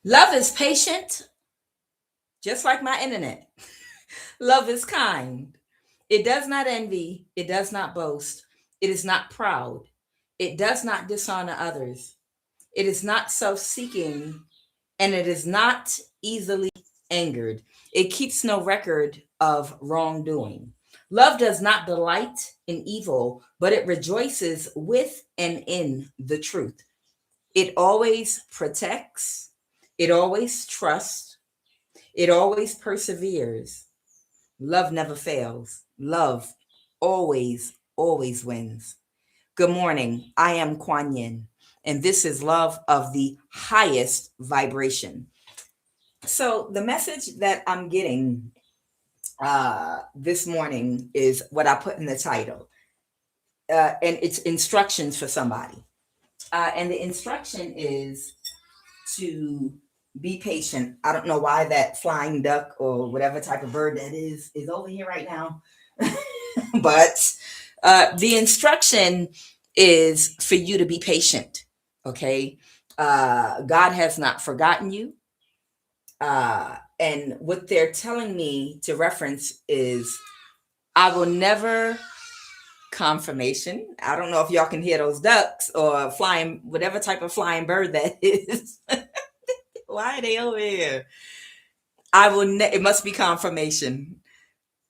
Love is patient, just like my internet. Love is kind. It does not envy. It does not boast. It is not proud. It does not dishonor others. It is not self seeking, and it is not easily angered. It keeps no record of wrongdoing. Love does not delight in evil, but it rejoices with and in the truth. It always protects, it always trusts, it always perseveres. Love never fails. Love always wins. Good morning. I am Kuan Yin, and this is love of the highest vibration. So, the message that I'm getting this morning is what I put in the title, and it's instructions for somebody. And the instruction is to be patient. I don't know why that flying duck or whatever type of bird that is over here right now. But the instruction is for you to be patient. Okay. God has not forgotten you. And what they're telling me to reference is I will never confirmation. I don't know if y'all can hear those ducks or flying, whatever type of flying bird that is. Why are they over here? It must be confirmation.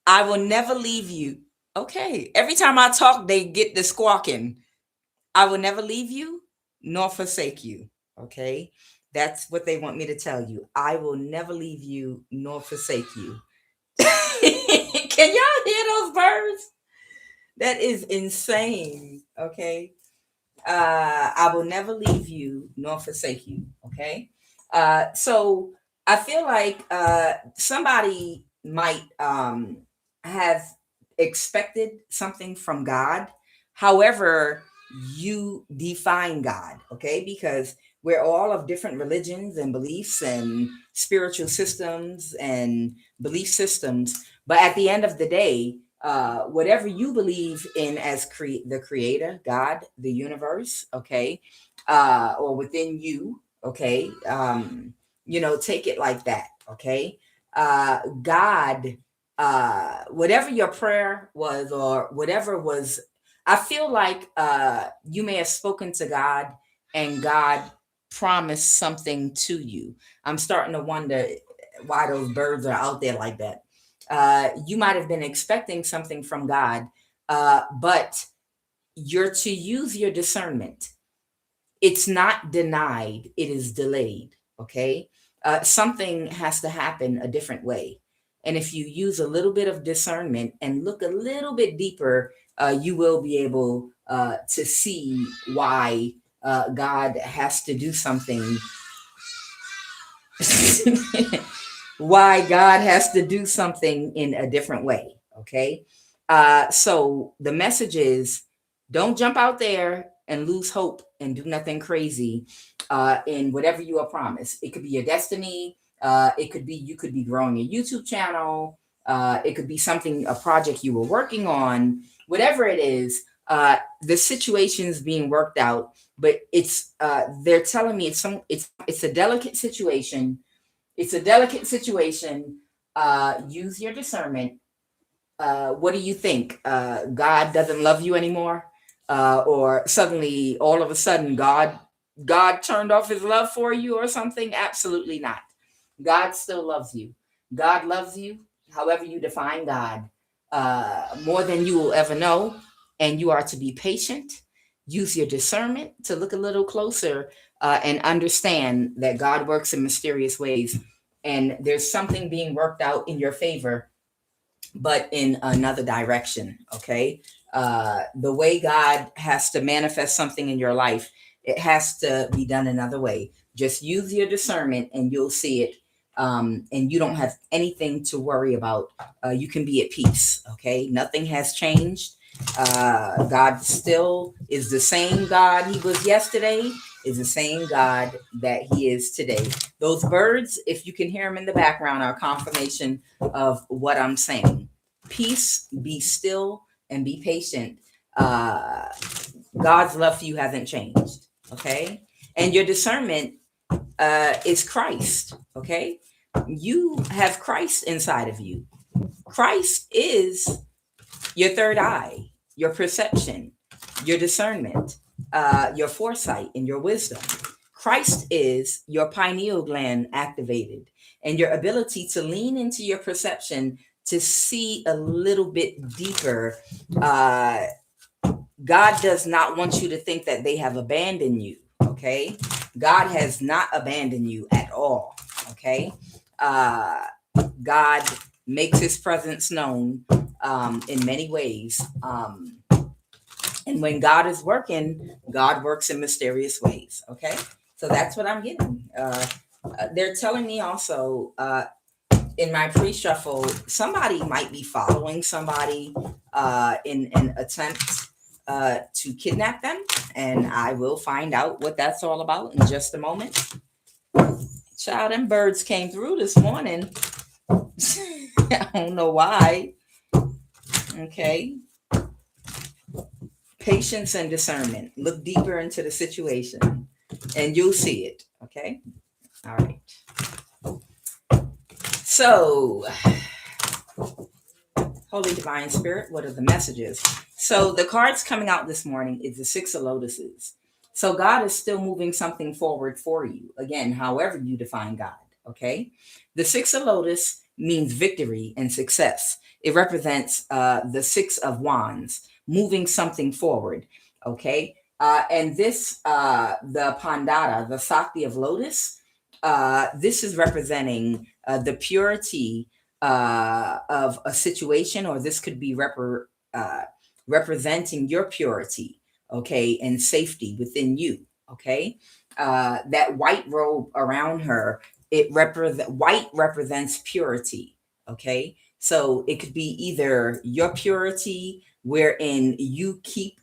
I will never leave you. Okay. Every time I talk, they get the squawking. I will never leave you nor forsake you. Okay. That's what they want me to tell you. I will never leave you nor forsake you. Can y'all hear those birds? That is insane. Okay. I will never leave you nor forsake you. Okay. So I feel like somebody might have expected something from God. However, you define God, okay? Because we're all of different religions and beliefs and spiritual systems and belief systems. But at the end of the day, whatever you believe in as the creator, God, the universe, okay, or within you, okay, take it like that, okay. God, whatever your prayer was or whatever was, I feel like you may have spoken to God and God promised something to you. I'm starting to wonder why those birds are out there like that. You might have been expecting something from God, but you're to use your discernment. It's not denied, it is delayed. Okay. Something has to happen a different way. And if you use a little bit of discernment and look a little bit deeper, you will be able to see why God has to do something. why God has to do something in a different way. Okay. So the message is, don't jump out there and lose hope and do nothing crazy in whatever you are promised. It could be your destiny. It could be, you could be growing a YouTube channel. It could be something, a project you were working on, whatever it is. The situation's being worked out, but they're telling me it's a delicate situation. It's a delicate situation. Use your discernment. What do you think? God doesn't love you anymore, or suddenly, all of a sudden, God turned off His love for you, or something? Absolutely not. God still loves you. God loves you, however you define God, more than you will ever know. And you are to be patient. Use your discernment to look a little closer and understand that God works in mysterious ways. And there's something being worked out in your favor, but in another direction. Okay. The way God has to manifest something in your life, it has to be done another way. Just use your discernment and you'll see it. And you don't have anything to worry about. You can be at peace. Okay. Nothing has changed. God still is the same God He was yesterday, is the same God that He is today. Those birds, if you can hear them in the background, are confirmation of what I'm saying. Peace, be still, and be patient. Uh, God's love for you hasn't changed. Okay. And your discernment is Christ. Okay. You have Christ inside of you. Christ is your third eye, your perception, your discernment, your foresight, and your wisdom. Christ is your pineal gland activated and your ability to lean into your perception to see a little bit deeper. Uh, God does not want you to think that they have abandoned you. Okay. God has not abandoned you at all. Okay. Uh, God makes His presence known in many ways. And when God is working, God works in mysterious ways. Okay. So that's what I'm getting. They're telling me also in my pre shuffle, somebody might be following somebody in an attempt to kidnap them. And I will find out what that's all about in just a moment. Child, and birds came through this morning. I don't know why. Okay. Patience and discernment. Look deeper into the situation and you'll see it. Okay. All right. So, Holy Divine Spirit, what are the messages? So, the cards coming out this morning is the Six of Lotuses. So, God is still moving something forward for you. Again, however you define God. Okay. The Six of Lotus means victory and success. It represents the Six of Wands, moving something forward. Okay. And this, the Pandada, the Sakti of Lotus, this is representing the purity of a situation, or this could be representing your purity, okay, and safety within you, okay. That white robe around her, white represents purity, okay. So it could be either your purity, wherein you keep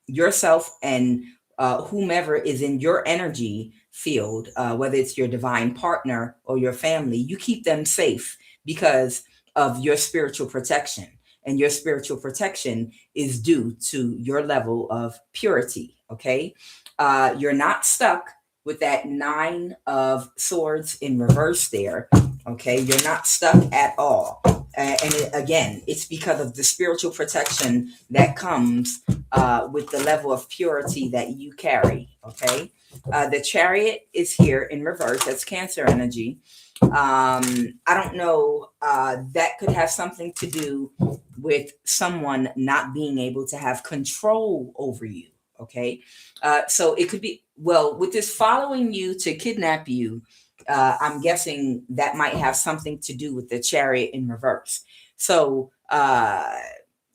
yourself and whomever is in your energy field, whether it's your divine partner or your family, you keep them safe because of your spiritual protection. And your spiritual protection is due to your level of purity. Okay. You're not stuck with that Nine of Swords in reverse there. Okay. You're not stuck at all. Again, it's because of the spiritual protection that comes with the level of purity that you carry. Okay. The Chariot is here in reverse. That's Cancer energy. I don't know. That could have something to do with someone not being able to have control over you. Okay. So it could be, well, with this following you to kidnap you, I'm guessing that might have something to do with the Chariot in reverse. So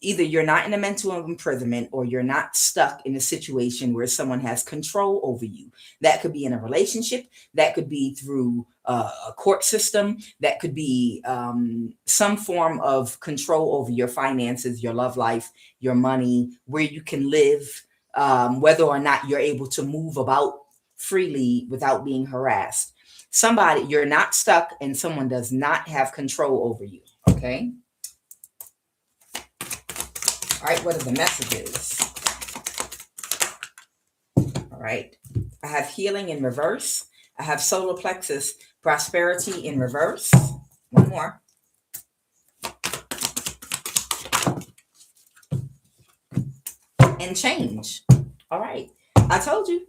either you're not in a mental imprisonment or you're not stuck in a situation where someone has control over you. That could be in a relationship. That could be through a court system. That could be some form of control over your finances, your love life, your money, where you can live, whether or not you're able to move about freely without being harassed. Somebody, you're not stuck, and someone does not have control over you. Okay. All right. What are the messages? All right. I have healing in reverse. I have solar plexus, prosperity in reverse. One more. And change. All right. I told you.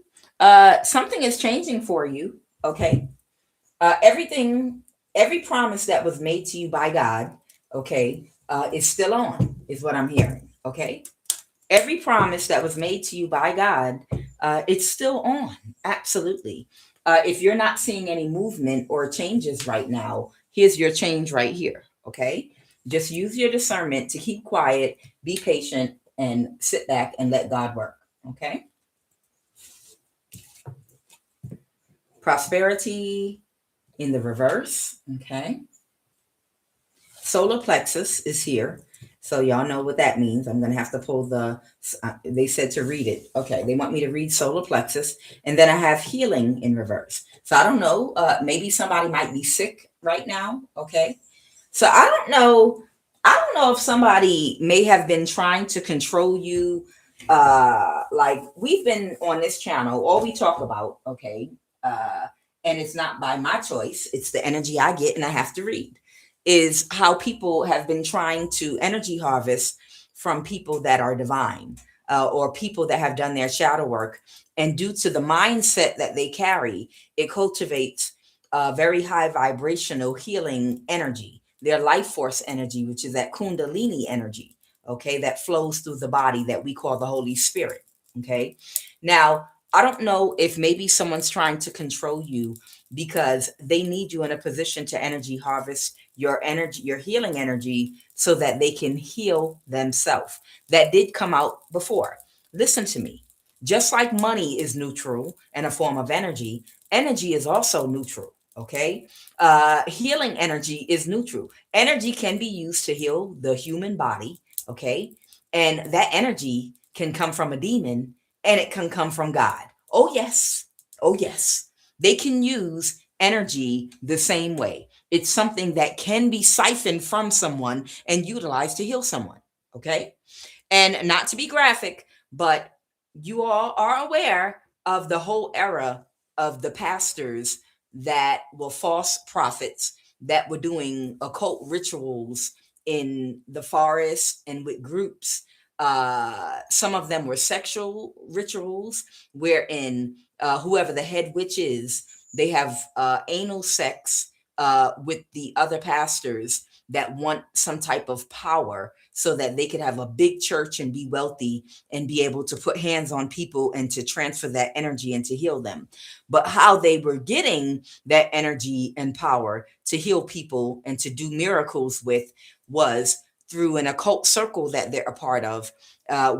Something is changing for you. Okay. Every promise that was made to you by God, okay, is still on, is what I'm hearing. Okay. Every promise that was made to you by God, it's still on. Absolutely. If you're not seeing any movement or changes right now, here's your change right here. Okay. Just use your discernment to keep quiet, be patient, and sit back and let God work. Okay. Prosperity in the reverse. Okay. Solar plexus is here. So y'all know what that means. I'm going to have to pull they said to read it. Okay. They want me to read solar plexus. And then I have healing in reverse. So I don't know. Maybe somebody might be sick right now. Okay. So I don't know. I don't know if somebody may have been trying to control you. Like we've been on this channel, all we talk about. Okay. And it's not by my choice. It's the energy I get and I have to read. Is how people have been trying to energy harvest from people that are divine, or people that have done their shadow work. And due to the mindset that they carry, it cultivates very high vibrational healing energy, their life force energy, which is that Kundalini energy, okay, that flows through the body that we call the Holy Spirit. Okay. Now, I don't know if maybe someone's trying to control you because they need you in a position to energy harvest your energy, your healing energy, so that they can heal themselves. That did come out before. Listen to me. Just like money is neutral and a form of energy, energy is also neutral. Okay. Healing energy is neutral. Energy can be used to heal the human body. Okay. And that energy can come from a demon and it can come from God. Oh, yes. Oh, yes. They can use energy the same way. It's something that can be siphoned from someone and utilized to heal someone. Okay. And not to be graphic, but you all are aware of the whole era of the pastors that were false prophets that were doing occult rituals in the forest and with groups. Some of them were sexual rituals, wherein whoever the head witch is, they have anal sex with the other pastors that want some type of power so that they could have a big church and be wealthy and be able to put hands on people and to transfer that energy and to heal them. But how they were getting that energy and power to heal people and to do miracles with was through an occult circle that they're a part of,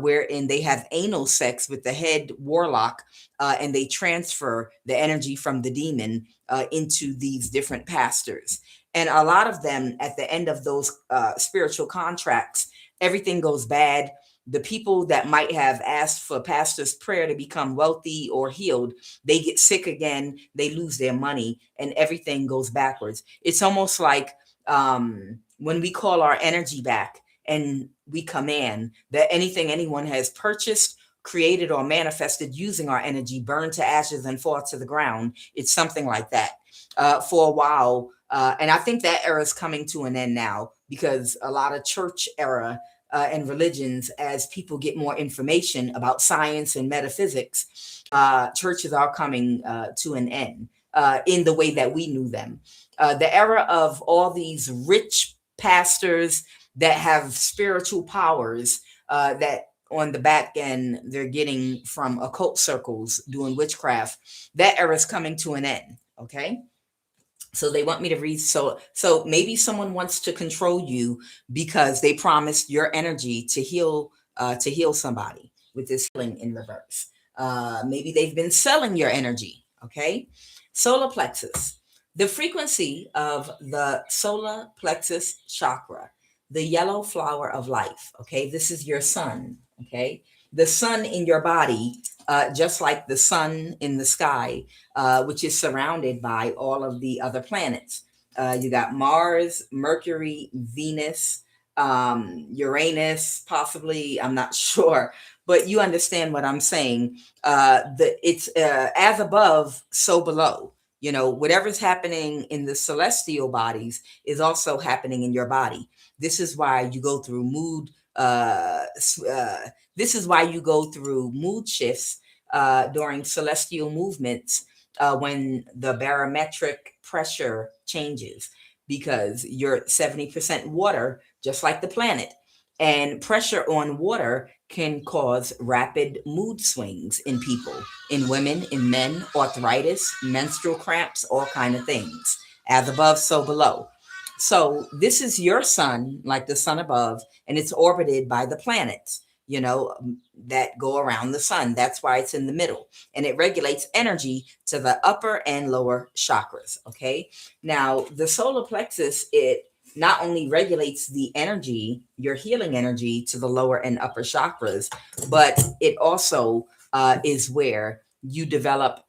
wherein they have anal sex with the head warlock, and they transfer the energy from the demon into these different pastors. And a lot of them, at the end of those spiritual contracts, everything goes bad. The people that might have asked for pastor's prayer to become wealthy or healed, they get sick again, they lose their money, and everything goes backwards. It's almost like when we call our energy back and we command that anything anyone has purchased, created, or manifested using our energy burn to ashes and fall to the ground. It's something like that. For a while, and I think that era is coming to an end now, because a lot of church era and religions, as people get more information about science and metaphysics, churches are coming to an end in the way that we knew them. The era of all these rich pastors that have spiritual powers that on the back end they're getting from occult circles doing witchcraft, that era is coming to an end. Okay. So they want me to read. So maybe someone wants to control you because they promised your energy to heal somebody with this healing in reverse. Maybe they've been selling your energy. Okay. Solar plexus. The frequency of the solar plexus chakra, the yellow flower of life. Okay, this is your sun. Okay, the sun in your body, just like the sun in the sky, which is surrounded by all of the other planets. You got Mars, Mercury, Venus, Uranus, possibly. I'm not sure, but you understand what I'm saying. It's as above, so below. You know, whatever's happening in the celestial bodies is also happening in your body. This is why you go through mood. This is why you go through mood shifts during celestial movements when the barometric pressure changes, because you're 70% water, just like the planet. And pressure on water can cause rapid mood swings in people, in women, in men, arthritis, menstrual cramps, all kind of things. As above, so below. So this is your sun, like the sun above, and it's orbited by the planets, you know, that go around the sun. That's why it's in the middle. And it regulates energy to the upper and lower chakras. Okay. Now, the solar plexus, it not only regulates the energy, your healing energy to the lower and upper chakras, but it also is where you develop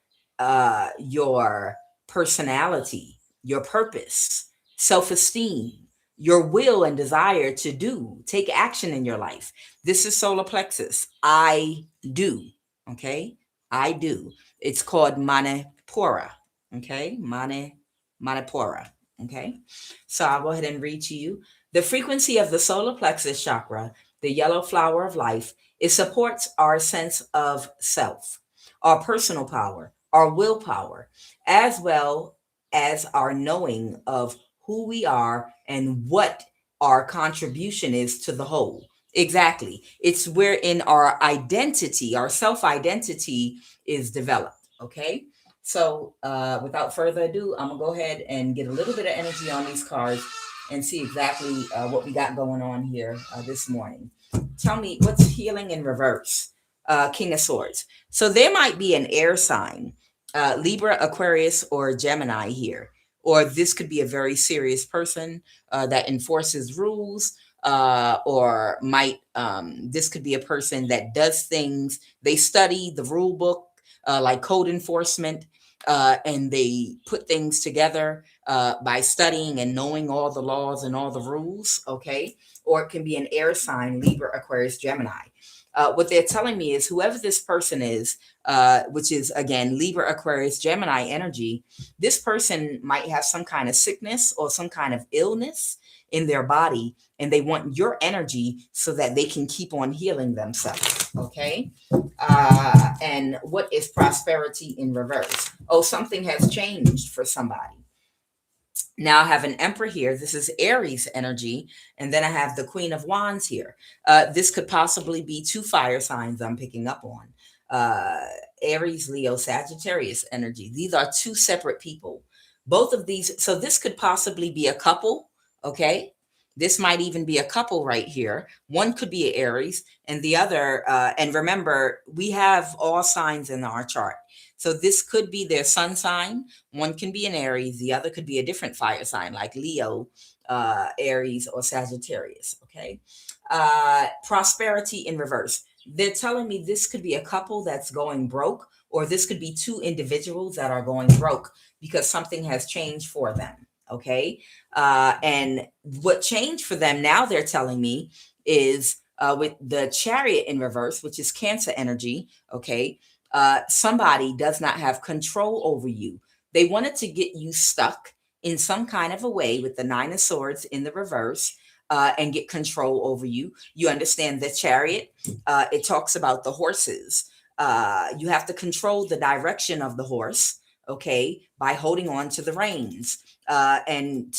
your personality, your purpose, self esteem, your will and desire to take action in your life. This is solar plexus. I do. Okay. I do. It's called Manipura. Okay. Manipura. Okay. So I'll go ahead and read to you. The frequency of the solar plexus chakra, the yellow flower of life, it supports our sense of self, our personal power, our willpower, as well as our knowing of who we are and what our contribution is to the whole. Exactly. It's wherein our identity, our self identity is developed. Okay. So, without further ado, I'm gonna go ahead and get a little bit of energy on these cards and see exactly what we got going on here this morning. Tell me what's healing in reverse. King of Swords. So there might be an air sign, Libra, Aquarius, or Gemini here. Or this could be a very serious person that enforces rules, or this could be a person that does things. They study the rule book, like code enforcement, and they put things together by studying and knowing all the laws and all the rules. Okay. Or it can be an air sign, Libra, Aquarius, Gemini. What they're telling me is whoever this person is, which is again Libra, Aquarius, Gemini energy, this person might have some kind of sickness or some kind of illness in their body, and they want your energy so that they can keep on healing themselves. Okay. And what is prosperity in reverse? Oh, something has changed for somebody. Now I have an Emperor here. This is Aries energy. And then I have the Queen of Wands here. This could possibly be two fire signs I'm picking up on. Aries, Leo, Sagittarius energy. These are two separate people. Both of these. So this could possibly be a couple. Okay. This might even be a couple right here. One could be Aries and the other. And remember, we have all signs in our chart. So this could be their sun sign. One can be an Aries. The other could be a different fire sign like Leo, Aries, or Sagittarius. Okay. Prosperity in reverse. They're telling me this could be a couple that's going broke, or this could be two individuals that are going broke because something has changed for them. Okay. And what changed for them now, they're telling me, is with the Chariot in reverse, which is Cancer energy. Okay. Somebody does not have control over you. They wanted to get you stuck in some kind of a way with the Nine of Swords in the reverse, and get control over you. You understand the Chariot, it talks about the horses. You have to control the direction of the horse, okay, by holding on to the reins, and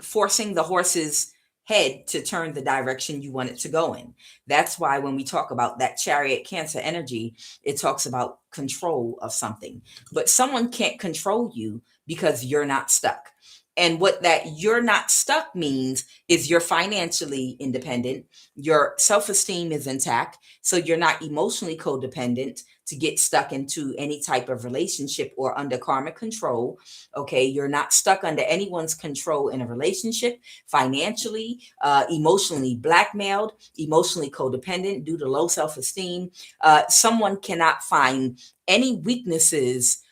forcing the horse's head to turn the direction you want it to go in. That's why when we talk about that Chariot Cancer energy, it talks about control of something. But someone can't control you because you're not stuck. And what that you're not stuck means is you're financially independent, your self-esteem is intact, so you're not emotionally codependent. to get stuck into any type of relationship or under karmic control. Okay, you're not stuck under anyone's control in a relationship, financially, emotionally blackmailed, emotionally codependent due to low self-esteem. Someone cannot find any weaknesses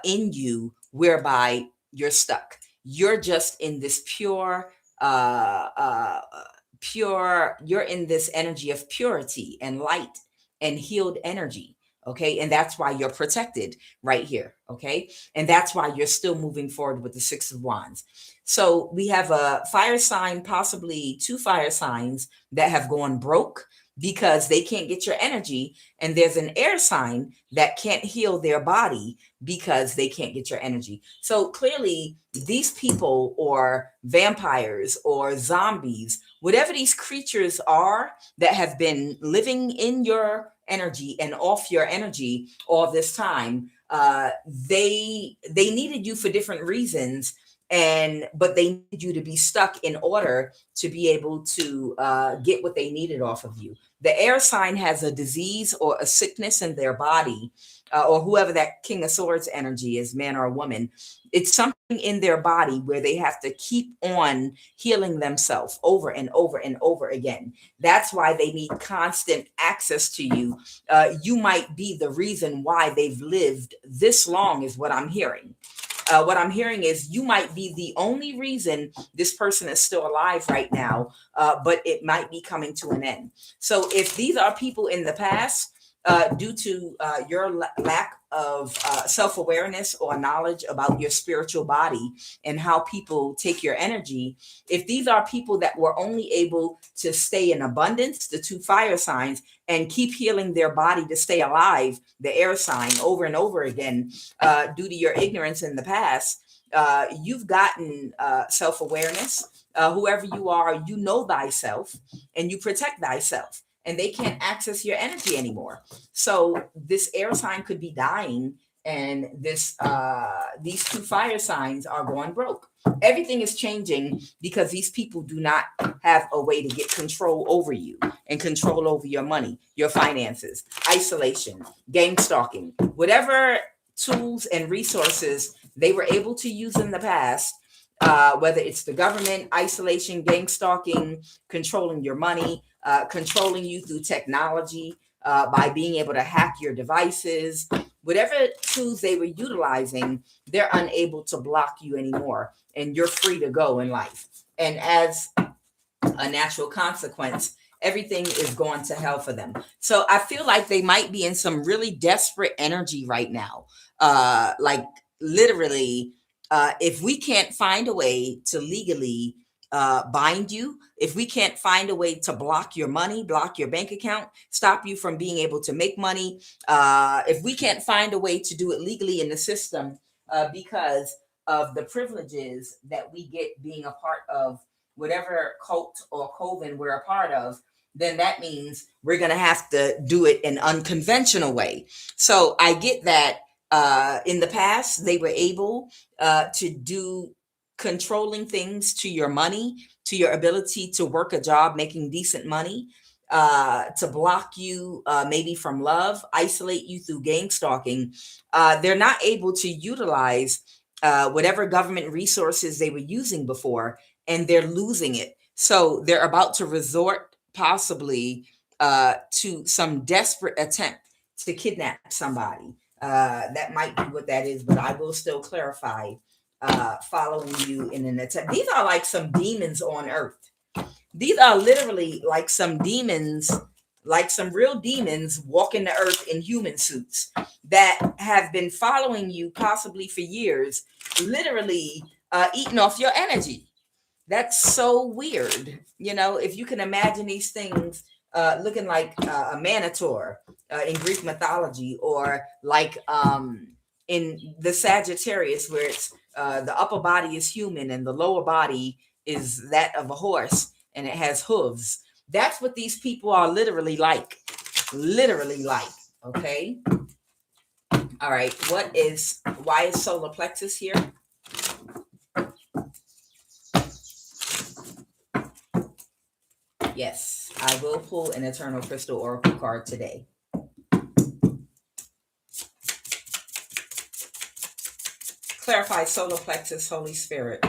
in you whereby you're stuck. You're just in this uh, uh, you're in this energy of purity and light and healed energy. Okay. And that's why you're protected right here. Okay. And that's why you're still moving forward with the Six of Wands. So we have a fire sign, possibly two fire signs that have gone broke because they can't get your energy. And there's an air sign that can't heal their body because they can't get your energy. So clearly, these people or vampires or zombies, whatever these creatures are that have been living in your energy and off your energy all this time, they needed you for different reasons, but they needed you to be stuck in order to be able to get what they needed off of you. The air sign has a disease or a sickness in their body, or whoever that King of Swords energy is, man or woman. It's something in their body where they have to keep on healing themselves over and over and over again. That's why they need constant access to you. You might be the reason why they've lived this long, is what I'm hearing. What I'm hearing is you might be the only reason this person is still alive right now, but it might be coming to an end. So if these are people in the past, due to your lack of self-awareness or knowledge about your spiritual body and how people take your energy, if these are people that were only able to stay in abundance, the two fire signs, and keep healing their body to stay alive, the air sign, over and over again, due to your ignorance in the past, you've gotten self-awareness. Whoever you are, you know thyself and you protect thyself, and they can't access your energy anymore. So this air sign could be dying, and these two fire signs are going broke. Everything is changing because these people do not have a way to get control over you and control over your money, your finances, isolation, gang stalking, whatever tools and resources they were able to use in the past, whether it's the government, isolation, gang stalking, controlling your money, controlling you through technology, by being able to hack your devices, whatever tools they were utilizing, they're unable to block you anymore, and you're free to go in life. And as a natural consequence, everything is going to hell for them. So I feel like they might be in some really desperate energy right now. Like literally, if we can't find a way to legally bind you, if we can't find a way to block your money, block your bank account, stop you from being able to make money, if we can't find a way to do it legally in the system, because of the privileges that we get being a part of whatever cult or coven we're a part of, then that means we're going to have to do it in unconventional way. So I get that in the past, they were able to do controlling things to your money, to your ability to work a job, making decent money, to block you maybe from love, isolate you through gang stalking. They're not able to utilize whatever government resources they were using before, and they're losing it. So they're about to resort possibly to some desperate attempt to kidnap somebody. That might be what that is, but I will still clarify. Following you in an attempt. These are like some demons on earth. These are literally like some demons, like some real demons walking the earth in human suits that have been following you possibly for years, literally eating off your energy. That's so weird. You know, if you can imagine these things looking like a minotaur in Greek mythology, or like in the Sagittarius, where it's the upper body is human and the lower body is that of a horse and it has hooves. That's what these people are literally like. Literally like. Okay. All right. Why is solar plexus here? Yes, I will pull an Eternal Crystal Oracle card today. Clarify solar plexus, Holy Spirit.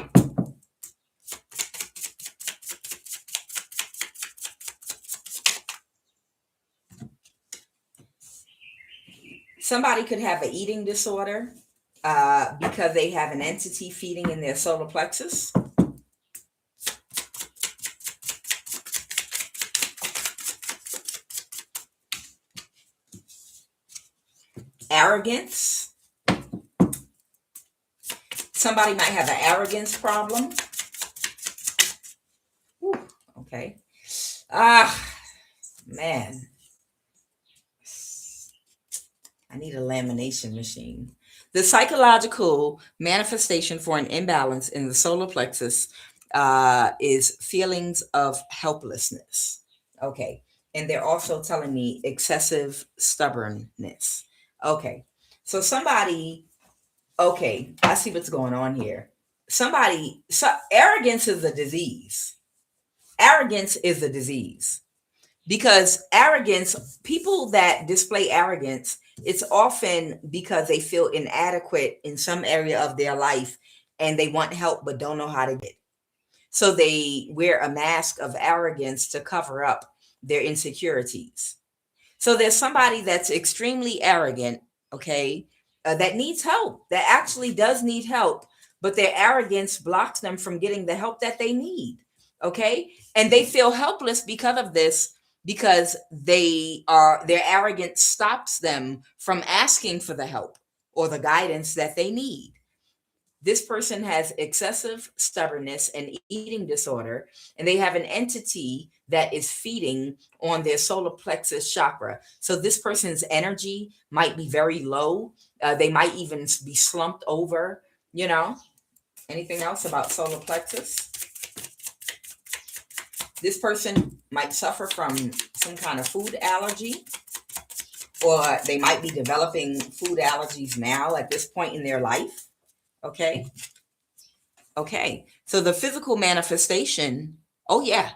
Somebody could have an eating disorder because they have an entity feeding in their solar plexus. Arrogance. Somebody might have an arrogance problem. Whew, okay. Man. I need a lamination machine. The psychological manifestation for an imbalance in the solar plexus is feelings of helplessness. Okay. And they're also telling me excessive stubbornness. Okay. So somebody, okay, I see what's going on here. Arrogance is a disease. Arrogance is a disease. Because arrogance, people that display arrogance, it's often because they feel inadequate in some area of their life and they want help but don't know how to get it. So they wear a mask of arrogance to cover up their insecurities. So there's somebody that's extremely arrogant, okay, that needs help, that actually does need help, but their arrogance blocks them from getting the help that they need, okay? And they feel helpless because of this, because their arrogance stops them from asking for the help or the guidance that they need. This person has excessive stubbornness and eating disorder, and they have an entity that is feeding on their solar plexus chakra. So this person's energy might be very low. They might even be slumped over, you know. Anything else about solar plexus? This person might suffer from some kind of food allergy, or they might be developing food allergies now at this point in their life. Okay. Okay. So the physical manifestation, oh yeah,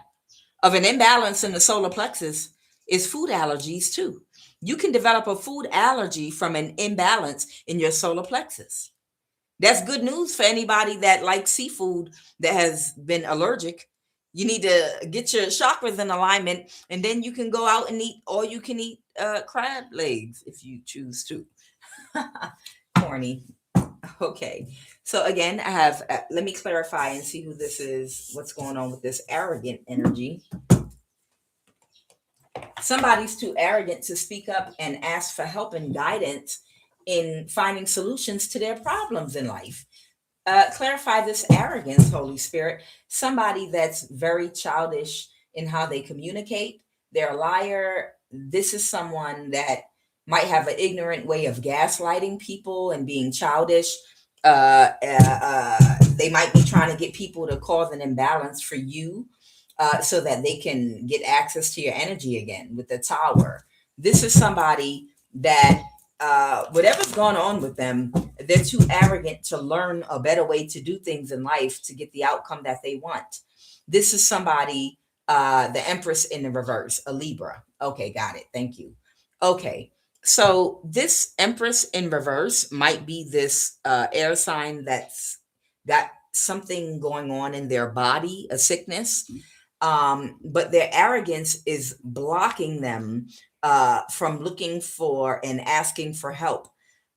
of an imbalance in the solar plexus is food allergies too. You can develop a food allergy from an imbalance in your solar plexus. That's good news for anybody that likes seafood that has been allergic. You need to get your chakras in alignment, and then you can go out and eat all you can eat crab legs if you choose to. Corny. Okay. So again, I have, let me clarify and see who this is, what's going on with this arrogant energy. Somebody's too arrogant to speak up and ask for help and guidance in finding solutions to their problems in life. Clarify this arrogance, Holy Spirit. Somebody that's very childish in how they communicate. They're a liar. This is someone that might have an ignorant way of gaslighting people and being childish. They might be trying to get people to cause an imbalance for you so that they can get access to your energy again with the Tower. This is somebody that whatever's going on with them, they're too arrogant to learn a better way to do things in life to get the outcome that they want. This is somebody, the Empress in the reverse, a Libra. Okay, got it. Thank you. Okay. So this Empress in reverse might be this air sign that's got something going on in their body, a sickness, but their arrogance is blocking them from looking for and asking for help.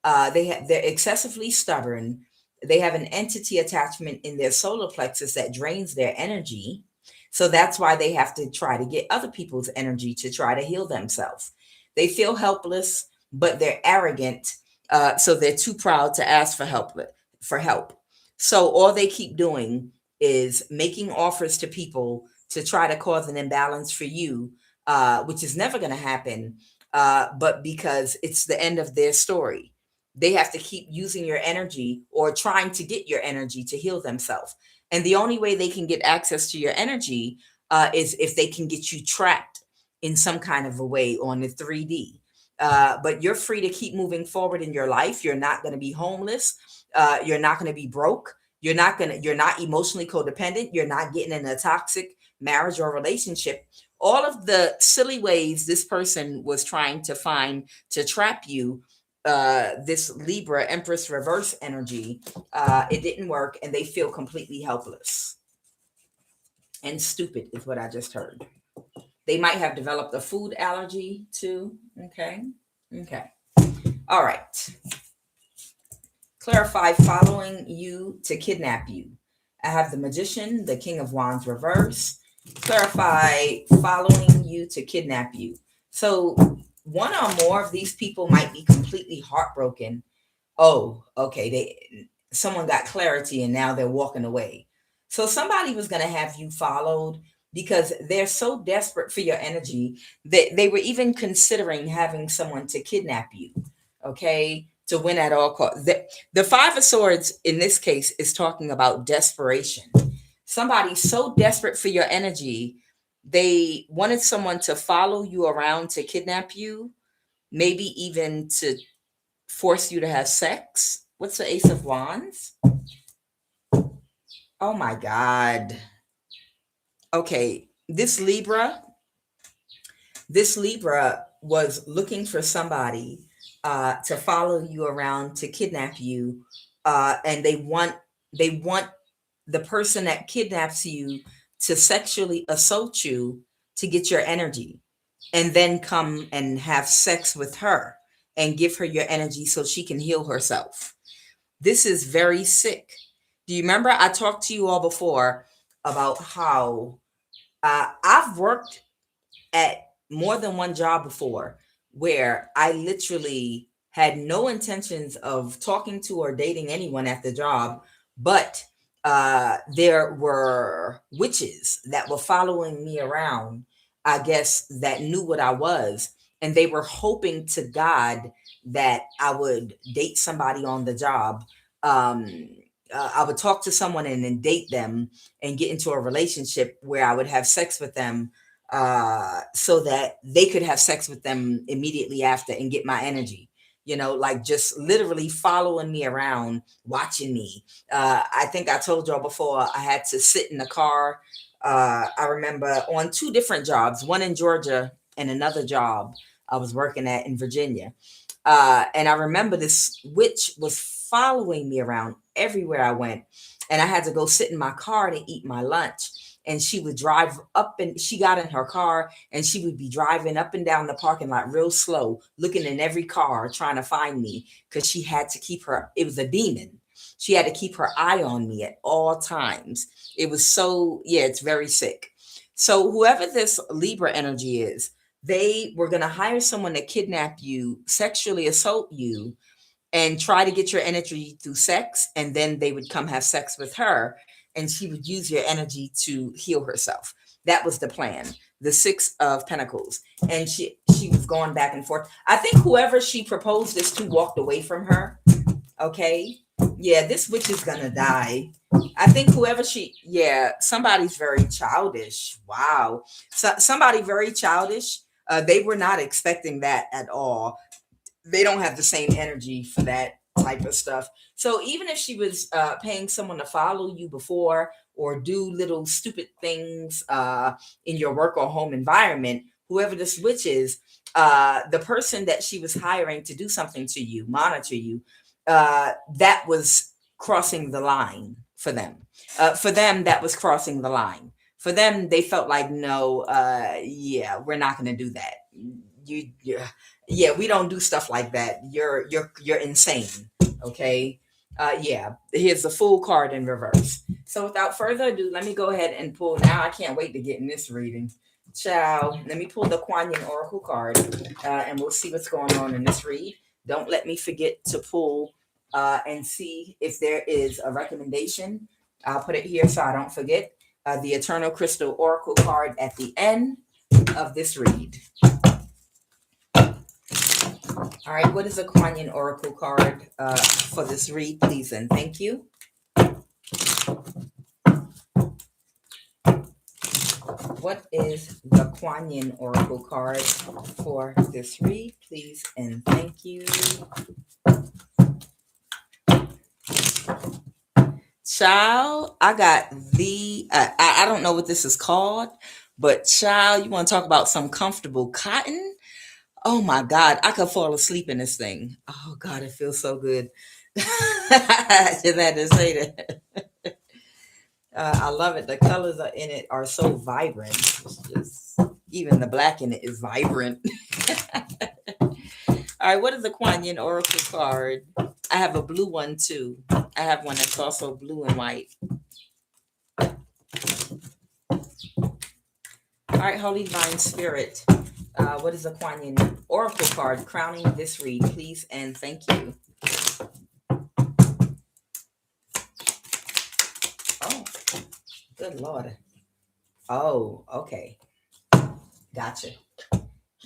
They're excessively stubborn. They have an entity attachment in their solar plexus that drains their energy. So that's why they have to try to get other people's energy to try to heal themselves. They feel helpless, but they're arrogant. So they're too proud to ask for help. So all they keep doing is making offers to people to try to cause an imbalance for you, which is never going to happen. But because it's the end of their story, they have to keep using your energy or trying to get your energy to heal themselves. And the only way they can get access to your energy is if they can get you trapped in some kind of a way on the 3D. But you're free to keep moving forward in your life. You're not going to be homeless. You're not going to be broke. You're not emotionally codependent. You're not getting in a toxic marriage or relationship. All of the silly ways this person was trying to find to trap you, this Libra Empress reverse energy, it didn't work, and they feel completely helpless and stupid is what I just heard. They might have developed a food allergy too. Okay. All right. Clarify following you to kidnap you. I have the Magician, the King of Wands reverse. Clarify following you to kidnap you. So one or more of these people might be completely heartbroken. Oh, okay. Someone got clarity and now they're walking away. So somebody was going to have you followed because they're so desperate for your energy that they were even considering having someone to kidnap you. Okay. To win at all costs. The Five of Swords in this case is talking about desperation. Somebody so desperate for your energy, they wanted someone to follow you around to kidnap you, maybe even to force you to have sex. What's the Ace of Wands? Oh my God. Okay, this Libra was looking for somebody to follow you around to kidnap you, and they want the person that kidnaps you to sexually assault you to get your energy, and then come and have sex with her and give her your energy so she can heal herself. This is very sick. Do you remember I talked to you all before about how I've worked at more than one job before where I literally had no intentions of talking to or dating anyone at the job, but there were witches that were following me around, I guess, that knew what I was. And they were hoping to God that I would date somebody on the job. I would talk to someone and then date them and get into a relationship where I would have sex with them, so that they could have sex with them immediately after and get my energy. Like just literally following me around, watching me. I think I told y'all before I had to sit in the car. I remember on two different jobs, one in Georgia and another job I was working at in Virginia. And I remember this witch was following me around everywhere I went. And I had to go sit in my car to eat my lunch. And she would drive up, and she got in her car and she would be driving up and down the parking lot real slow, looking in every car, trying to find me, because she had to keep it was a demon. She had to keep her eye on me at all times. It was so, yeah, it's very sick. So whoever this Libra energy is, they were going to hire someone to kidnap you, sexually assault you, and try to get your energy through sex. And then they would come have sex with her, and she would use your energy to heal herself. That was the plan. The Six of Pentacles. And she was going back and forth. I think whoever she proposed this to walked away from her. Okay. Yeah, this witch is gonna die. I think somebody's very childish. Wow. Somebody very childish. They were not expecting that at all. They don't have the same energy for that type of stuff. So even if she was paying someone to follow you before or do little stupid things in your work or home environment, whoever this witch is, the person that she was hiring to do something to you, monitor you, that was crossing the line for them. For them, that was crossing the line. For them, they felt like, no, we're not going to do that. We don't do stuff like that. You're insane. Okay. Here's the Fool card in reverse. So without further ado, let me go ahead and pull. Now I can't wait to get in this reading. Ciao. Let me pull the QUAN Oracle card, and we'll see what's going on in this read. Don't let me forget to pull and see if there is a recommendation. I'll put it here so I don't forget. The Eternal Crystal Oracle card at the end of this read. All right, what is a QUAN Oracle card for this read, please, and thank you. What is the QUAN Oracle card for this read, please, and thank you. Child, I got I don't know what this is called, but child, you want to talk about some comfortable cotton? Oh my God, I could fall asleep in this thing. Oh God, it feels so good. I just had to say that. I love it. The colors are in it are so vibrant. It's just, even the black in it is vibrant. All right, what is the Kuan Yin Oracle card? I have a blue one too. I have one that's also blue and white. All right, Holy Divine Spirit. What is the Kuan Yin Oracle card crowning this read? Please and thank you. Oh, good Lord. Oh, okay. Gotcha.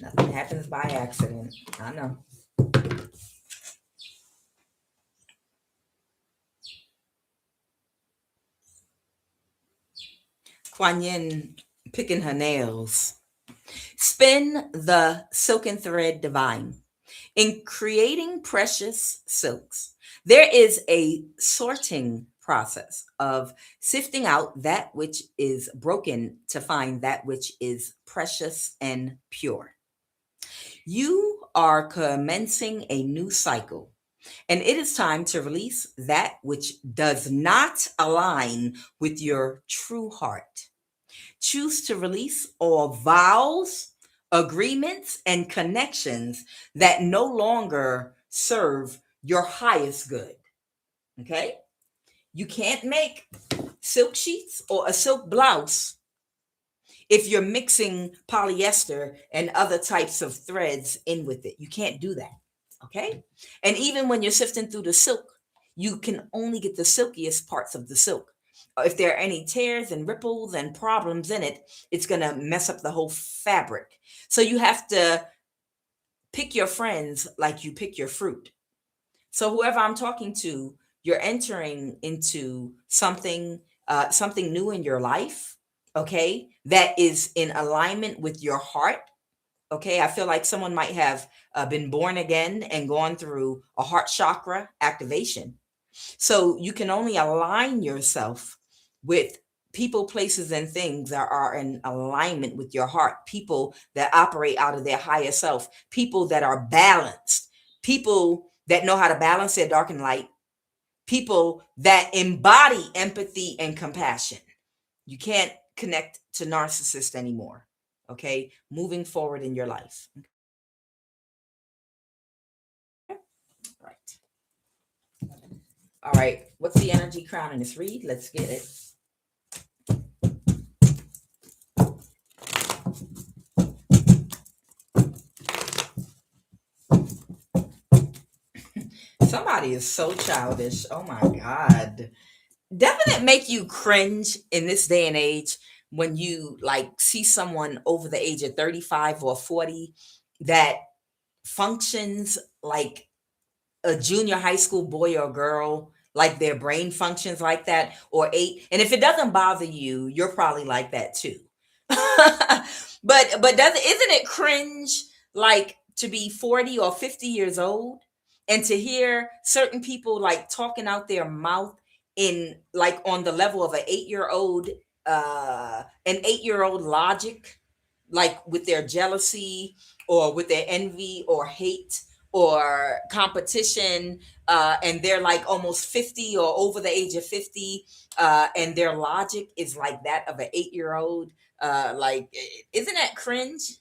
Nothing happens by accident. I know. Kuan Yin picking her nails. Spin the silken thread divine. In creating precious silks, there is a sorting process of sifting out that which is broken to find that which is precious and pure. You are commencing a new cycle, and it is time to release that which does not align with your true heart. Choose to release all vows, agreements, and connections that no longer serve your highest good. Okay? You can't make silk sheets or a silk blouse if you're mixing polyester and other types of threads in with it. You can't do that. Okay? And even when you're sifting through the silk, you can only get the silkiest parts of the silk. If there are any tears and ripples and problems in it, it's going to mess up the whole fabric. So you have to pick your friends like you pick your fruit. So whoever I'm talking to, you're entering into something new in your life, okay, that is in alignment with your heart. Okay, I feel like someone might have been born again and gone through a heart chakra activation. So you can only align yourself with people, places, and things that are in alignment with your heart, people that operate out of their higher self, people that are balanced, people that know how to balance their dark and light, people that embody empathy and compassion. You can't connect to narcissists anymore. Okay, moving forward in your life. Right. All right. What's the energy crown in this read? Let's get it. Somebody is so childish. Oh my God. Doesn't it make you cringe in this day and age when you like see someone over the age of 35 or 40 that functions like a junior high school boy or girl, like their brain functions like that, or eight. And if it doesn't bother you, you're probably like that too. but doesn't isn't it cringe like to be 40 or 50 years old and to hear certain people like talking out their mouth in like on the level of an 8-year old logic, like with their jealousy or with their envy or hate or competition, and they're like almost 50 or over the age of 50, and their logic is like that of an 8-year old. Like, isn't that cringe?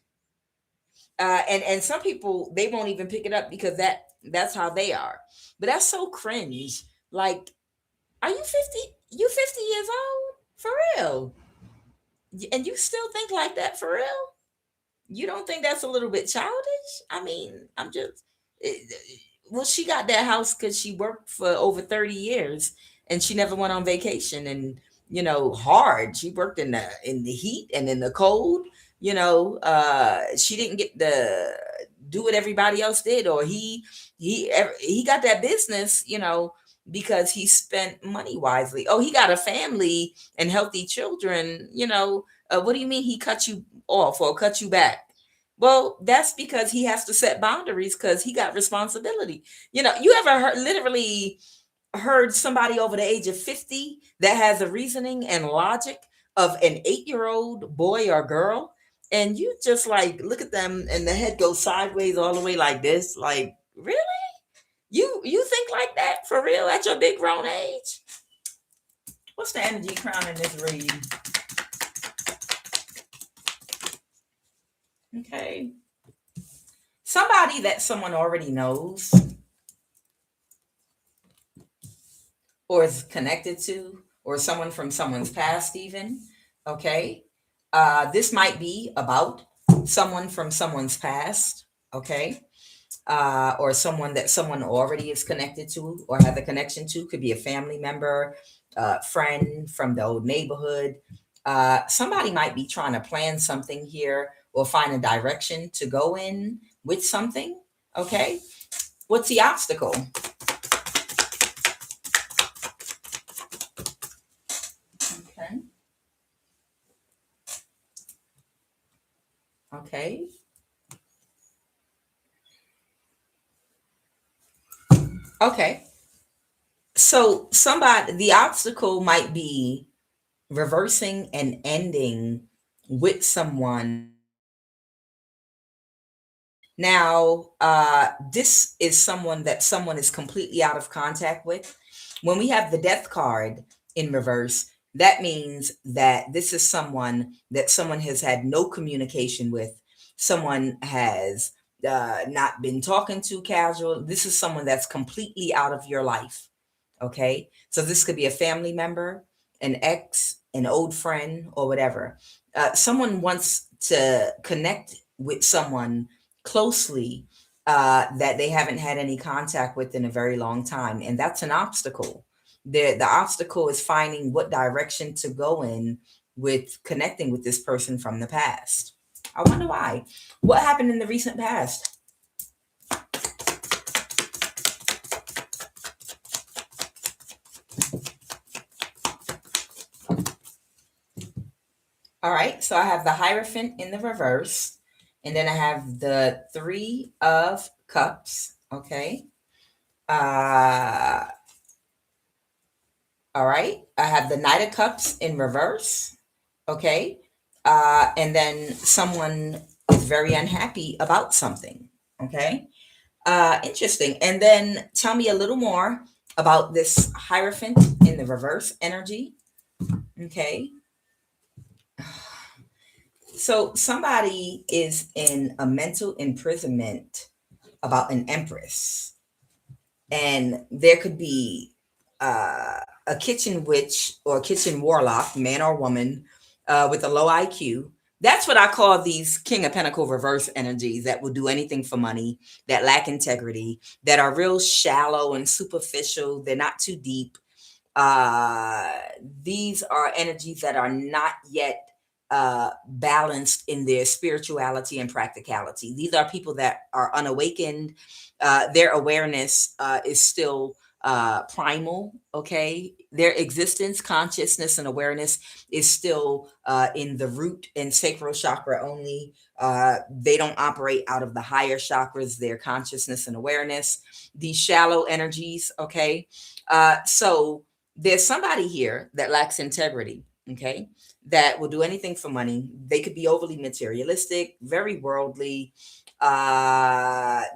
And some people, they won't even pick it up because that's how they are. But that's so cringe. Like, are you 50? You 50 years old for real? And you still think like that for real? You don't think that's a little bit childish? I mean, I'm just well, she got that house because she worked for over 30 years and she never went on vacation and hard. She worked in the heat and in the cold. She didn't get to do what everybody else did, or he got that business, because he spent money wisely. Oh, he got a family and healthy children. What do you mean he cut you off or cut you back? Well, that's because he has to set boundaries because he got responsibility. You ever literally heard somebody over the age of 50 that has a reasoning and logic of an 8-year old boy or girl? and you just like look at them and the head goes sideways all the way like this. Like, really? You think like that for real at your big grown age? What's the energy crowning this read? Okay. Somebody that someone already knows or is connected to, or someone from someone's past, even. Okay. This might be about someone from someone's past. Okay. Or someone that someone already is connected to or has a connection to. Could be a family member, friend from the old neighborhood. Somebody might be trying to plan something here or find a direction to go in with something. Okay. What's the obstacle? Okay. Okay. Okay. So somebody, the obstacle might be reversing and ending with someone. Now, this is someone that someone is completely out of contact with. When we have the death card in reverse, that means that this is someone that someone has had no communication with. Someone has not been talking to casual. This is someone that's completely out of your life. Okay. So this could be a family member, an ex, an old friend, or whatever. Someone wants to connect with someone closely that they haven't had any contact with in a very long time. And that's an obstacle. The obstacle is finding what direction to go in with connecting with this person from the past. I wonder why. What happened in the recent past? All right, so I have the Hierophant in the reverse, and then I have the Three of Cups. Okay. Uh, all right, I have the Knight of Cups in reverse. Okay. And then someone is very unhappy about something. Okay. Interesting. And then tell me a little more about this Hierophant in the reverse energy. Okay. So somebody is in a mental imprisonment about an empress, and there could be a kitchen witch or a kitchen warlock, man or woman, with a low IQ. That's what I call these King of Pentacle reverse energies that will do anything for money, that lack integrity, that are real shallow and superficial. They're not too deep. uh these are energies that are not yet balanced in their spirituality and practicality. These are people that are unawakened. Their awareness is still primal. Okay, their existence, consciousness, and awareness is still in the root and sacral chakra only. They don't operate out of the higher chakras, their consciousness and awareness. These shallow energies. Okay, so there's somebody here that lacks integrity. Okay, that will do anything for money. They could be overly materialistic, very worldly.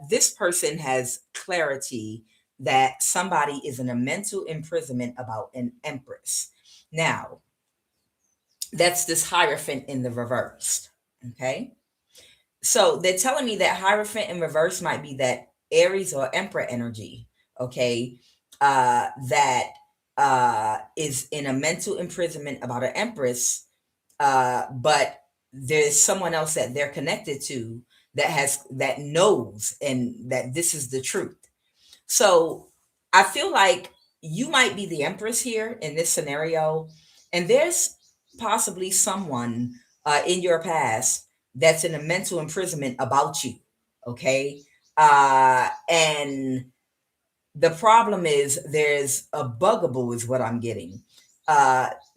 This person has clarity that somebody is in a mental imprisonment about an empress. Now, that's this Hierophant in the reverse. Okay, so they're telling me that Hierophant in reverse might be that Aries or Emperor energy. Okay, that is in a mental imprisonment about an empress, but there's someone else that they're connected to that knows and that this is the truth. So I feel like you might be the empress here in this scenario, and there's possibly someone in your past that's in a mental imprisonment about you. Okay. And the problem is there's a bugaboo, is what I'm getting.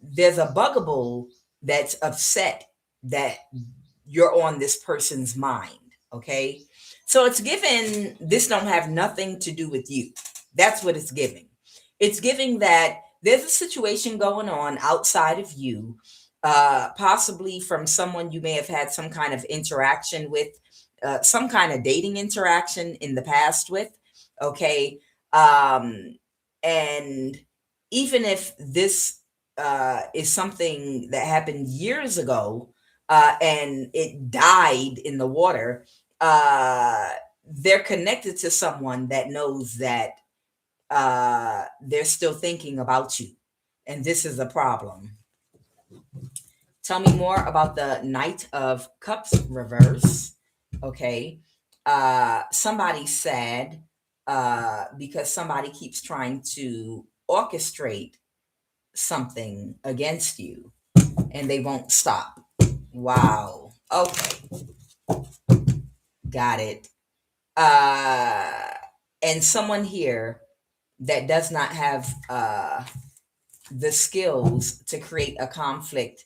There's a bugaboo that's upset that you're on this person's mind. Okay. So it's given this don't have nothing to do with you. That's what it's giving. It's giving that there's a situation going on outside of you possibly from someone you may have had some kind of interaction with, some kind of dating interaction in the past with. Okay. And even if this is something that happened years ago, and it died in the water, uh, they're connected to someone that knows that they're still thinking about you. And this is a problem. Tell me more about the Knight of Cups reverse. Okay. Somebody's sad because somebody keeps trying to orchestrate something against you and they won't stop. Wow. Okay. Got it. Uh, and someone here that does not have the skills to create a conflict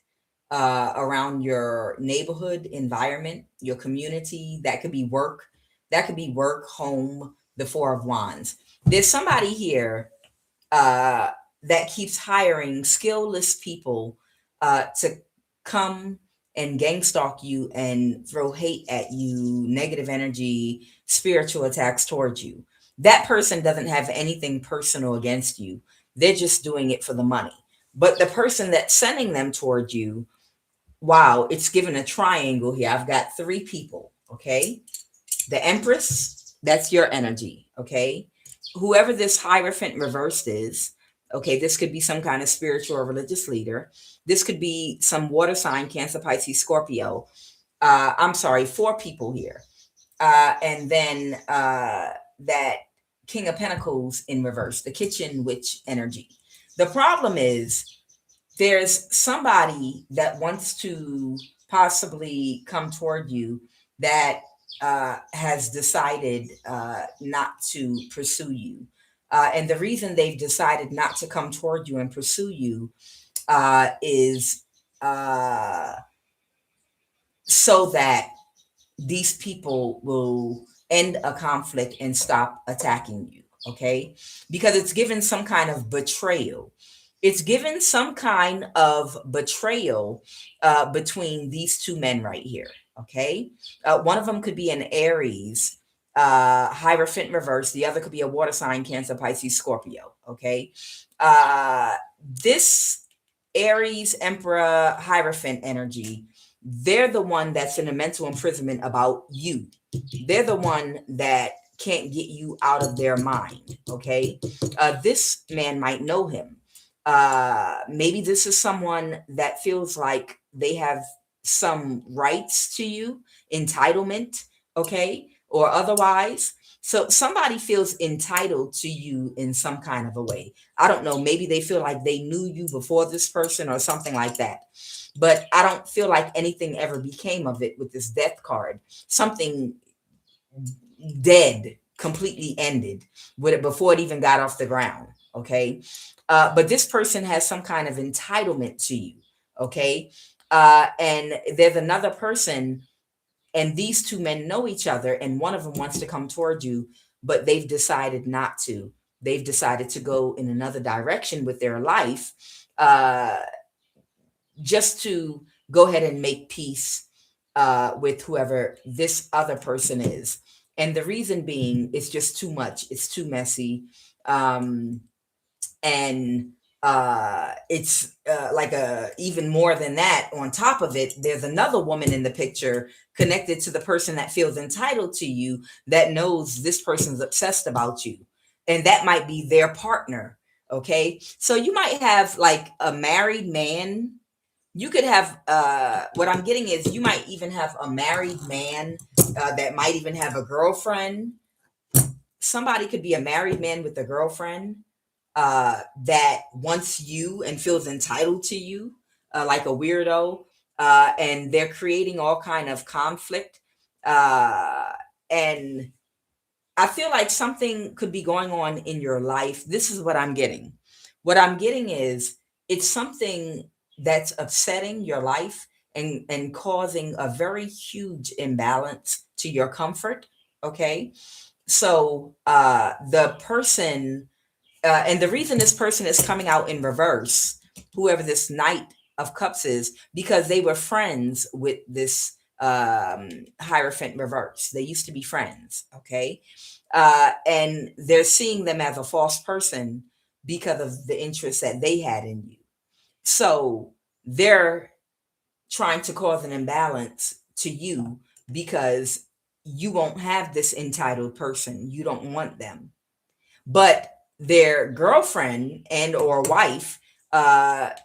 around your neighborhood environment, your community. That could be work. That could be work, home, the Four of Wands. There's somebody here uh, that keeps hiring skillless people to come and gang stalk you and throw hate at you, negative energy, spiritual attacks towards you. That person doesn't have anything personal against you. They're just doing it for the money. But the person that's sending them toward you, wow, it's given a triangle here. I've got three people, okay? The Empress, that's your energy, okay? Whoever this Hierophant reversed is, okay, this could be some kind of spiritual or religious leader. This could be some water sign, Cancer, Pisces, Scorpio. I'm sorry, four people here. And then that King of Pentacles in reverse, the kitchen witch energy. The problem is there's somebody that wants to possibly come toward you that has decided not to pursue you. And the reason they've decided not to come toward you and pursue you is so that these people will end a conflict and stop attacking you. Okay. Because it's given some kind of betrayal. It's given some kind of betrayal between these two men right here. Okay. One of them could be an Aries, Hierophant reverse. The other could be a water sign, Cancer, Pisces, Scorpio. Okay. Uh, this Aries, Emperor, Hierophant energy, they're the one that's in a mental imprisonment about you. They're the one that can't get you out of their mind. Okay. This man might know him. Maybe this is someone that feels like they have some rights to you, entitlement, okay, or otherwise. So somebody feels entitled to you in some kind of a way. I don't know. Maybe they feel like they knew you before this person or something like that. But I don't feel like anything ever became of it with this death card. Something dead, completely ended with it before it even got off the ground. Okay. But this person has some kind of entitlement to you. Okay. And there's another person, and these two men know each other, and one of them wants to come toward you, but they've decided not to. They've decided to go in another direction with their life, just to go ahead and make peace with whoever this other person is. And the reason being, it's just too much. It's too messy. And it's like even more than that. On top of it, there's another woman in the picture connected to the person that feels entitled to you, that knows this person's obsessed about you, and that might be their partner. Okay, so you might have like a married man. You could have what I'm getting is you might even have a married man that might even have a girlfriend. Somebody could be a married man with a girlfriend that wants you and feels entitled to you, like a weirdo, and they're creating all kind of conflict. And I feel like something could be going on in your life. This is what I'm getting. What I'm getting is it's something that's upsetting your life and causing a very huge imbalance to your comfort. Okay. So the person, and the reason this person is coming out in reverse, whoever this Knight of Cups is because they were friends with this Hierophant reverse. They used to be friends, okay? And they're seeing them as a false person because of the interest that they had in you. So they're trying to cause an imbalance to you because you won't have this entitled person. You don't want them, but their girlfriend and or wife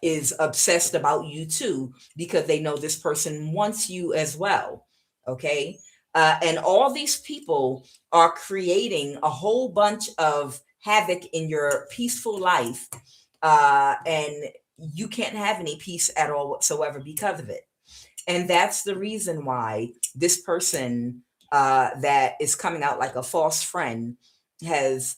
is obsessed about you too because they know this person wants you as well. Okay. And all these people are creating a whole bunch of havoc in your peaceful life, and you can't have any peace at all whatsoever because of it. And that's the reason why this person that is coming out like a false friend has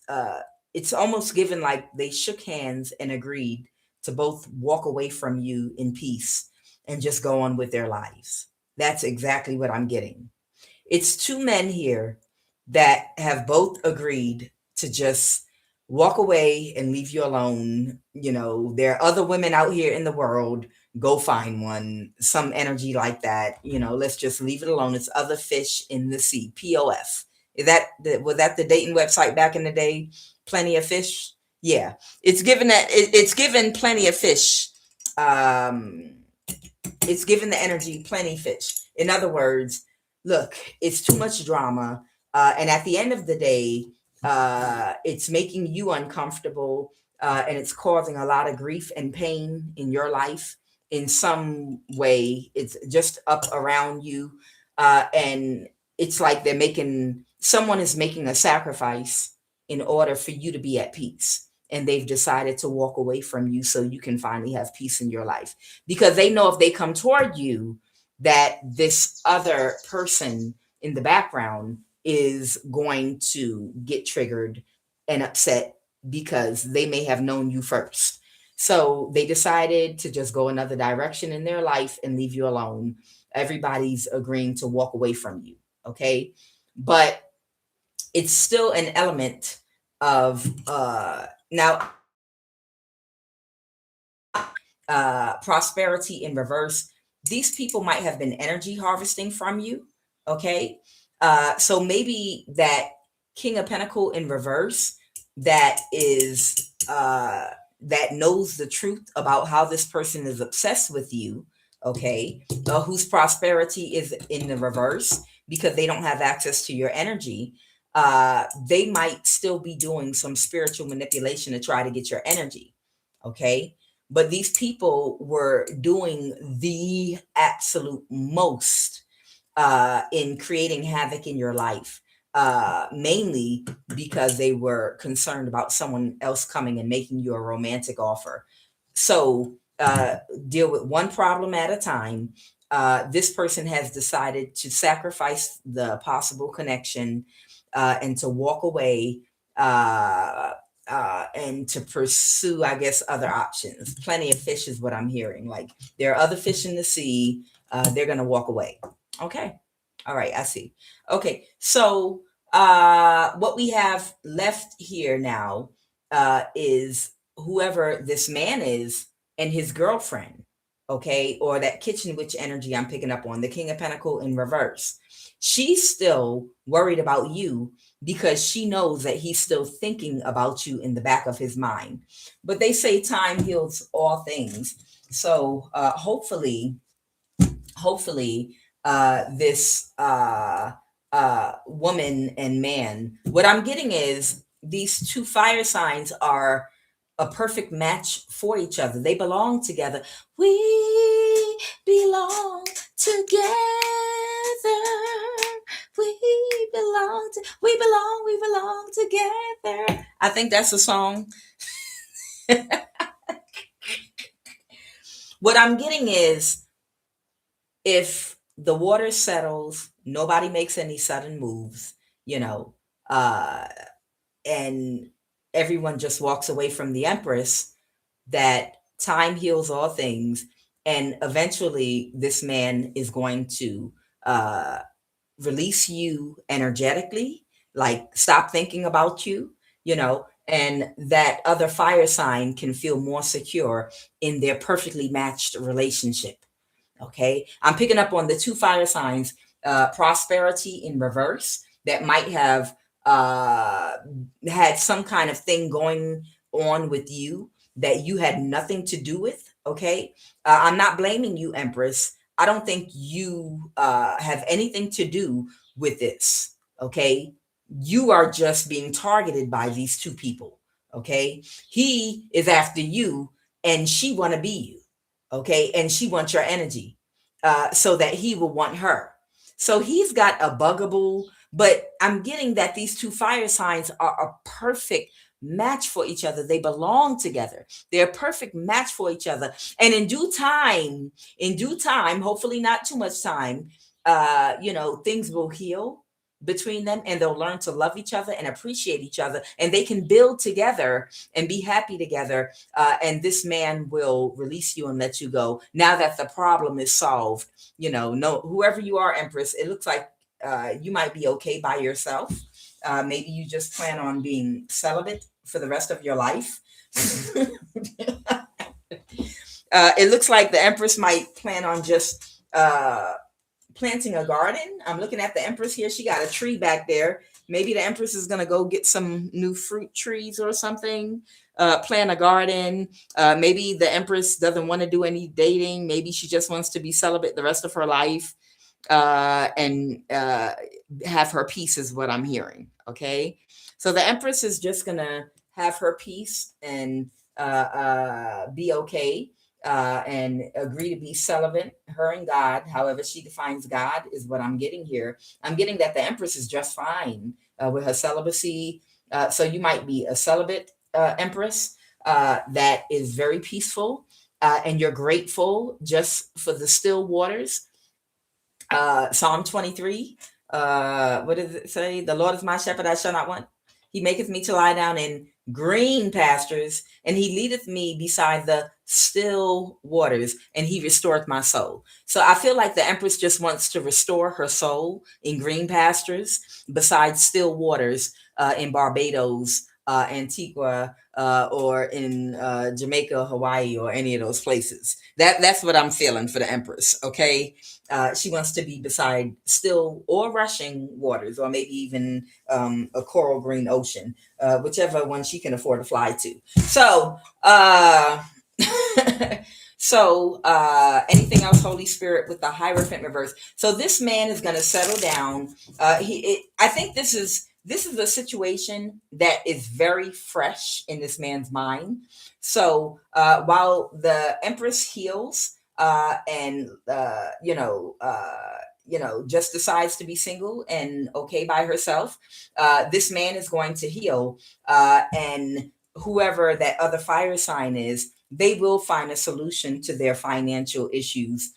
it's almost given like they shook hands and agreed to both walk away from you in peace and just go on with their lives. That's exactly what I'm getting. It's two men here that have both agreed to just walk away and leave you alone. You know, there are other women out here in the world. Go find one, some energy like that. You know, let's just leave it alone. It's other fish in the sea. POF. Was that the dating website back in the day? Plenty of fish. Yeah, it's given that it's given plenty of fish. Um, it's given the energy plenty fish. In other words, look, it's too much drama, and at the end of the day, it's making you uncomfortable, and it's causing a lot of grief and pain in your life in some way. It's just up around you, and it's like they're making someone is making a sacrifice in order for you to be at peace. And they've decided to walk away from you so you can finally have peace in your life because they know if they come toward you, that this other person in the background is going to get triggered and upset because they may have known you first. So they decided to just go another direction in their life and leave you alone. Everybody's agreeing to walk away from you. Okay. But it's still an element of now prosperity in reverse. These people might have been energy harvesting from you. Okay. So maybe that King of Pentacle in reverse that is that knows the truth about how this person is obsessed with you, okay, whose prosperity is in the reverse because they don't have access to your energy. They might still be doing some spiritual manipulation to try to get your energy. Okay. But these people were doing the absolute most in creating havoc in your life, mainly because they were concerned about someone else coming and making you a romantic offer. So deal with one problem at a time. This person has decided to sacrifice the possible connection and to walk away and to pursue, I guess, other options. Plenty of fish is what I'm hearing. Like there are other fish in the sea. They're going to walk away. Okay. All right. I see. Okay. So what we have left here now is whoever this man is and his girlfriend. Okay. Or that kitchen witch energy I'm picking up on, the King of Pentacle in reverse. She's still worried about you because she knows that he's still thinking about you in the back of his mind. But they say time heals all things. So hopefully, this woman and man, what I'm getting is these two fire signs are a perfect match for each other. They belong together. We belong together. We belong together. I think that's a song. What I'm getting is if the water settles, nobody makes any sudden moves, you know, and everyone just walks away from the Empress, that time heals all things. And eventually, this man is going to release you energetically, like stop thinking about you, you know, and that other fire sign can feel more secure in their perfectly matched relationship. Okay, I'm picking up on the two fire signs, prosperity in reverse, that might have had some kind of thing going on with you that you had nothing to do with. Okay, I'm not blaming you, Empress. I don't think you have anything to do with this. Okay, you are just being targeted by these two people. Okay, he is after you, and she want to be you. Okay, and she wants your energy, so that he will want her. So he's got a bugaboo, but I'm getting that these two fire signs are a perfect match for each other. They belong together. They're a perfect match for each other. And in due time, hopefully not too much time, things will heal between them, and they'll learn to love each other and appreciate each other, and they can build together and be happy together. And this man will release you and let you go now that the problem is solved. No, whoever you are, Empress, it looks like you might be okay by yourself. Maybe you just plan on being celibate for the rest of your life. It looks like the Empress might plan on just planting a garden. I'm looking at the Empress here. She got a tree back there. Maybe the Empress is going to go get some new fruit trees or something, plant a garden. Maybe the Empress doesn't want to do any dating. Maybe she just wants to be celibate the rest of her life, and have her peace, is what I'm hearing. Okay. So the Empress is just going to have her peace and be okay, and agree to be celibate, her and God, however she defines God, is what I'm getting here. I'm getting that the Empress is just fine with her celibacy. So you might be a celibate Empress that is very peaceful, and you're grateful just for the still waters. Psalm 23. What does it say? The Lord is my shepherd, I shall not want. He maketh me to lie down in green pastures, and he leadeth me beside the still waters, and he restoreth my soul. So I feel like the Empress just wants to restore her soul in green pastures beside still waters, in Barbados, Antigua, or in Jamaica, Hawaii, or any of those places. That's what I'm feeling for the Empress. Okay, she wants to be beside still or rushing waters, or maybe even a coral green ocean, whichever one she can afford to fly to. So, anything else, Holy Spirit, with the Hierophant reverse? So this man is going to settle down. I think this is a situation that is very fresh in this man's mind. So while the Empress heals, and just decides to be single and okay by herself, this man is going to heal, and whoever that other fire sign is, they will find a solution to their financial issues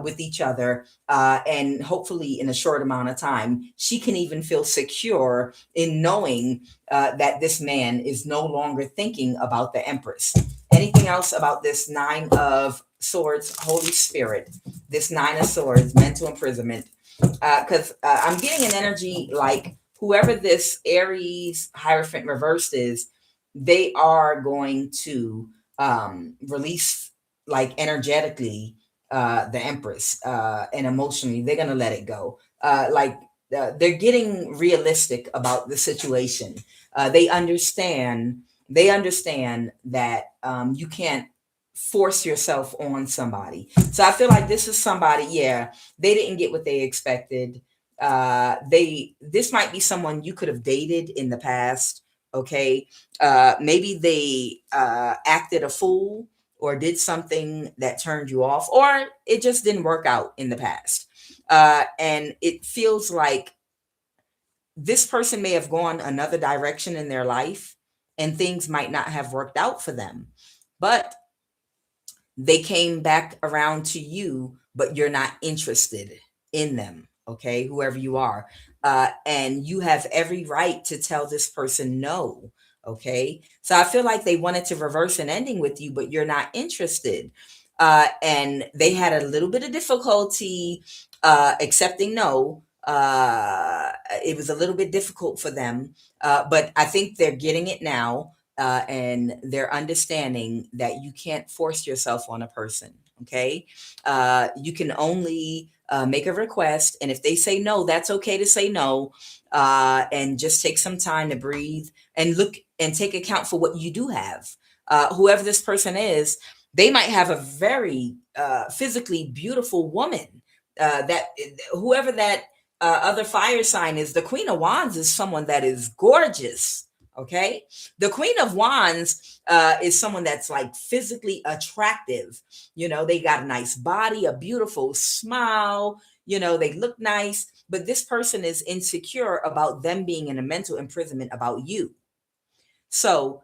with each other, and hopefully in a short amount of time. She can even feel secure in knowing that this man is no longer thinking about the Empress. Anything else about this Nine of Swords, Holy Spirit, this Nine of Swords, mental imprisonment? Because I'm getting an energy like whoever this Aries Hierophant reversed is, they are going to release, like energetically, the Empress, and emotionally they're going to let it go. They're getting realistic about the situation. They understand. They understand that you can't force yourself on somebody. So I feel like this is somebody. Yeah, they didn't get what they expected. This might be someone you could have dated in the past. Okay, maybe they acted a fool or did something that turned you off, or it just didn't work out in the past. And it feels like this person may have gone another direction in their life, and things might not have worked out for them. But they came back around to you, but you're not interested in them. Okay, whoever you are. And you have every right to tell this person no. Okay, so I feel like they wanted to reverse an ending with you, but you're not interested. And they had a little bit of difficulty accepting no. it was a little bit difficult for them, but I think they're getting it now, and they're understanding that you can't force yourself on a person. Okay, you can only make a request, and if they say no, that's okay to say no, and just take some time to breathe and look and take account for what you do have. Whoever this person is, they might have a very physically beautiful woman. That whoever that other fire sign is, the Queen of Wands is someone that is gorgeous. Okay, the Queen of Wands is someone that's like physically attractive. You know, they got a nice body, a beautiful smile. You know, they look nice, but this person is insecure about them being in a mental imprisonment about you. So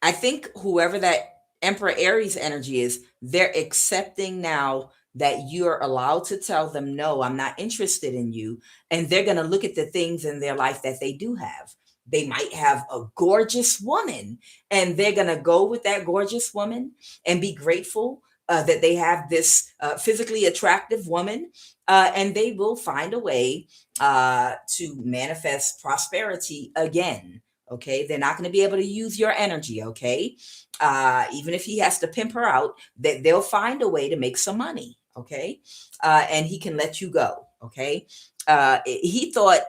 I think whoever that Emperor Aries energy is, they're accepting now that you're allowed to tell them, no, I'm not interested in you. And they're going to look at the things in their life that they do have. They might have a gorgeous woman, and they're going to go with that gorgeous woman and be grateful that they have this physically attractive woman. And they will find a way to manifest prosperity again. Okay, they're not going to be able to use your energy. Okay, even if he has to pimp her out, that they'll find a way to make some money. Okay, and he can let you go. Okay, he thought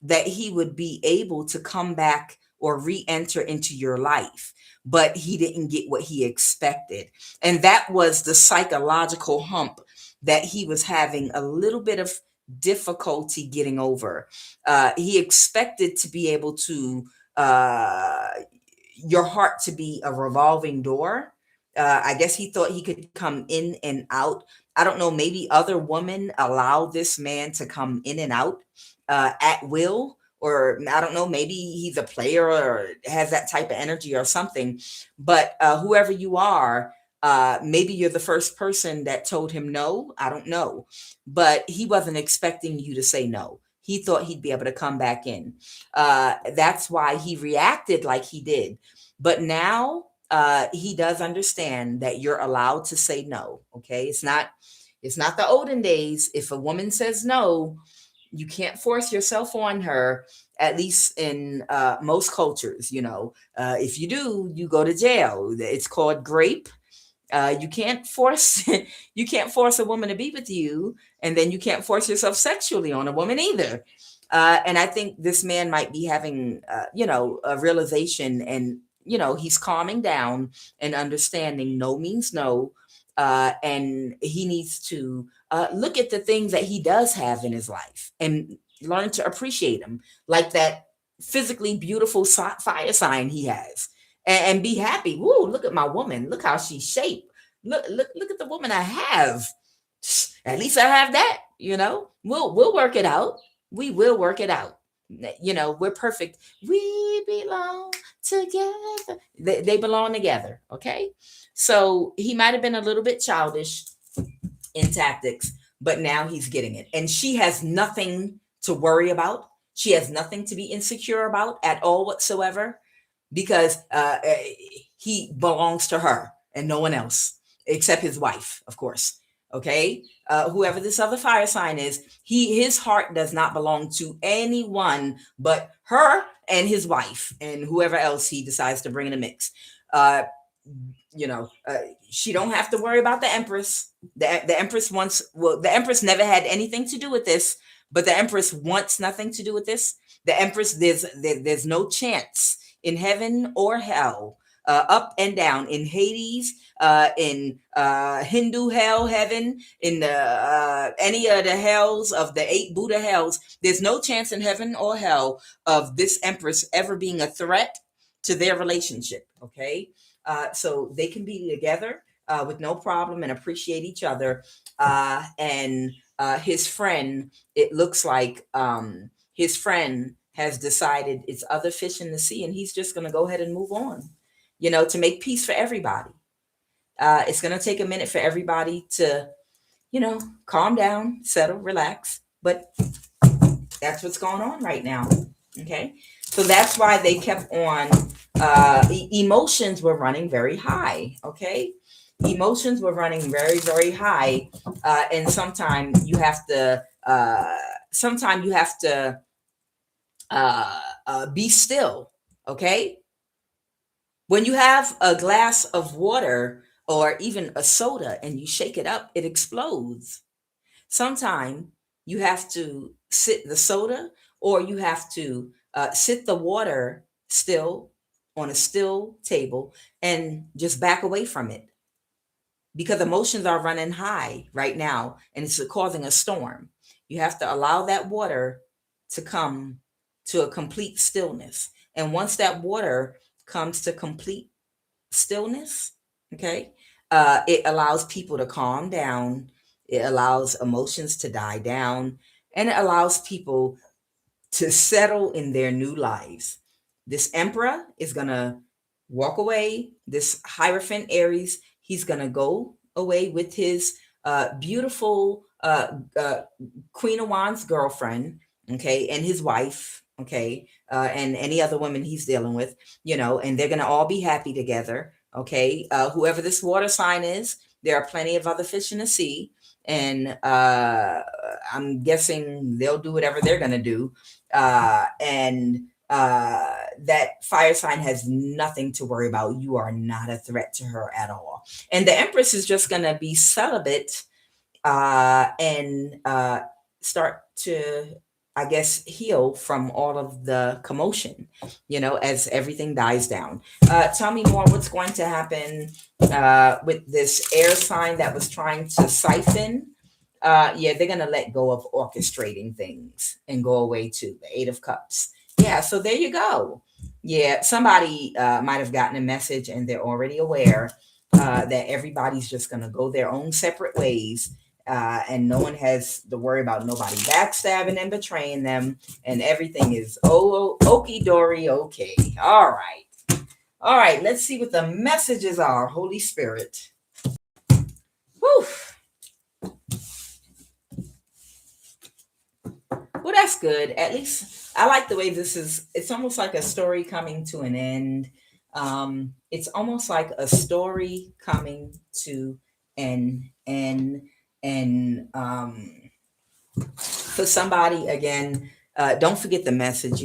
that he would be able to come back or re-enter into your life, but he didn't get what he expected, and that was the psychological hump that he was having a little bit of difficulty getting over. He expected to be able to uh, your heart to be a revolving door. I guess he thought he could come in and out. I don't know, maybe other women allow this man to come in and out at will, or I don't know, maybe he's a player or has that type of energy or something. But whoever you are, maybe you're the first person that told him no. I don't know. But he wasn't expecting you to say no. He thought he'd be able to come back in. That's why he reacted like he did. But now he does understand that you're allowed to say no. Okay, it's not the olden days. If a woman says no, you can't force yourself on her. At least in most cultures, if you do, you go to jail. It's called grape. You can't force you can't force a woman to be with you, and then you can't force yourself sexually on a woman either. And I think this man might be having a realization, and he's calming down and understanding no means no. And he needs to look at the things that he does have in his life and learn to appreciate them, like that physically beautiful fire sign he has, and be happy. Woo, look at my woman. Look how she's shaped. Look at the woman I have. At least I have that. We'll work it out. We will work it out. We're perfect. We belong together. They belong together. Okay. So he might have been a little bit childish in tactics, but now he's getting it. And she has nothing to worry about. She has nothing to be insecure about at all whatsoever, because he belongs to her and no one else except his wife, of course. Okay. Whoever this other fire sign is, his heart does not belong to anyone but her and his wife and whoever else he decides to bring in the mix. She don't have to worry about the Empress. The Empress the Empress never had anything to do with this, but the Empress wants nothing to do with this. The Empress, there's no chance in heaven or hell, up and down, in Hades, in Hindu hell, heaven, in any of the hells of the 8 Buddha hells. There's no chance in heaven or hell of this Empress ever being a threat to their relationship. Okay. So they can be together with no problem and appreciate each other. And his friend, it looks like his friend has decided it's other fish in the sea, and he's just going to go ahead and move on, to make peace for everybody. It's going to take a minute for everybody to, calm down, settle, relax. But that's what's going on right now. Okay. So that's why they kept on, emotions were running very high. Okay. Emotions were running very, very high. And sometimes you have to sometimes you have to be still. Okay. When you have a glass of water or even a soda and you shake it up, it explodes. Sometimes you have to sit the soda, or you have to sit the water still on a still table and just back away from it, because emotions are running high right now and it's causing a storm. You have to allow that water to come to a complete stillness. And once that water comes to complete stillness, okay, it allows people to calm down. It allows emotions to die down, and it allows people to settle in their new lives. This emperor is going to walk away. This Hierophant Aries, he's going to go away with his beautiful Queen of Wands girlfriend, okay, and his wife, okay, and any other women he's dealing with, and they're going to all be happy together, okay. Whoever this water sign is, there are plenty of other fish in the sea, and I'm guessing they'll do whatever they're going to do, and that fire sign has nothing to worry about. You are not a threat to her at all. And the Empress is just going to be celibate, and start to, I guess, heal from all of the commotion, as everything dies down. Tell me more. What's going to happen with this air sign that was trying to siphon? Yeah, they're going to let go of orchestrating things and go away to the Eight of Cups. Yeah, so there you go. Yeah, somebody might have gotten a message and they're already aware that everybody's just going to go their own separate ways. And no one has to worry about nobody backstabbing and betraying them. And everything is okie dory, okay. All right. All right, let's see what the messages are, Holy Spirit. Whew. Well, that's good. At least I like the way this is. It's almost like a story coming to an end. It's almost like a story coming to an end. And for somebody, again, don't forget the message,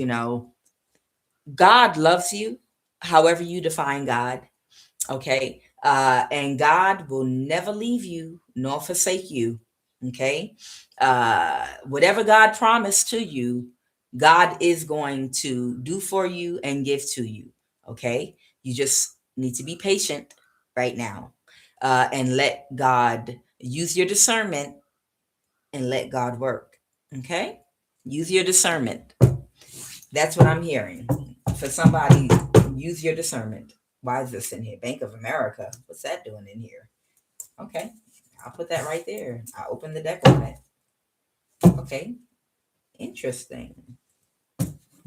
God loves you, however you define God. Okay. And God will never leave you nor forsake you. Okay. Whatever God promised to you, God is going to do for you and give to you. Okay. You just need to be patient right now, and let God use your discernment and let God work. Okay. Use your discernment. That's what I'm hearing. For somebody, use your discernment. Why is this in here? Bank of America. What's that doing in here? Okay. I'll put that right there. I'll open the deck on it. Okay. Interesting.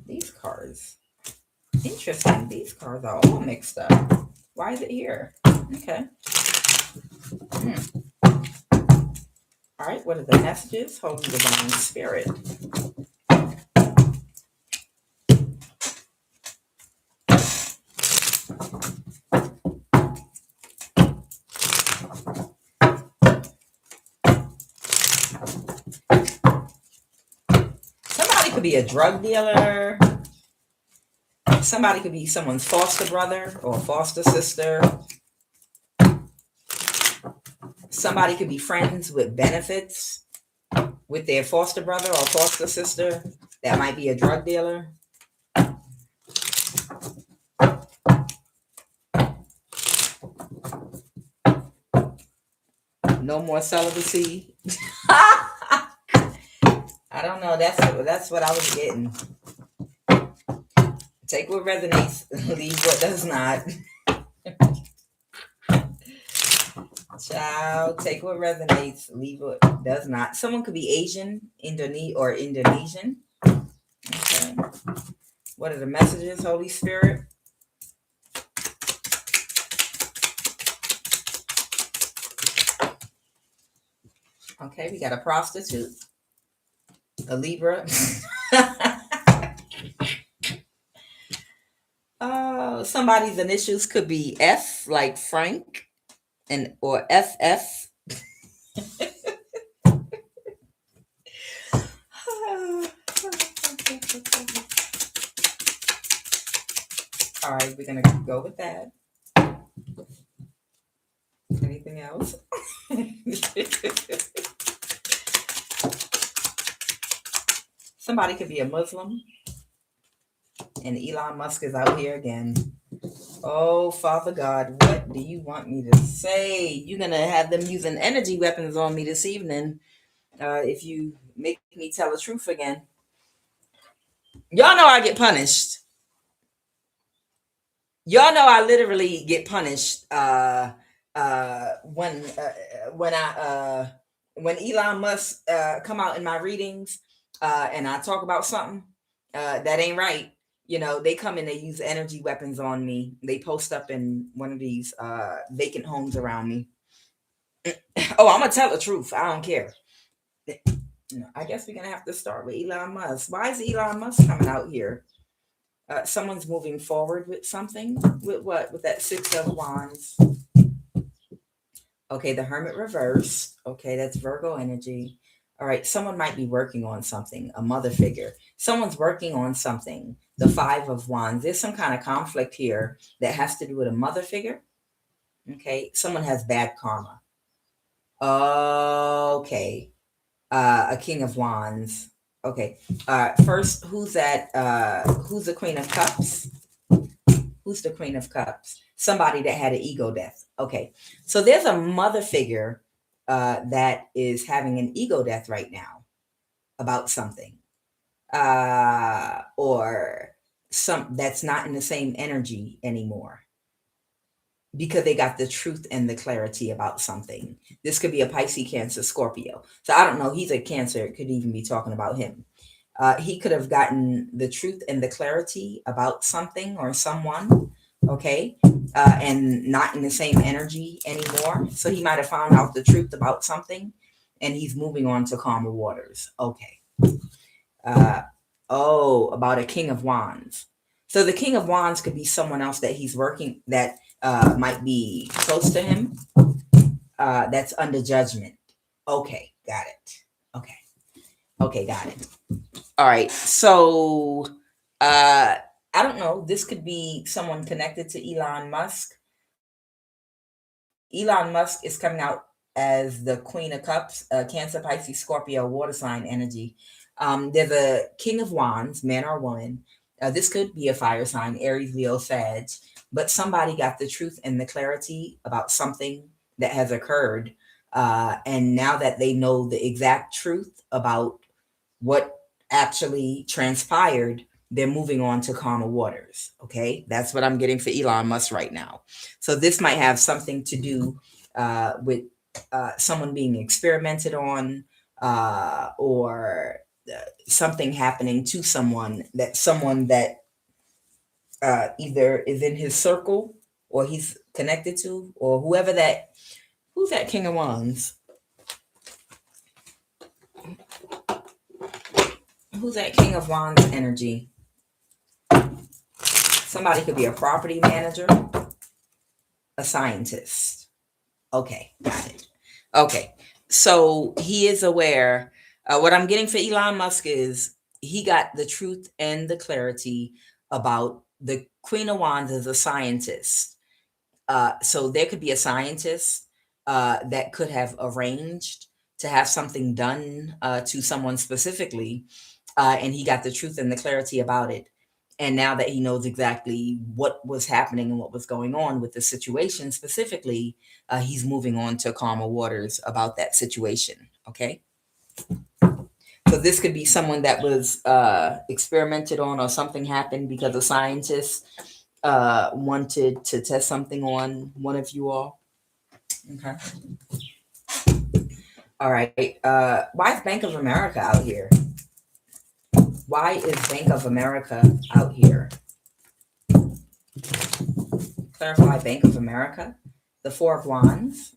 These cards. Interesting. These cards are all mixed up. Why is it here? Okay. All right. What are the messages? Holy Divine Spirit. Somebody could be a drug dealer. Somebody could be someone's foster brother or foster sister. Somebody could be friends with benefits with their foster brother or foster sister. That might be a drug dealer. No more celibacy. I don't know. That's what I was getting. Take what resonates, leave what does not. Child, take what resonates, leave what does not. Someone could be Asian, Indonesian. Okay. What are the messages, Holy Spirit? Okay, we got a prostitute, a Libra. Somebody's initials could be F, like Frank, or FF. All right, we're going to go with that. Anything else? Somebody could be a Muslim, and Elon Musk is out here again. Oh, Father God, what do you want me to say? You're going to have them using energy weapons on me this evening if you make me tell the truth again. Y'all know I get punished. Y'all know I literally get punished when when Elon Musk come out in my readings and I talk about something that ain't right. You know, they come and they use energy weapons on me. They post up in one of these vacant homes around me. Oh, I'm gonna tell the truth. I don't care. I guess we're gonna have to start with Elon Musk. Why is Elon Musk coming out here? Someone's moving forward with something. With what? With that Six of Wands. Okay, the Hermit reverse. Okay, that's Virgo energy. All right, someone might be working on something, a mother figure. Someone's working on something. The Five of Wands. There's some kind of conflict here that has to do with a mother figure. Okay, someone has bad karma. Okay, a King of Wands. Okay, first, who's that? Who's the Queen of Cups? Who's the Queen of Cups? Somebody that had an ego death. Okay, so there's a mother figure that is having an ego death right now about something, or some that's not in the same energy anymore because they got the truth and the clarity about something. This could be a Pisces, Cancer, Scorpio. So I don't know. He's a Cancer. It could even be talking about him. He could have gotten the truth and the clarity about something or someone, okay, and not in the same energy anymore. So he might have found out the truth about something and he's moving on to calmer waters. Okay. About a King of Wands. So the King of Wands could be someone else that he's working, that might be close to him, that's under judgment. Okay, got it. Okay, got it. All right, so I don't know. This could be someone connected to Elon Musk. Elon Musk is coming out as the Queen of Cups, Cancer, Pisces, Scorpio, water sign energy. There's a King of Wands, man or woman. This could be a fire sign, Aries, Leo, Sag, but somebody got the truth and the clarity about something that has occurred. And now that they know the exact truth about what actually transpired, they're moving on to calmer waters. Okay, that's what I'm getting for Elon Musk right now. So this might have something to do with someone being experimented on, or something happening to someone that either is in his circle or he's connected to, or whoever that. Who's that King of Wands? Who's that King of Wands energy? Somebody could be a property manager, a scientist. Okay, got it. Okay, so he is aware. What I'm getting for Elon Musk is he got the truth and the clarity about the Queen of Wands as a scientist. So there could be a scientist that could have arranged to have something done to someone specifically, and he got the truth and the clarity about it. And now that he knows exactly what was happening and what was going on with the situation specifically, he's moving on to calmer waters about that situation. Okay. So this could be someone that was experimented on, or something happened because a scientist wanted to test something on one of you all. Okay. All right. Why is Bank of America out here? Why is Bank of America out here? Clarify Bank of America. The Four of Wands.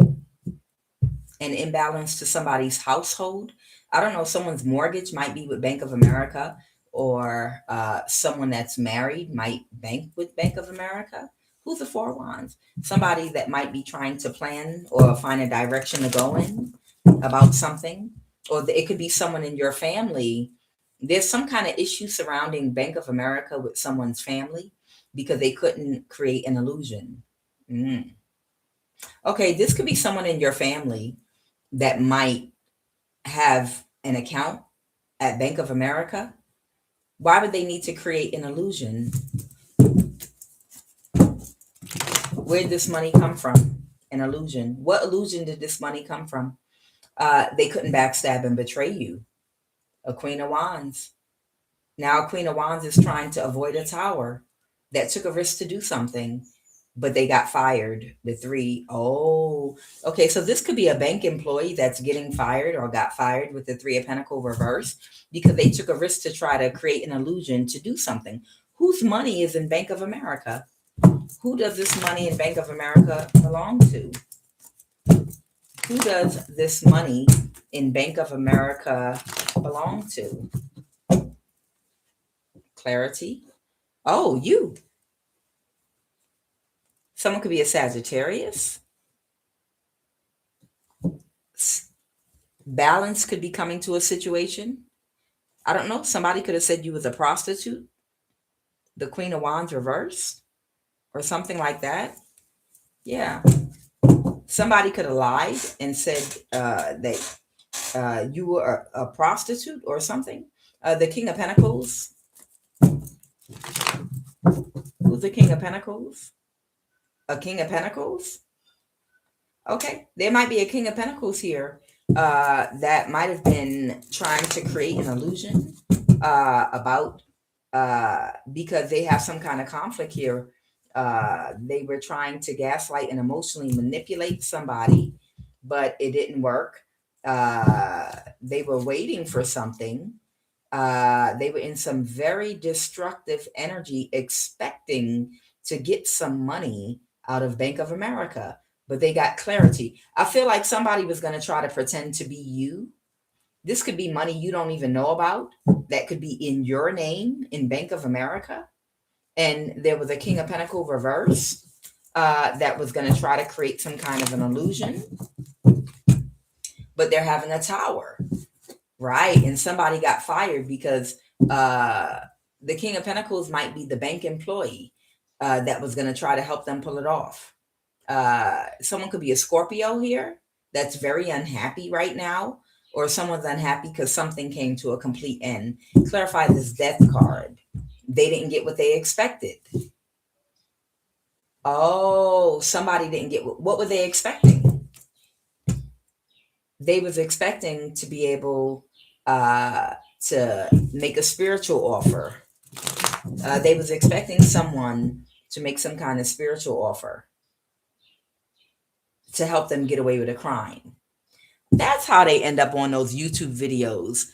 An imbalance to somebody's household. I don't know. Someone's mortgage might be with Bank of America, or someone that's married might bank with Bank of America. Who's the Four of Wands? Somebody that might be trying to plan or find a direction to go in about something. Or it could be someone in your family. There's some kind of issue surrounding Bank of America with someone's family. because they couldn't create an illusion. Mm. Okay, this could be someone in your family that might have an account at Bank of America. Why would they need to create an illusion? Where did this money come from? An illusion. What illusion did this money come from? They couldn't backstab and betray you. A Queen of Wands. Now, Queen of Wands is trying to avoid a tower that took a risk to do something, but they got fired. The three. Oh, okay. So this could be a bank employee that's getting fired or got fired with the Three of Pentacles reverse because they took a risk to try to create an illusion to do something. Whose money is in Bank of America? Who does this money in Bank of America belong to? Who does this money in Bank of America belong to? Clarity. Oh, you. Someone could be a Sagittarius. Balance could be coming to a situation. I don't know. Somebody could have said you was a prostitute. The Queen of Wands reversed or something like that. Yeah. Somebody could have lied and said that you were a prostitute or something. The King of Pentacles. Who's the King of Pentacles? A King of Pentacles? Okay, there might be a King of Pentacles here that might have been trying to create an illusion about because they have some kind of conflict here. They were trying to gaslight and emotionally manipulate somebody, but it didn't work. They were waiting for something. They were in some very destructive energy, expecting to get some money out of Bank of America, but they got clarity. I feel like somebody was going to try to pretend to be you. This could be money you don't even know about that could be in your name in Bank of America. And there was a King of Pentacles reverse that was going to try to create some kind of an illusion, but they're having a tower, right? And somebody got fired because the King of Pentacles might be the bank employee that was going to try to help them pull it off. Someone could be a Scorpio here that's very unhappy right now, or someone's unhappy because something came to a complete end. Clarify this Death card. They didn't get what they expected. Oh, somebody didn't get what were they expecting? They was expecting to be able to make a spiritual offer. They was expecting someone to make some kind of spiritual offer to help them get away with a crime. That's how they end up on those YouTube videos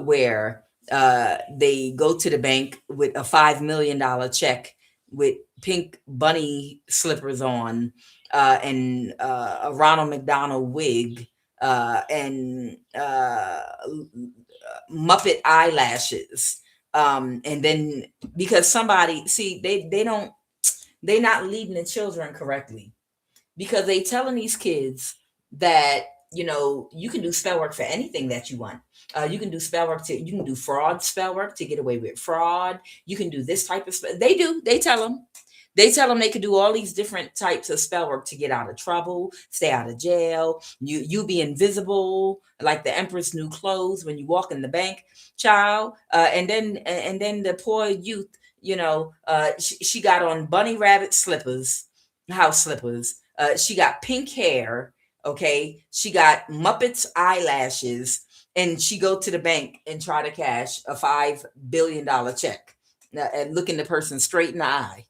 where they go to the bank with a $5 million check with pink bunny slippers on and a Ronald McDonald wig and Muppet eyelashes. And then because somebody, see, they're not leading the children correctly because they telling these kids that, you know, you can do spell work for anything that you want. You can do spell work you can do fraud spell work to get away with fraud. You can do this type of spell. They tell them they could do all these different types of spell work to get out of trouble, stay out of jail. You be invisible like the Emperor's New Clothes when you walk in the bank, child. And then the poor youth, you know, she got on bunny rabbit slippers, house slippers. She got pink hair. Okay, she got Muppets eyelashes, and she go to the bank and try to cash a $5 billion check and looking the person straight in the eye.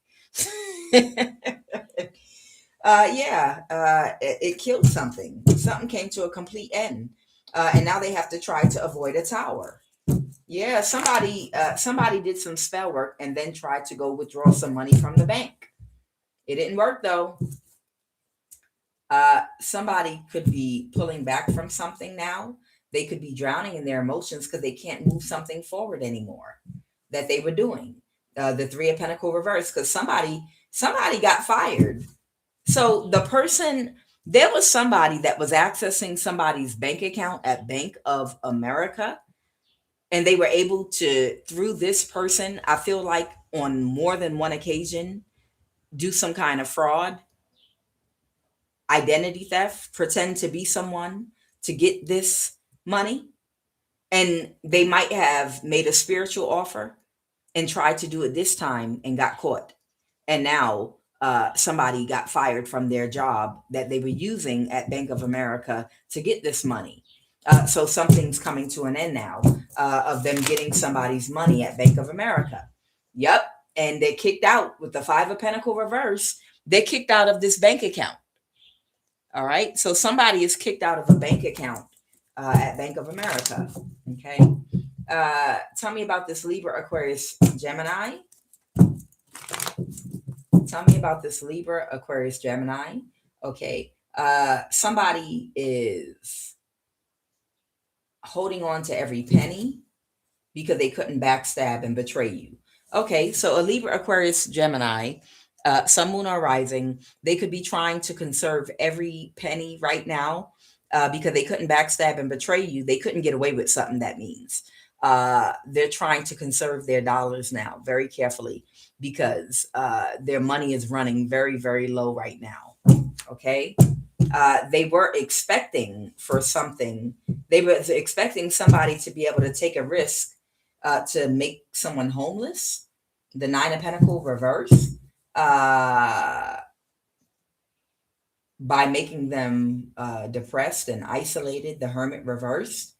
It killed something. Something came to a complete end, and now they have to try to avoid a tower. Yeah, somebody did some spell work and then tried to go withdraw some money from the bank. It didn't work though. Somebody could be pulling back from something now. They could be drowning in their emotions because they can't move something forward anymore that they were doing. The Three of Pentacles reverse, because somebody got fired. So there was somebody that was accessing somebody's bank account at Bank of America And they were able to, through this person, I feel like on more than one occasion, do some kind of fraud, identity theft, pretend to be someone to get this money. And they might have made a spiritual offer and tried to do it this time and got caught. And now somebody got fired from their job that they were using at Bank of America to get this money. So something's coming to an end now of them getting somebody's money at Bank of America. Yep. And they kicked out with the Five of Pentacle reverse. They kicked out of this bank account. All right. So somebody is kicked out of a bank account at Bank of America. Okay. Tell me about this Libra, Aquarius, Gemini. Tell me about this Libra, Aquarius, Gemini. Okay. Somebody is holding on to every penny because they couldn't backstab and betray you. Okay. So a Libra, Aquarius, Gemini, Sun, Moon, or Rising, they could be trying to conserve every penny right now because they couldn't backstab and betray you. They couldn't get away with something, that means. They're trying to conserve their dollars now very carefully because their money is running very, very low right now. Okay. They were expecting for something. They were expecting somebody to be able to take a risk to make someone homeless. The Nine of Pentacles reverse. By making them depressed and isolated, the Hermit reversed,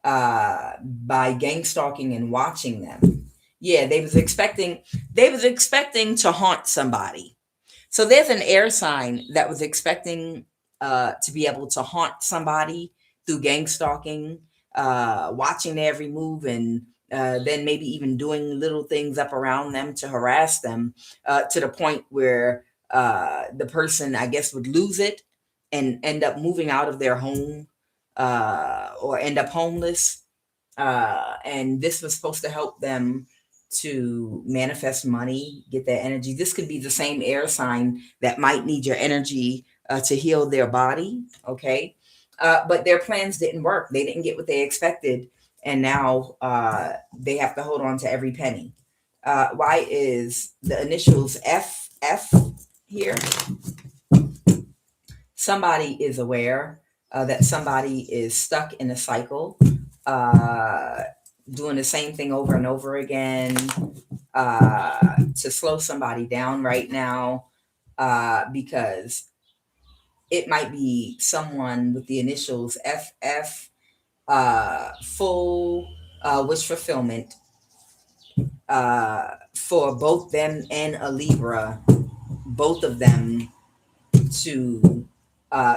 by gang stalking and watching them. Yeah, they was expecting to haunt somebody. So there's an air sign that was expecting to be able to haunt somebody through gang stalking, watching their every move, and then maybe even doing little things up around them to harass them to the point where the person, I guess, would lose it and end up moving out of their home or end up homeless. And this was supposed to help them to manifest money, get their energy. This could be the same air sign that might need your energy to heal their body. Okay. But their plans didn't work. They didn't get what they expected. And now they have to hold on to every penny. Why is the initials FF here? Somebody is aware that somebody is stuck in a cycle, doing the same thing over and over again, to slow somebody down right now, because it might be someone with the initials FF, full wish fulfillment for both them and a Libra, both of them to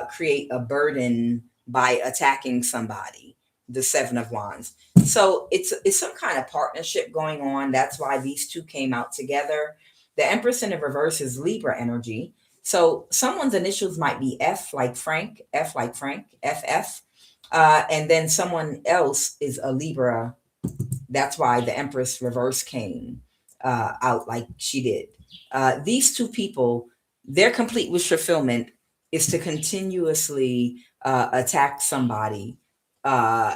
create a burden by attacking somebody, the Seven of Wands. So it's some kind of partnership going on. That's why these two came out together. The Empress in the reverse is Libra energy. So someone's initials might be F like Frank, F like Frank, FF. And then someone else is a Libra. That's why the Empress reverse came out like she did. These two people, their complete wish fulfillment is to continuously attack somebody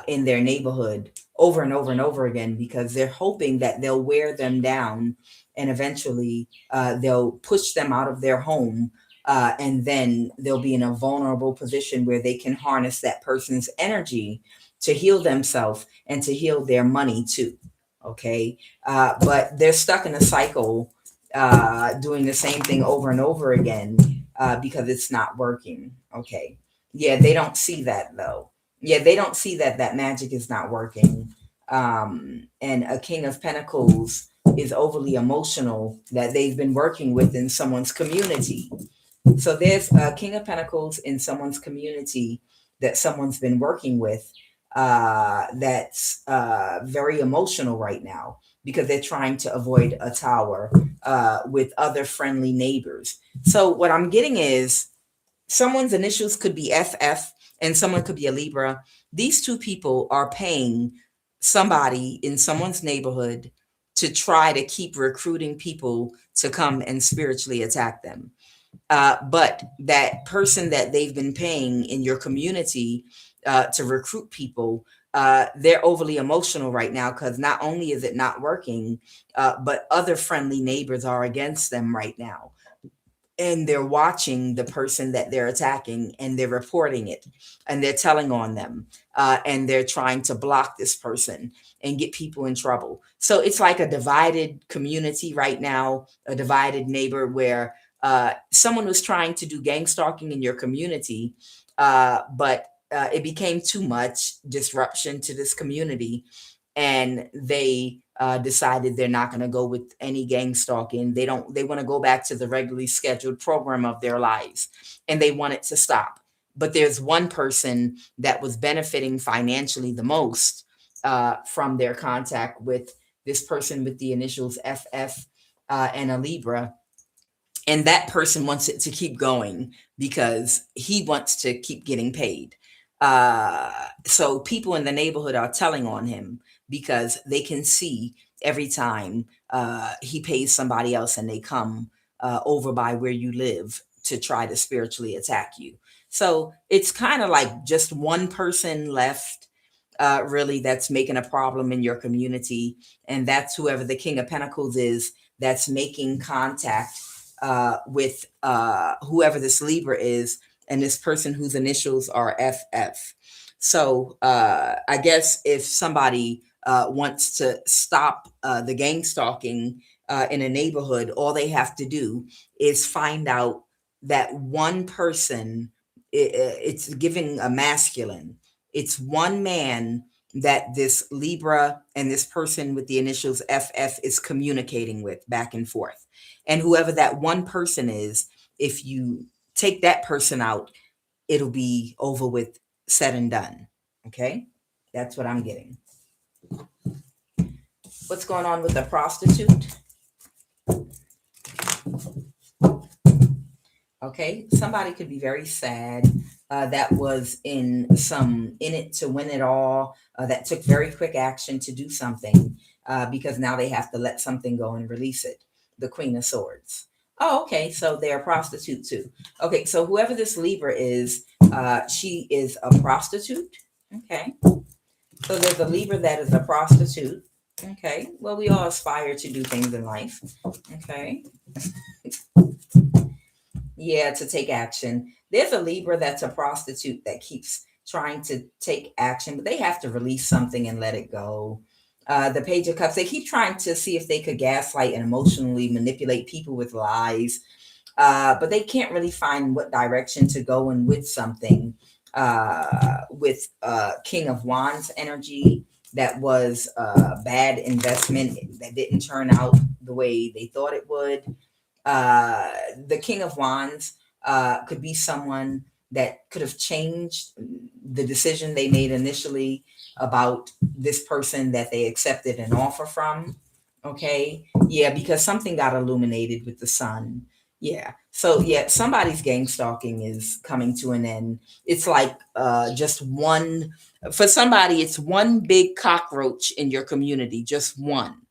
in their neighborhood over and over and over again, because they're hoping that they'll wear them down and eventually they'll push them out of their home, and then they'll be in a vulnerable position where they can harness that person's energy to heal themselves and to heal their money too. Okay. But they're stuck in a cycle, doing the same thing over and over again, because it's not working. Okay. Yeah, they don't see that though. Yeah, they don't see that that magic is not working. And a King of Pentacles is overly emotional that they've been working with in someone's community. So there's a King of Pentacles in someone's community that someone's been working with, that's very emotional right now because they're trying to avoid a tower with other friendly neighbors. So what I'm getting is someone's initials could be FF and someone could be a Libra. These two people are paying somebody in someone's neighborhood to try to keep recruiting people to come and spiritually attack them. But that person that they've been paying in your community to recruit people, they're overly emotional right now because not only is it not working, but other friendly neighbors are against them right now, and they're watching the person that they're attacking, and they're reporting it, and they're telling on them, and they're trying to block this person and get people in trouble. So it's like a divided community right now, a divided neighbor, where someone was trying to do gang stalking in your community, but it became too much disruption to this community, and they decided they're not going to go with any gang stalking. They want to go back to the regularly scheduled program of their lives, and they want it to stop. But there's one person that was benefiting financially the most from their contact with this person with the initials FF and a Libra, and that person wants it to keep going because he wants to keep getting paid. So people in the neighborhood are telling on him because they can see every time he pays somebody else and they come over by where you live to try to spiritually attack you. So it's kind of like just one person left, really, that's making a problem in your community, and that's whoever the King of Pentacles is, that's making contact with whoever this Libra is, and this person whose initials are FF. So I guess if somebody wants to stop the gang stalking in a neighborhood, all they have to do is find out that one person, it's giving a masculine, it's one man that this Libra and this person with the initials FF is communicating with back and forth. And whoever that one person is, if you take that person out, it'll be over with, said and done. Okay? That's what I'm getting. What's going on with the prostitute? Okay, somebody could be very sad. That was in it to win it all. That took very quick action to do something because now they have to let something go and release it. The Queen of Swords. Oh, okay, so they're a prostitute too. Okay, so whoever this Libra is, she is a prostitute. Okay, so there's a Libra that is a prostitute. Okay, well, we all aspire to do things in life. Okay. Yeah, to take action. There's a Libra that's a prostitute that keeps trying to take action, but they have to release something and let it go. The Page of Cups, they keep trying to see if they could gaslight and emotionally manipulate people with lies, but they can't really find what direction to go in with something. With King of Wands energy, that was a bad investment that didn't turn out the way they thought it would. The King of Wands could be someone that could have changed the decision they made initially about this person that they accepted an offer from. Okay. Yeah, because something got illuminated with the sun. Yeah. So yeah, somebody's gang stalking is coming to an end. It's like just one, for somebody, it's one big cockroach in your community, just one.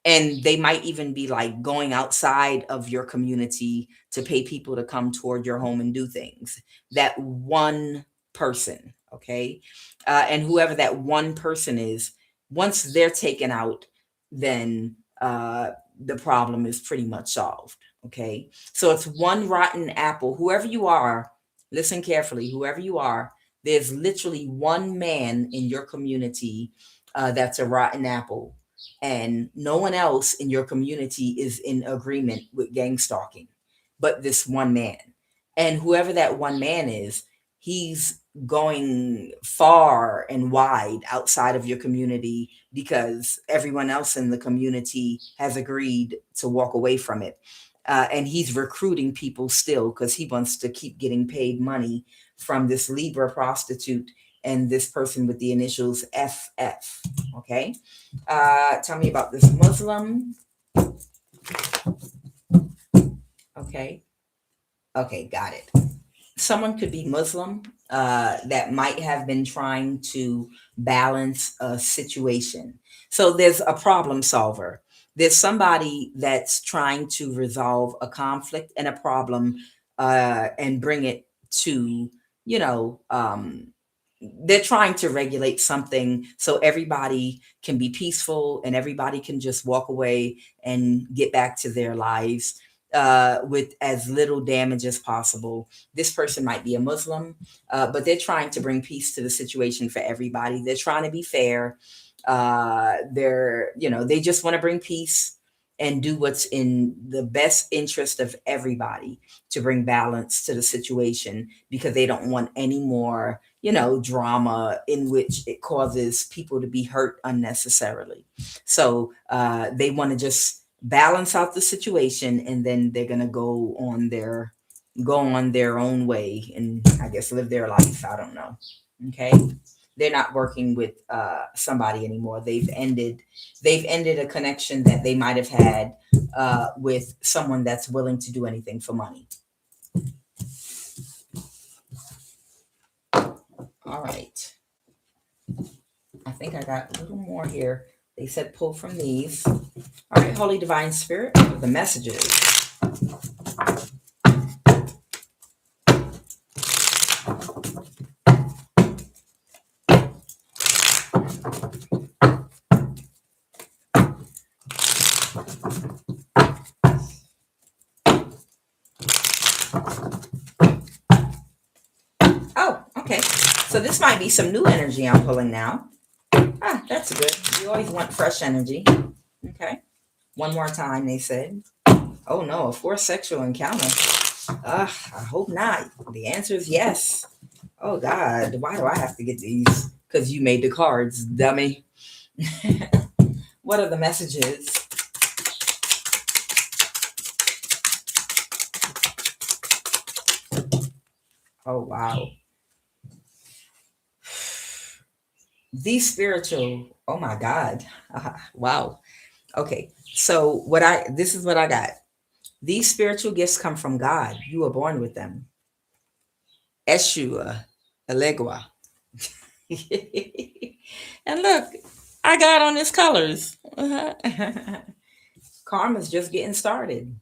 And they might even be like going outside of your community to pay people to come toward your home and do things. That one person, okay? And whoever that one person is, once they're taken out, then the problem is pretty much solved, okay? So it's one rotten apple. Whoever you are, listen carefully, whoever you are, there's literally one man in your community that's a rotten apple, and no one else in your community is in agreement with gang stalking but this one man. And whoever that one man is, he's going far and wide outside of your community because everyone else in the community has agreed to walk away from it. And he's recruiting people still because he wants to keep getting paid money from this Libra prostitute and this person with the initials FF. Okay. Tell me about this Muslim. Okay. Okay, got it. Someone could be Muslim that might have been trying to balance a situation. So there's a problem solver. There's somebody that's trying to resolve a conflict and a problem and bring it to, you know, they're trying to regulate something so everybody can be peaceful and everybody can just walk away and get back to their lives with as little damage as possible. This person might be a Muslim, but they're trying to bring peace to the situation for everybody. They're trying to be fair. They just want to bring peace and do what's in the best interest of everybody to bring balance to the situation, because they don't want any more, drama in which it causes people to be hurt unnecessarily. So they want to just balance out the situation, and then they're gonna go on their own way and I guess live their life. I don't know. Okay. They're not working with somebody anymore. They've ended a connection that they might have had with someone that's willing to do anything for money. All right. I think I got a little more here. They said pull from these. All right, Holy Divine Spirit, the messages. Oh, okay. So this might be some new energy I'm pulling now. That's good. You always want fresh energy. Okay. One more time, they said. Oh no, a forced sexual encounter. I hope not. The answer is yes. Oh God, why do I have to get these? Because you made the cards, dummy. What are the messages? Oh wow. These spiritual, oh my God. Wow. Okay. So this is what I got. These spiritual gifts come from God. You were born with them. Eshua, Elegua. And look, I got on his colors. Karma's just getting started.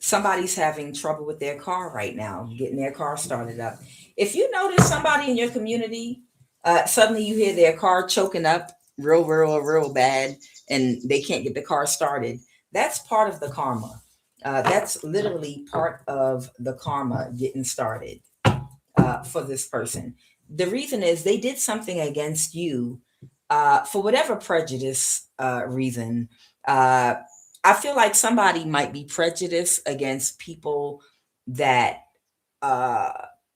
Somebody's having trouble with their car right now, getting their car started up. If you notice somebody in your community, suddenly you hear their car choking up real bad, and they can't get the car started, that's part of the karma. That's literally part of the karma getting started for this person. The reason is they did something against you for whatever prejudice reason. I feel like somebody might be prejudiced against people that uh,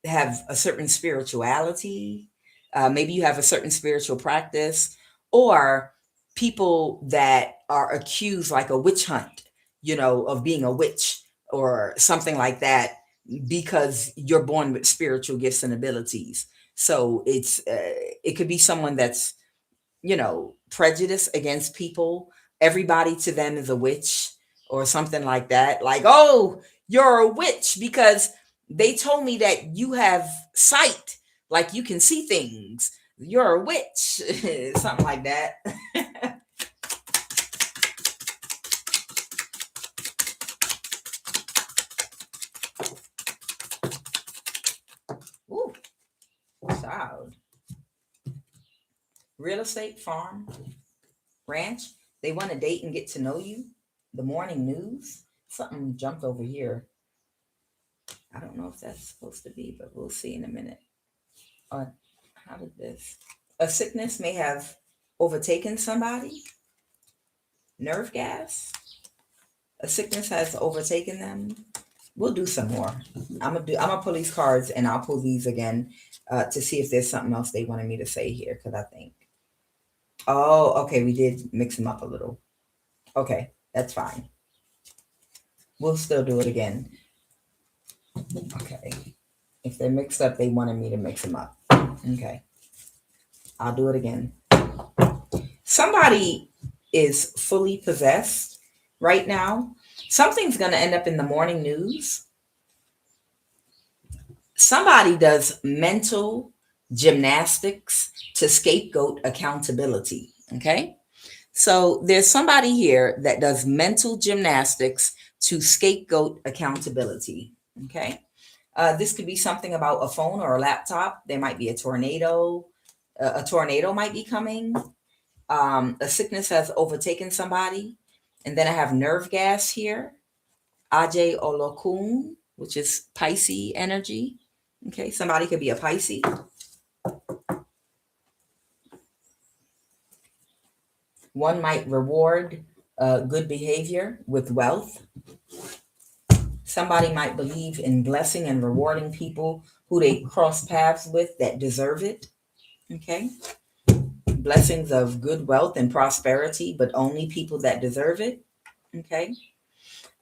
have a certain spirituality. Maybe you have a certain spiritual practice, or people that are accused, like a witch hunt, of being a witch or something like that, because you're born with spiritual gifts and abilities. So it could be someone that's prejudice against people. Everybody to them is a witch or something like that. Like, oh, you're a witch because they told me that you have sight, like you can see things. You're a witch, something like that. Ooh, child. Real estate, farm, ranch. They want to date and get to know you. The morning news. Something jumped over here. I don't know if that's supposed to be, but we'll see in a minute. How did this? A sickness may have overtaken somebody. Nerve gas. A sickness has overtaken them. We'll do some more. I'm gonna pull these cards, and I'll pull these again to see if there's something else they wanted me to say here, because I think. Oh, okay, we did mix them up a little. Okay, that's fine. We'll still do it again. Okay. If they're mixed up, they wanted me to mix them up. Okay. I'll do it again. Somebody is fully possessed right now. Something's going to end up in the morning news. Somebody does mental gymnastics to scapegoat accountability. Okay. So there's somebody here that does mental gymnastics to scapegoat accountability. Okay. This could be something about a phone or a laptop. There might be a tornado. A tornado might be coming. A sickness has overtaken somebody. And then I have nerve gas here. Aje Olokun, which is Pisces energy. Okay, somebody could be a Pisces. One might reward good behavior with wealth. Somebody might believe in blessing and rewarding people who they cross paths with that deserve it. Okay. Blessings of good wealth and prosperity, but only people that deserve it. Okay.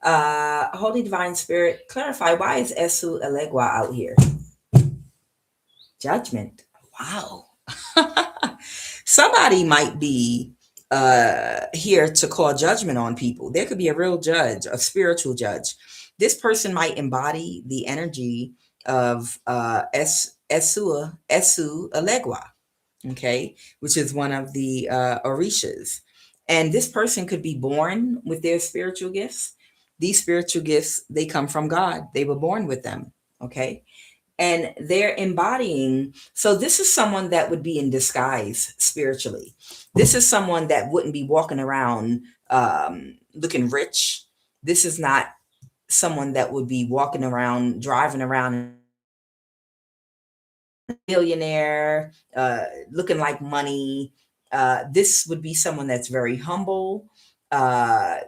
Holy Divine Spirit, clarify, why is Esu Elegua out here? Judgment. Wow. Somebody might be here to call judgment on people. There could be a real judge, a spiritual judge. This person might embody the energy of Esu Elegua, okay, which is one of the Orishas. And this person could be born with their spiritual gifts. These spiritual gifts, they come from God. They were born with them, okay? And they're embodying. So this is someone that would be in disguise spiritually. This is someone that wouldn't be walking around looking rich. This is not someone that would be walking around, driving around millionaire, looking like money. This would be someone that's very humble.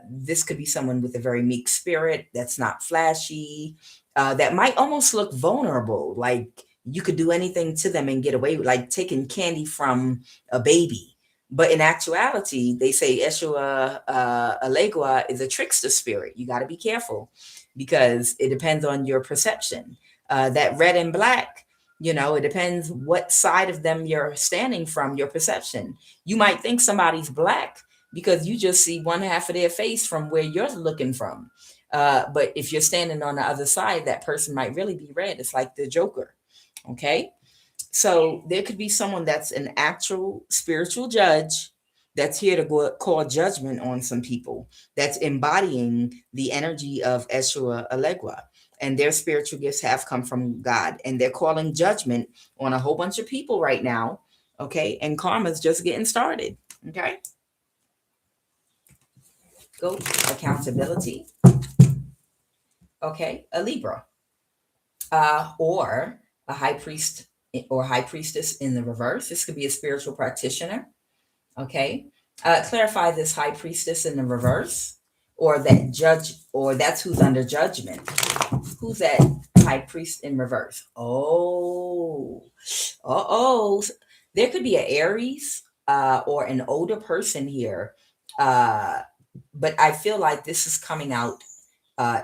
This could be someone with a very meek spirit that's not flashy, that might almost look vulnerable, like you could do anything to them and get away with, like taking candy from a baby. But in actuality, they say Eshua Alegua is a trickster spirit. You got to be careful because it depends on your perception. That red and black, it depends what side of them you're standing from, your perception. You might think somebody's black because you just see one half of their face from where you're looking from. But if you're standing on the other side, that person might really be red. It's like the Joker. Okay. So there could be someone that's an actual spiritual judge that's here to call judgment on some people, that's embodying the energy of Eshua Alegua. And their spiritual gifts have come from God. And they're calling judgment on a whole bunch of people right now. Okay. And karma's just getting started. Okay. Go accountability. Okay. A Libra. Or a high priest or high priestess in the reverse. This could be a spiritual practitioner. Okay. Clarify this high priestess in the reverse, or that judge, or that's who's under judgment. Who's that high priest in reverse? Oh, there could be an Aries or an older person here. But I feel like this is coming out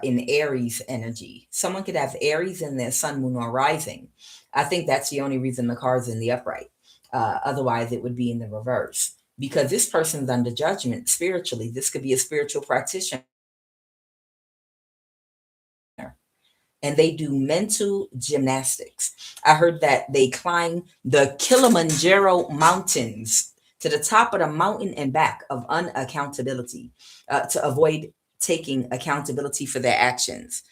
in Aries energy. Someone could have Aries in their sun, moon, or rising. I think that's the only reason the card's in the upright. Otherwise, it would be in the reverse. Because this person's under judgment spiritually. This could be a spiritual practitioner. And they do mental gymnastics. I heard that they climb the Kilimanjaro mountains to the top of the mountain and back of unaccountability to avoid taking accountability for their actions.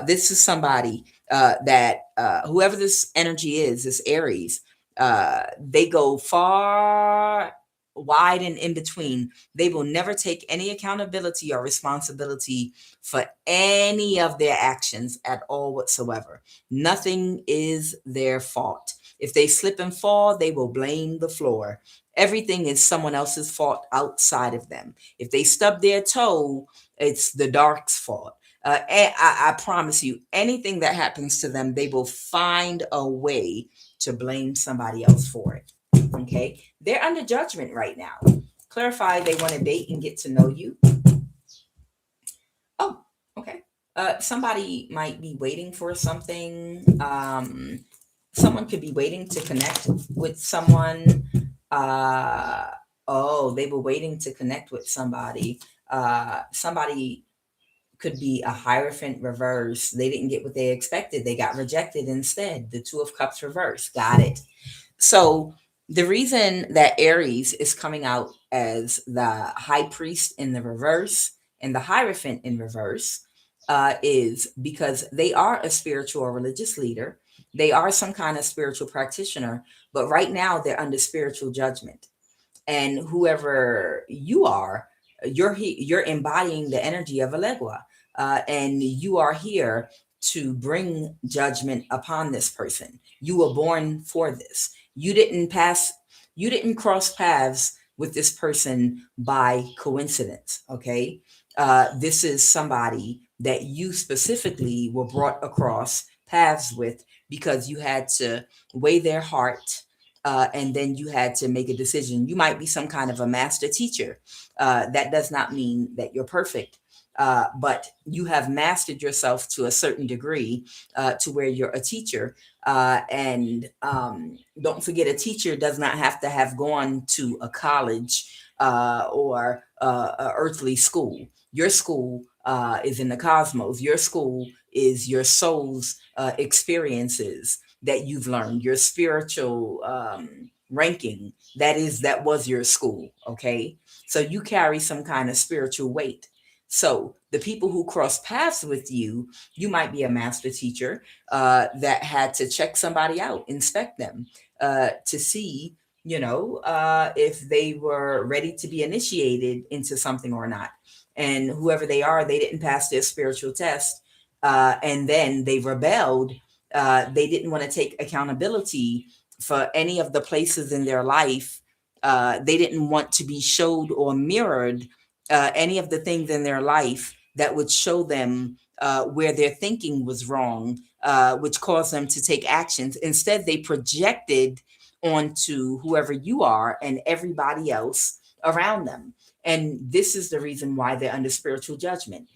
This is somebody that whoever this energy is, this Aries, they go far, wide, and in between. They will never take any accountability or responsibility for any of their actions at all whatsoever. Nothing is their fault. If they slip and fall, they will blame the floor. Everything is someone else's fault outside of them. If they stub their toe, it's the dark's fault. And I promise you, anything that happens to them, they will find a way to blame somebody else for it. Okay. They're under judgment right now. Clarify, they want to date and get to know you. Oh, okay. Somebody might be waiting for something. Someone could be waiting to connect with someone. They were waiting to connect with somebody. Somebody could be a Hierophant reverse. They didn't get what they expected. They got rejected instead. The Two of Cups reverse. Got it. So the reason that Aries is coming out as the high priest in the reverse and the Hierophant in reverse, is because they are a spiritual or religious leader. They are some kind of spiritual practitioner, but right now they're under spiritual judgment. And whoever you are, you're embodying the energy of Elegua, and you are here to bring judgment upon this person. You were born for this. You didn't cross paths with this person by coincidence. Okay, this is somebody that you specifically were brought across paths with because you had to weigh their heart, and then you had to make a decision. You might be some kind of a master teacher. That does not mean that you're perfect, but you have mastered yourself to a certain degree, to where you're a teacher. And don't forget, a teacher does not have to have gone to a college, or a earthly school. Your school is in the cosmos. Your school is your soul's experiences that you've learned, your spiritual ranking. That was your school. Okay, so you carry some kind of spiritual weight. So the people who cross paths with you, you might be a master teacher that had to check somebody out, inspect them, to see, if they were ready to be initiated into something or not. And whoever they are, they didn't pass their spiritual test, and then they rebelled. They didn't want to take accountability for any of the places in their life. They didn't want to be showed or mirrored any of the things in their life that would show them where their thinking was wrong, which caused them to take actions. Instead, they projected onto whoever you are and everybody else around them. And this is the reason why they're under spiritual judgment.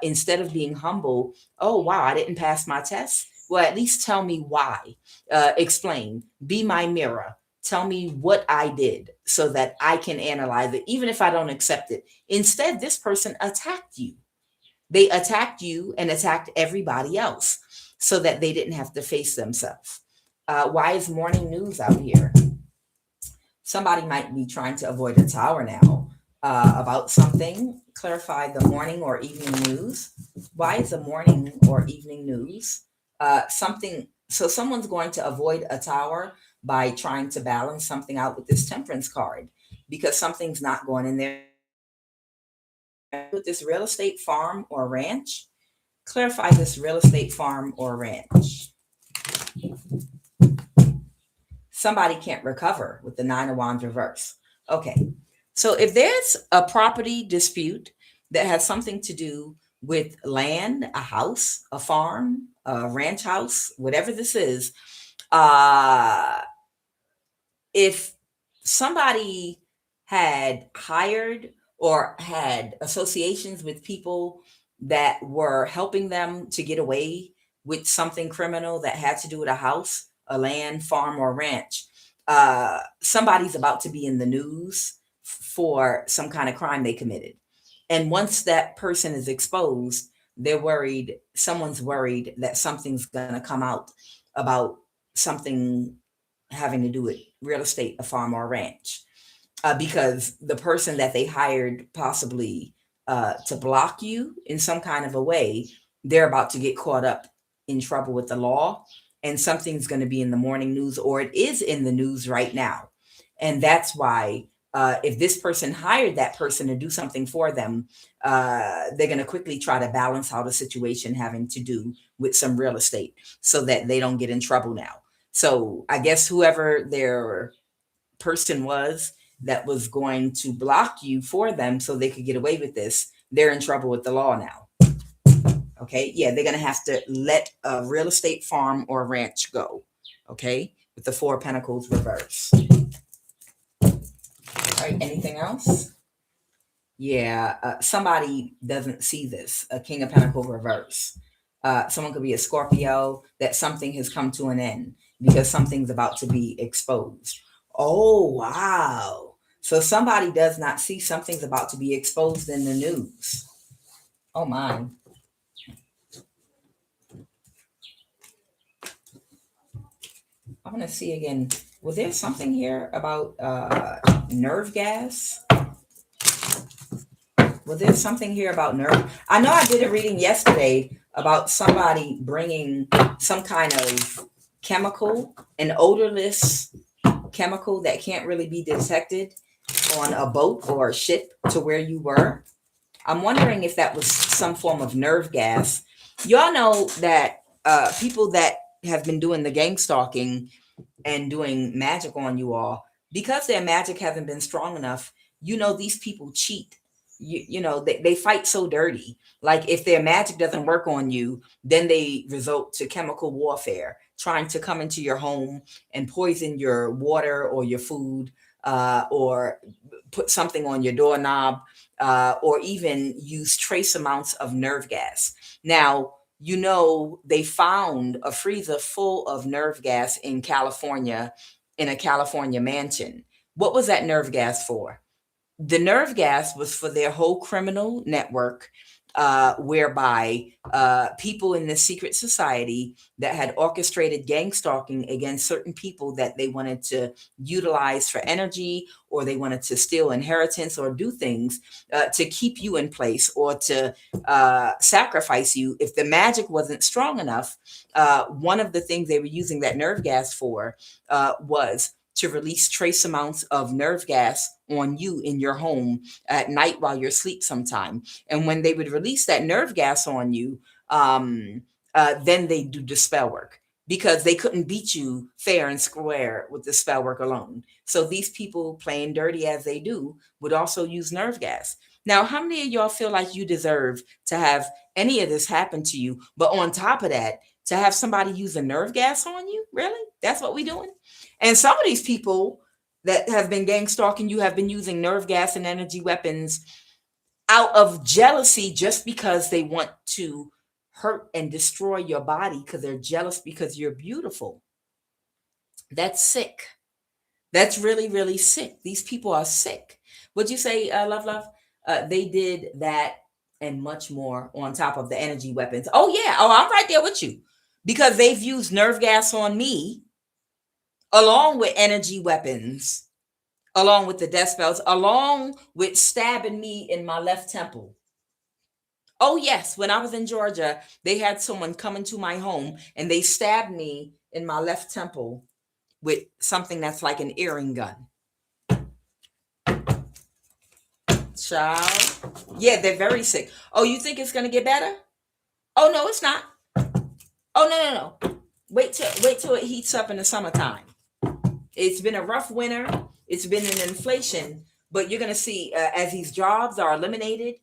Instead of being humble, oh, wow, I didn't pass my test. Well, at least tell me why. Explain. Be my mirror. Tell me what I did so that I can analyze it, even if I don't accept it. Instead, this person attacked you. They attacked you and attacked everybody else so that they didn't have to face themselves. Why is morning news out here? Somebody might be trying to avoid a tower now about something. Clarify the morning or evening news. Why is the morning or evening news something? So someone's going to avoid a tower by trying to balance something out with this temperance card because something's not going in there with this real estate farm or ranch. Clarify this real estate farm or ranch. Somebody can't recover with the Nine of Wands reverse. Okay, so if there's a property dispute that has something to do with land, a house, a farm, a ranch house, whatever this is, if somebody had hired or had associations with people that were helping them to get away with something criminal that had to do with a house, a land, farm, or ranch, somebody's about to be in the news for some kind of crime they committed. And once that person is exposed, they're worried, someone's worried that something's going to come out about something having to do with real estate, a farm, or a ranch, because the person that they hired possibly to block you in some kind of a way, they're about to get caught up in trouble with the law, and something's going to be in the morning news, or it is in the news right now. And that's why if this person hired that person to do something for them, they're going to quickly try to balance out a situation having to do with some real estate so that they don't get in trouble now. So I guess whoever their person was that was going to block you for them so they could get away with this, they're in trouble with the law now. Okay, yeah, they're going to have to let a real estate farm or ranch go. Okay, with the Four of Pentacles reverse. All right, anything else? Yeah, somebody doesn't see this. A King of Pentacles reverse. Someone could be a Scorpio, that something has come to an end because something's about to be exposed. Oh, wow. So somebody does not see something's about to be exposed in the news. Oh, my. I want to see again. Was there something here about nerve gas? Well, there's something here about nerve. I know I did a reading yesterday about somebody bringing some kind of chemical, an odorless chemical that can't really be detected on a boat or a ship to where you were. I'm wondering if that was some form of nerve gas. Y'all know that people that have been doing the gang stalking and doing magic on you all, because their magic hasn't been strong enough, these people cheat. They fight so dirty. Like if their magic doesn't work on you, then they resort to chemical warfare, trying to come into your home and poison your water or your food, or put something on your doorknob, or even use trace amounts of nerve gas. Now, they found a freezer full of nerve gas in California, in a California mansion. What was that nerve gas for? The nerve gas was for their whole criminal network, whereby people in the secret society that had orchestrated gang stalking against certain people that they wanted to utilize for energy, or they wanted to steal inheritance or do things to keep you in place, or to sacrifice you if the magic wasn't strong enough. One of the things they were using that nerve gas for was to release trace amounts of nerve gas on you in your home at night while you're asleep sometime. And when they would release that nerve gas on you, then they do the spell work, because they couldn't beat you fair and square with the spell work alone. So these people, playing dirty as they do, would also use nerve gas. Now, how many of y'all feel like you deserve to have any of this happen to you? But on top of that, to have somebody use a nerve gas on you? Really? That's what we're doing? And some of these people that have been gang stalking you have been using nerve gas and energy weapons out of jealousy, just because they want to hurt and destroy your body, because they're jealous because you're beautiful. That's sick. That's really, really sick. These people are sick. Would you say, love? They did that and much more on top of the energy weapons. Oh, yeah. Oh, I'm right there with you. Because they've used nerve gas on me, along with energy weapons, along with the death spells, along with stabbing me in my left temple. Oh, yes. When I was in Georgia, they had someone come into my home and they stabbed me in my left temple with something that's like an earring gun. Child. Yeah, they're very sick. Oh, you think it's going to get better? Oh, no, it's not. Oh, no. Wait till it heats up in the summertime. It's been a rough winter. It's been an inflation, but you're going to see, as these jobs are eliminated,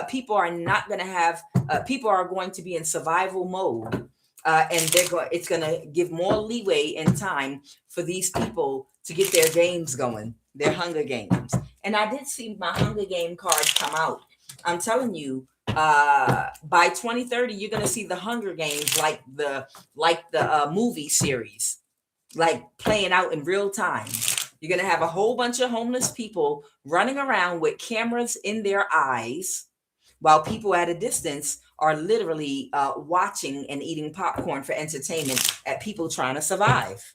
people are not going to have. People are going to be in survival mode, and it's going to give more leeway and time for these people to get their games going, their Hunger Games. And I did see my Hunger Game cards come out. I'm telling you, by 2030, you're going to see the Hunger Games like the movie series, like playing out in real time. You're going to have a whole bunch of homeless people running around with cameras in their eyes, while people at a distance are literally watching and eating popcorn for entertainment at people trying to survive.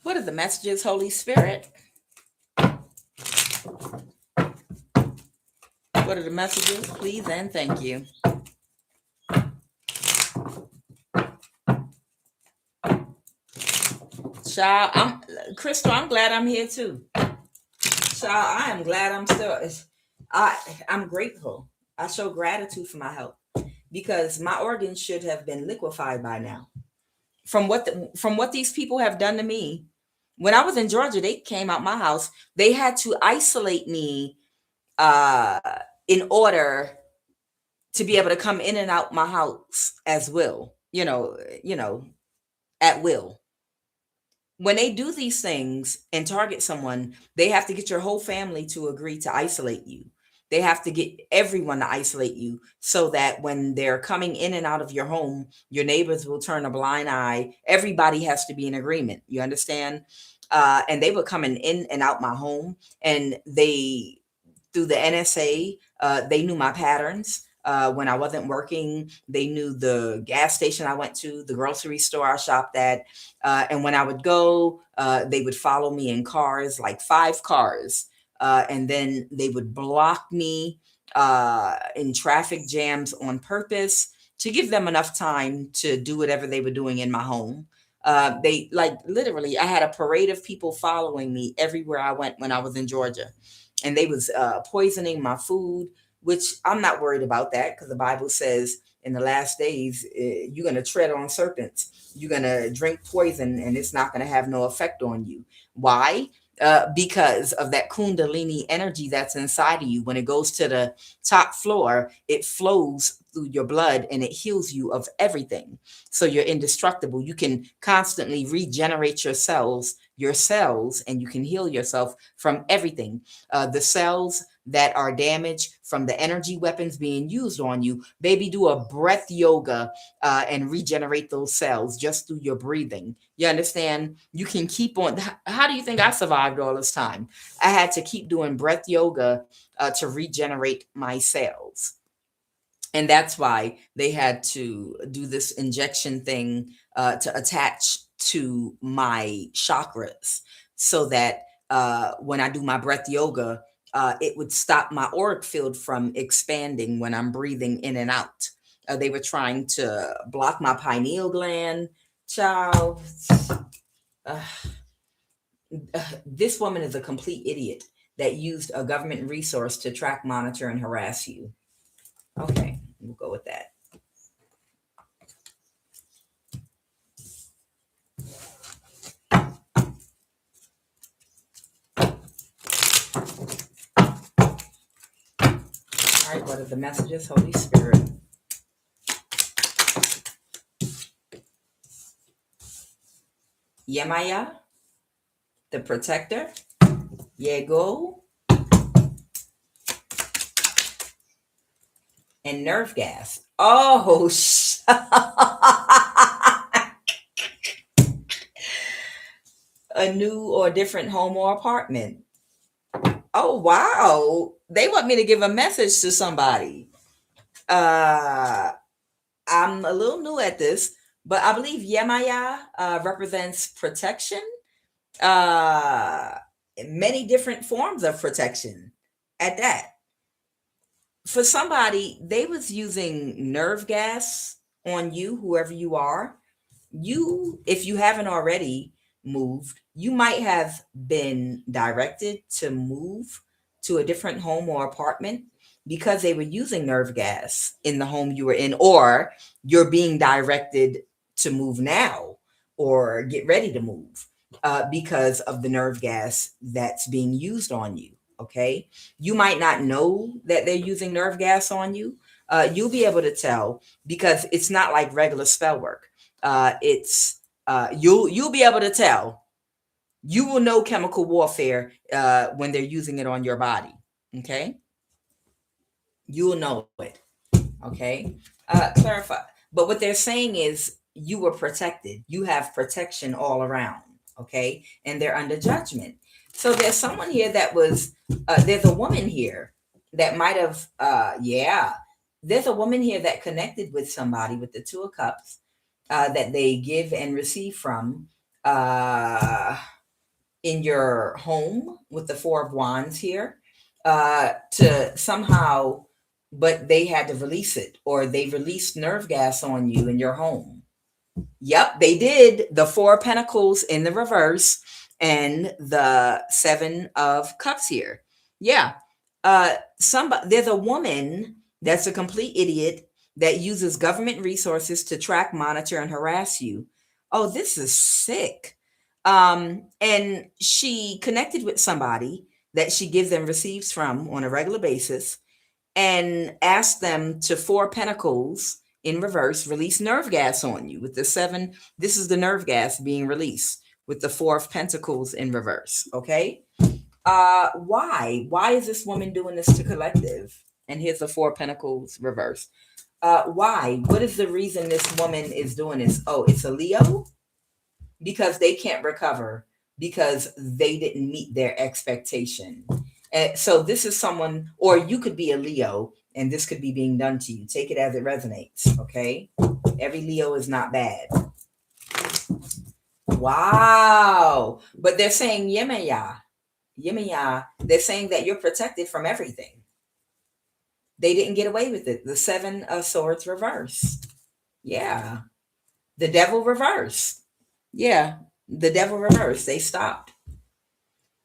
What are the messages, Holy Spirit? What are the messages? Please and thank you. Child, Crystal, I'm glad I'm here too. Child, I am glad I'm still. I'm grateful. I show gratitude for my health, because my organs should have been liquefied by now. From what these people have done to me. When I was in Georgia, they came out my house. They had to isolate me uh, in order to be able to come in and out my house as will. At will. when they do these things and target someone, they have to get your whole family to agree to isolate you. They have to get everyone to isolate you so that when they're coming in and out of your home, your neighbors will turn a blind eye. Everybody has to be in agreement. You understand? And they were coming in and out my home, and they, through the NSA, they knew my patterns. When I wasn't working, they knew the gas station I went to, the grocery store I shopped at. And when I would go, they would follow me in cars, like 5 cars. And then they would block me in traffic jams on purpose to give them enough time to do whatever they were doing in my home. They, like, literally, I had a parade of people following me everywhere I went when I was in Georgia, and they was poisoning my food, which I'm not worried about that, because the Bible says in the last days, you're going to tread on serpents. You're going to drink poison, and it's not going to have no effect on you. Why? Because of that kundalini energy that's inside of you. When it goes to the top floor, it flows through your blood and it heals you of everything. So you're indestructible. You can constantly regenerate your cells, and you can heal yourself from everything. The cells that are damaged from the energy weapons being used on you, baby, do a breath yoga and regenerate those cells just through your breathing. You understand? You can keep on. How do you think I survived all this time? I had to keep doing breath yoga to regenerate my cells. And that's why they had to do this injection thing to attach to my chakras, so that when I do my breath yoga, it would stop my auric field from expanding when I'm breathing in and out. They were trying to block my pineal gland. Child, uh, this woman is a complete idiot that used a government resource to track, monitor, and harass you. Okay, we'll go with that. All right, what are the messages, Holy Spirit? Yemaya, the protector. Yego, and nerve gas. Oh, a new or different home or apartment. Oh, wow. They want me to give a message to somebody. Uh, I'm a little new at this, but I believe Yemaya represents protection, uh, many different forms of protection at that. For somebody, they was using nerve gas on you, whoever you are. You, if you haven't already moved, you might have been directed to move to a different home or apartment because they were using nerve gas in the home you were in, or you're being directed to move now or get ready to move because of the nerve gas that's being used on you. Okay. You might not know that they're using nerve gas on you. You'll be able to tell because it's not like regular spell work. It's you'll be able to tell. You will know chemical warfare when they're using it on your body. Okay, you will know it. Okay, clarify. But what they're saying is you were protected. You have protection all around. Okay, and they're under judgment. So there's someone here that was. There's a woman here that might have. Yeah, there's a woman here that connected with somebody with the Two of Cups that they give and receive from uh, in your home with the Four of Wands here to somehow, but they had to release it, or they released nerve gas on you in your home. Yep, they did. The Four of Pentacles in the reverse and the Seven of Cups here. Yeah. Somebody, there's a woman that's a complete idiot that uses government resources to track, monitor, and harass you. Oh, this is sick. And she connected with somebody that she gives and receives from on a regular basis and asked them to Four Pentacles in reverse release nerve gas on you with the seven. This is the nerve gas being released with the Four of Pentacles in reverse. Okay. Why is this woman doing this to collective? And here's the Four of Pentacles reverse. Why? What is the reason this woman is doing this? Oh, it's a Leo? Because they can't recover because they didn't meet their expectation. And so this is someone, or you could be a Leo and this could be being done to you. Take it as it resonates. Okay. Every Leo is not bad. Wow. But they're saying Yemaya. They're saying that you're protected from everything. They didn't get away with it. The Seven of Swords reverse. Yeah. The Devil reverse. Yeah. The Devil reverse. They stopped.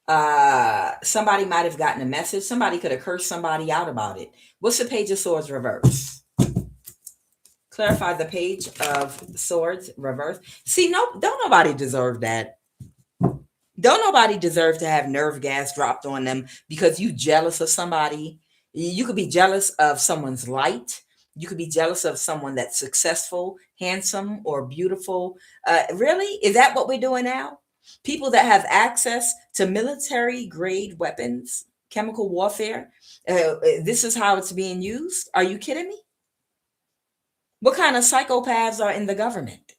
Somebody might have gotten a message. Somebody could have cursed somebody out about it. What's the Page of Swords reverse? Clarify the Page of Swords reverse. See, don't nobody deserve that. Don't nobody deserve to have nerve gas dropped on them because you jealous of somebody. You could be jealous of someone's light. You could be jealous of someone that's successful, handsome, or beautiful. Really? Is that what we're doing now? People that have access to military grade weapons, chemical warfare. This is how it's being used. Are you kidding me? What kind of psychopaths are in the government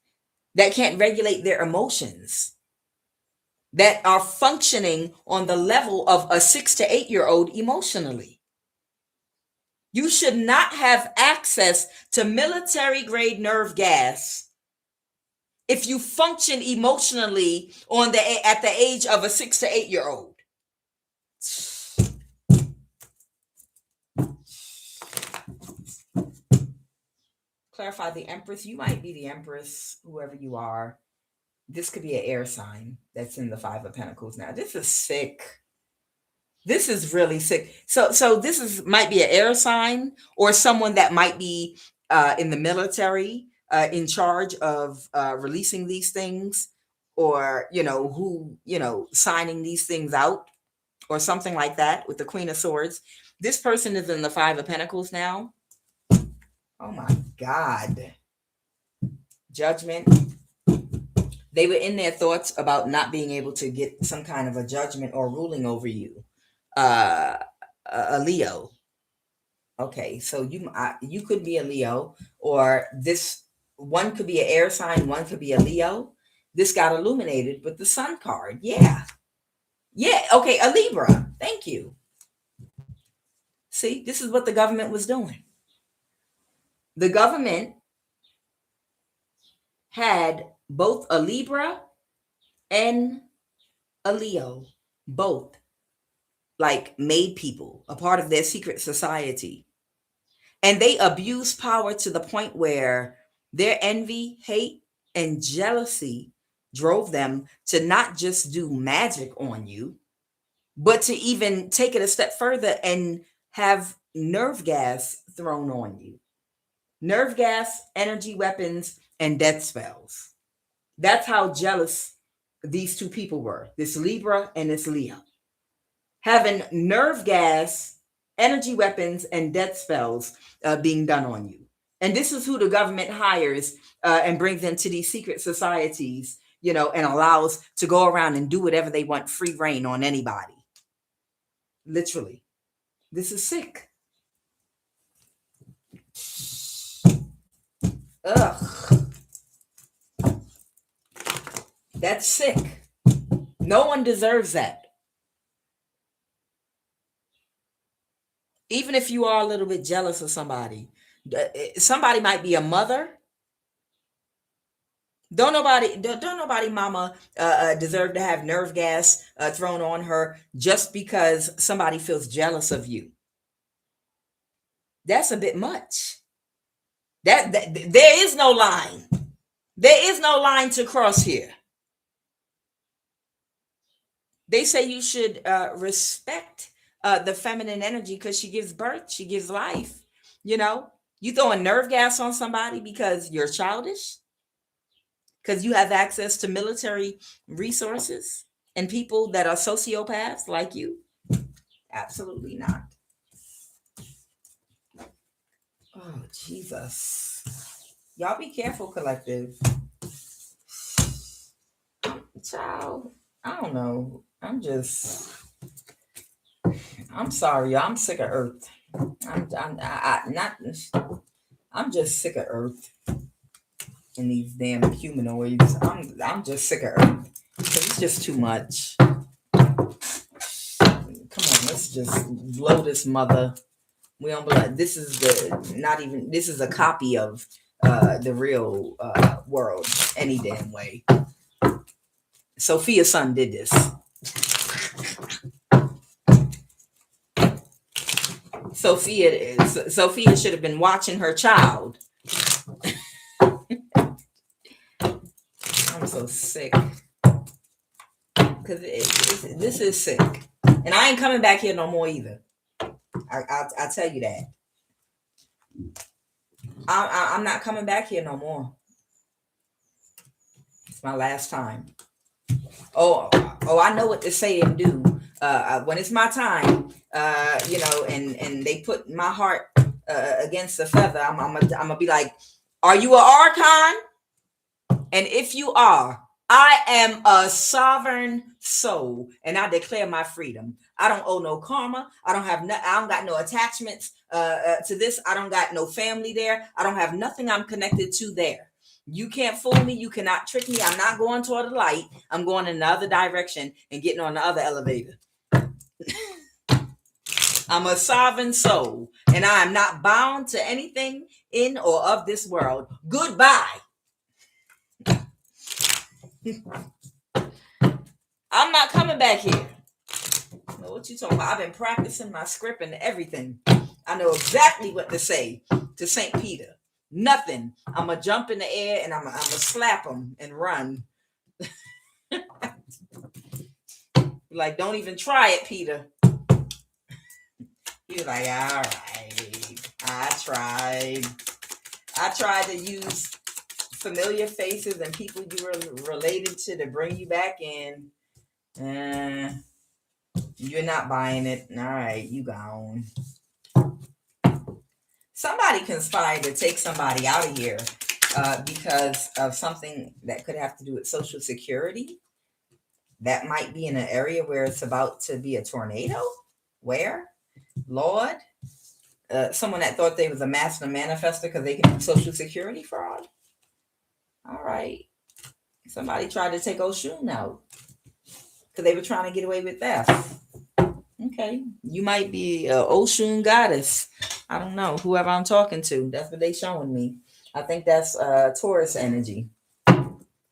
that can't regulate their emotions, that are functioning on the level of a 6 to 8-year-old emotionally? You should not have access to military grade nerve gas if you function emotionally at the age of a 6 to 8-year-old. Clarify the Empress. You might be the Empress, whoever you are. This could be an air sign that's in the Five of Pentacles. Now, this is sick. This is really sick. So this might be an air sign or someone that might be in the military, in charge of releasing these things, or signing these things out, or something like that. With the Queen of Swords, this person is in the Five of Pentacles now. Oh my God. Judgment. They were in their thoughts about not being able to get some kind of a judgment or ruling over you. A Leo. Okay, so you could be a Leo, or this one could be an air sign, one could be a Leo. This got illuminated with the Sun card. Yeah. Okay, a Libra. Thank you. See, this is what the government was doing. The government had both a Libra and a Leo, both like made people a part of their secret society. And they abuse power to the point where their envy, hate, and jealousy drove them to not just do magic on you, but to even take it a step further and have nerve gas thrown on you. Nerve gas, energy weapons, and death spells. That's how jealous these two people were, this Libra and this Leo. Having nerve gas, energy weapons, and death spells being done on you. And this is who the government hires and brings into these secret societies, and allows to go around and do whatever they want, free reign on anybody. Literally. This is sick. Ugh. That's sick. No one deserves that. Even if you are a little bit jealous of somebody might be a mother. Don't nobody mama deserve to have nerve gas thrown on her just because somebody feels jealous of you. That's a bit much. That there is no line. There is no line to cross here. They say you should respect the feminine energy because she gives birth, she gives life. You throwing nerve gas on somebody because you're childish, because you have access to military resources and people that are sociopaths like you? Absolutely not. Oh, Jesus. Y'all be careful, collective. Child, I don't know. I'm sorry, y'all. I'm sick of Earth. I'm just sick of Earth and these damn humanoids. I'm just sick of Earth. It's just too much. Come on, let's just blow this mother. We don't believe this is this is a copy of the real world any damn way. Sophia's son did this. Sophia should have been watching her child. I'm so sick. Because this is sick. And I ain't coming back here no more either. I'll tell you that. I'm not coming back here no more. It's my last time. Oh, I know what to say and do. When it's my time, and they put my heart against the feather, I'm gonna be like, are you an archon? And if you are, I am a sovereign soul, and I declare my freedom. I don't owe no karma. I don't got no attachments to this. I don't got no family there. I don't have nothing I'm connected to there. You can't fool me. You cannot trick me. I'm not going toward the light. I'm going in the other direction and getting on the other elevator. I'm a sovereign soul, and I am not bound to anything in or of this world. Goodbye. I'm not coming back here. What you talking about? I've been practicing my script and everything. I know exactly what to say to St. Peter. Nothing. I'm going to jump in the air and I'm going to slap him and run. Like, don't even try it, Peter. He was like, all right. I tried to use familiar faces and people you were related to bring you back in. You're not buying it. All right, you gone. Somebody conspired to take somebody out of here because of something that could have to do with Social Security. That might be in an area where it's about to be a tornado. Where? Lord? Someone that thought they was a master manifester because they can do Social Security fraud. All right. Somebody tried to take Oshun out because they were trying to get away with theft. Okay. You might be an Oshun goddess. I don't know. Whoever I'm talking to, that's what they showing me. I think that's Taurus energy.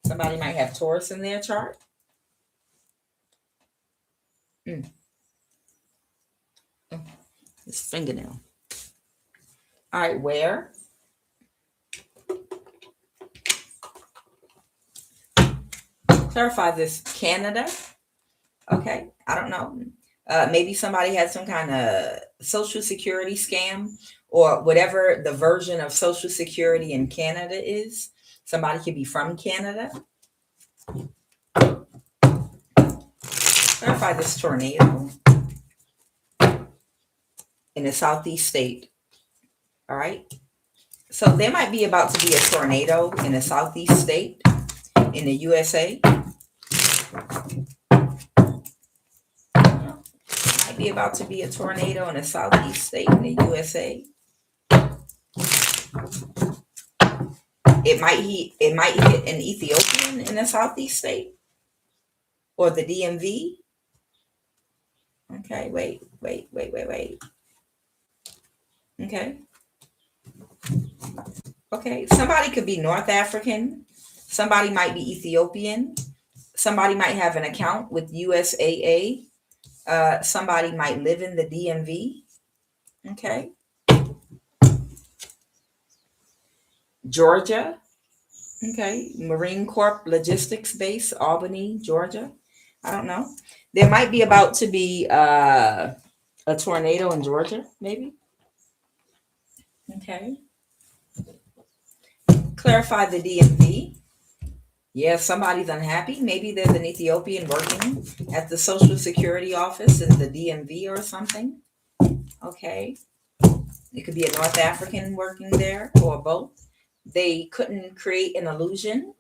Somebody might have Taurus in their chart. This fingernail. All right, where? Clarify this. Canada. Okay, I don't know. Maybe somebody had some kind of Social Security scam or whatever the version of Social Security in Canada is. Somebody could be from Canada. Clarify this tornado in the southeast state. All right. So there might be about to be a tornado in the southeast state in the USA. Might be about to be a tornado in the southeast state in the USA. It might hit an Ethiopian in the southeast state or the DMV. Okay, wait. Okay, somebody could be North African. Somebody might be Ethiopian. Somebody might have an account with USAA. Somebody might live in the DMV. Okay. Georgia. Okay. Marine Corp Logistics Base, Albany, Georgia. I don't know. There might be about to be a tornado in Georgia, maybe. Okay. Clarify the DMV. Yeah, somebody's unhappy. Maybe there's an Ethiopian working at the Social Security office in the DMV or something. Okay. It could be a North African working there or both. They couldn't create an illusion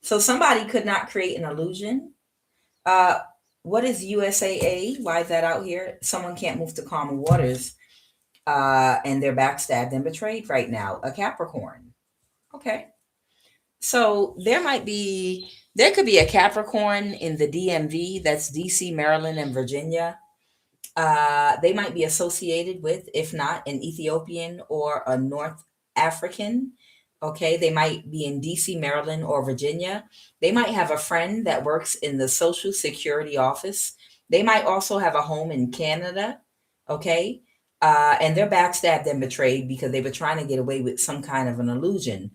So somebody could not create an illusion. Uh, what is USAA? Why is that out here? Someone can't move to calmer waters, and they're backstabbed and betrayed right now. A Capricorn. Okay. So there could be a Capricorn in the DMV, that's DC, Maryland, and Virginia. They might be associated with, if not an Ethiopian or a North African. Okay, they might be in DC, Maryland, or Virginia. They might have a friend that works in the Social Security office. They might also have a home in Canada. Okay, and they're backstabbed and betrayed because they were trying to get away with some kind of an illusion.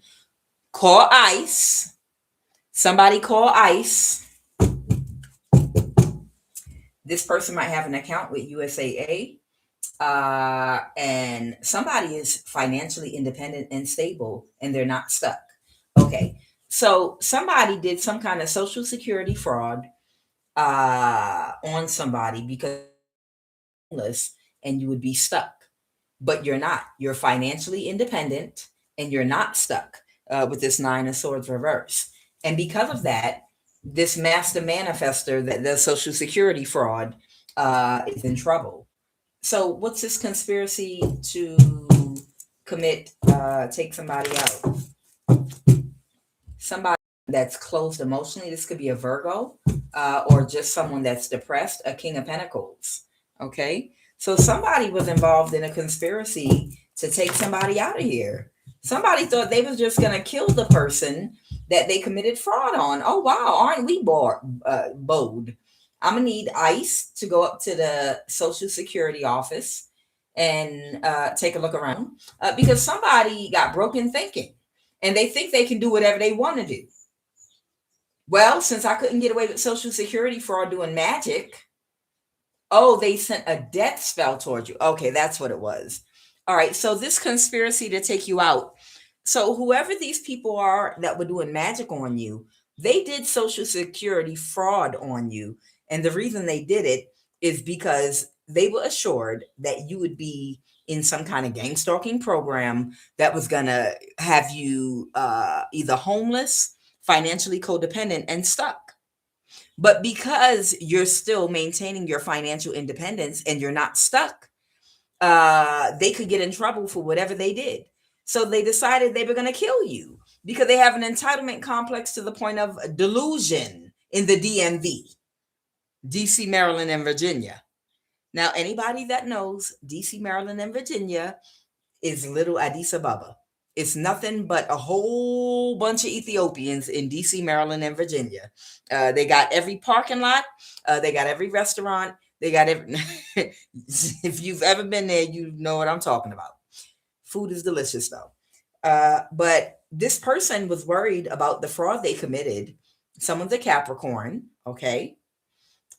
Call ICE. Somebody call ICE. This person might have an account with USAA, and somebody is financially independent and stable and they're not stuck. Okay, so somebody did some kind of social security fraud on somebody because homeless and you would be stuck, but you're not. You're financially independent and you're not stuck with this Nine of Swords reverse. And because of that, this master manifester that does social security fraud is in trouble. So, what's this conspiracy to take somebody out? Somebody that's closed emotionally. This could be a Virgo, or just someone that's depressed, a King of Pentacles. Okay. So, somebody was involved in a conspiracy to take somebody out of here. Somebody thought they was just going to kill the person that they committed fraud on. Oh, wow. Aren't we bold? I'm going to need ICE to go up to the Social Security office and take a look around because somebody got broken thinking and they think they can do whatever they want to do. Well, since I couldn't get away with Social Security fraud doing magic, oh, they sent a death spell towards you. Okay, that's what it was. All right, so this conspiracy to take you out. So whoever these people are that were doing magic on you, they did Social Security fraud on you. And the reason they did it is because they were assured that you would be in some kind of gang stalking program that was going to have you either homeless, financially codependent, and stuck. But because you're still maintaining your financial independence and you're not stuck, they could get in trouble for whatever they did. So they decided they were going to kill you because they have an entitlement complex to the point of delusion in the DMV, DC, Maryland, and Virginia. Now, anybody that knows DC, Maryland, and Virginia is little Addis Ababa. It's nothing but a whole bunch of Ethiopians in DC, Maryland, and Virginia. They got every parking lot. They got every restaurant. They got every. If you've ever been there, you know what I'm talking about. Food is delicious, though. But this person was worried about the fraud they committed. Someone's a Capricorn, okay?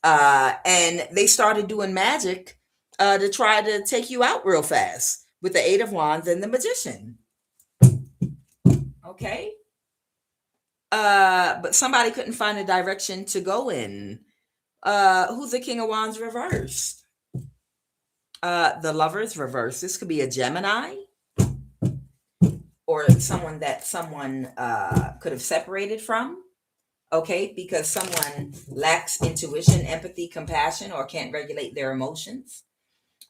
And they started doing magic to try to take you out real fast with the Eight of Wands and the Magician. Okay. But somebody couldn't find a direction to go in. Who's the King of Wands reversed? The Lovers reversed. This could be a Gemini or someone that someone could have separated from. Okay, because someone lacks intuition, empathy, compassion, or can't regulate their emotions.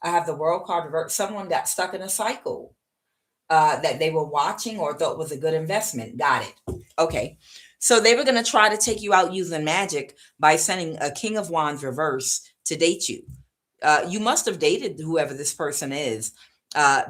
I have the World card reversed. Someone got stuck in a cycle that they were watching or thought was a good investment. Got it. Okay. So they were going to try to take you out using magic by sending a King of Wands reverse to date you. You must have dated whoever this person is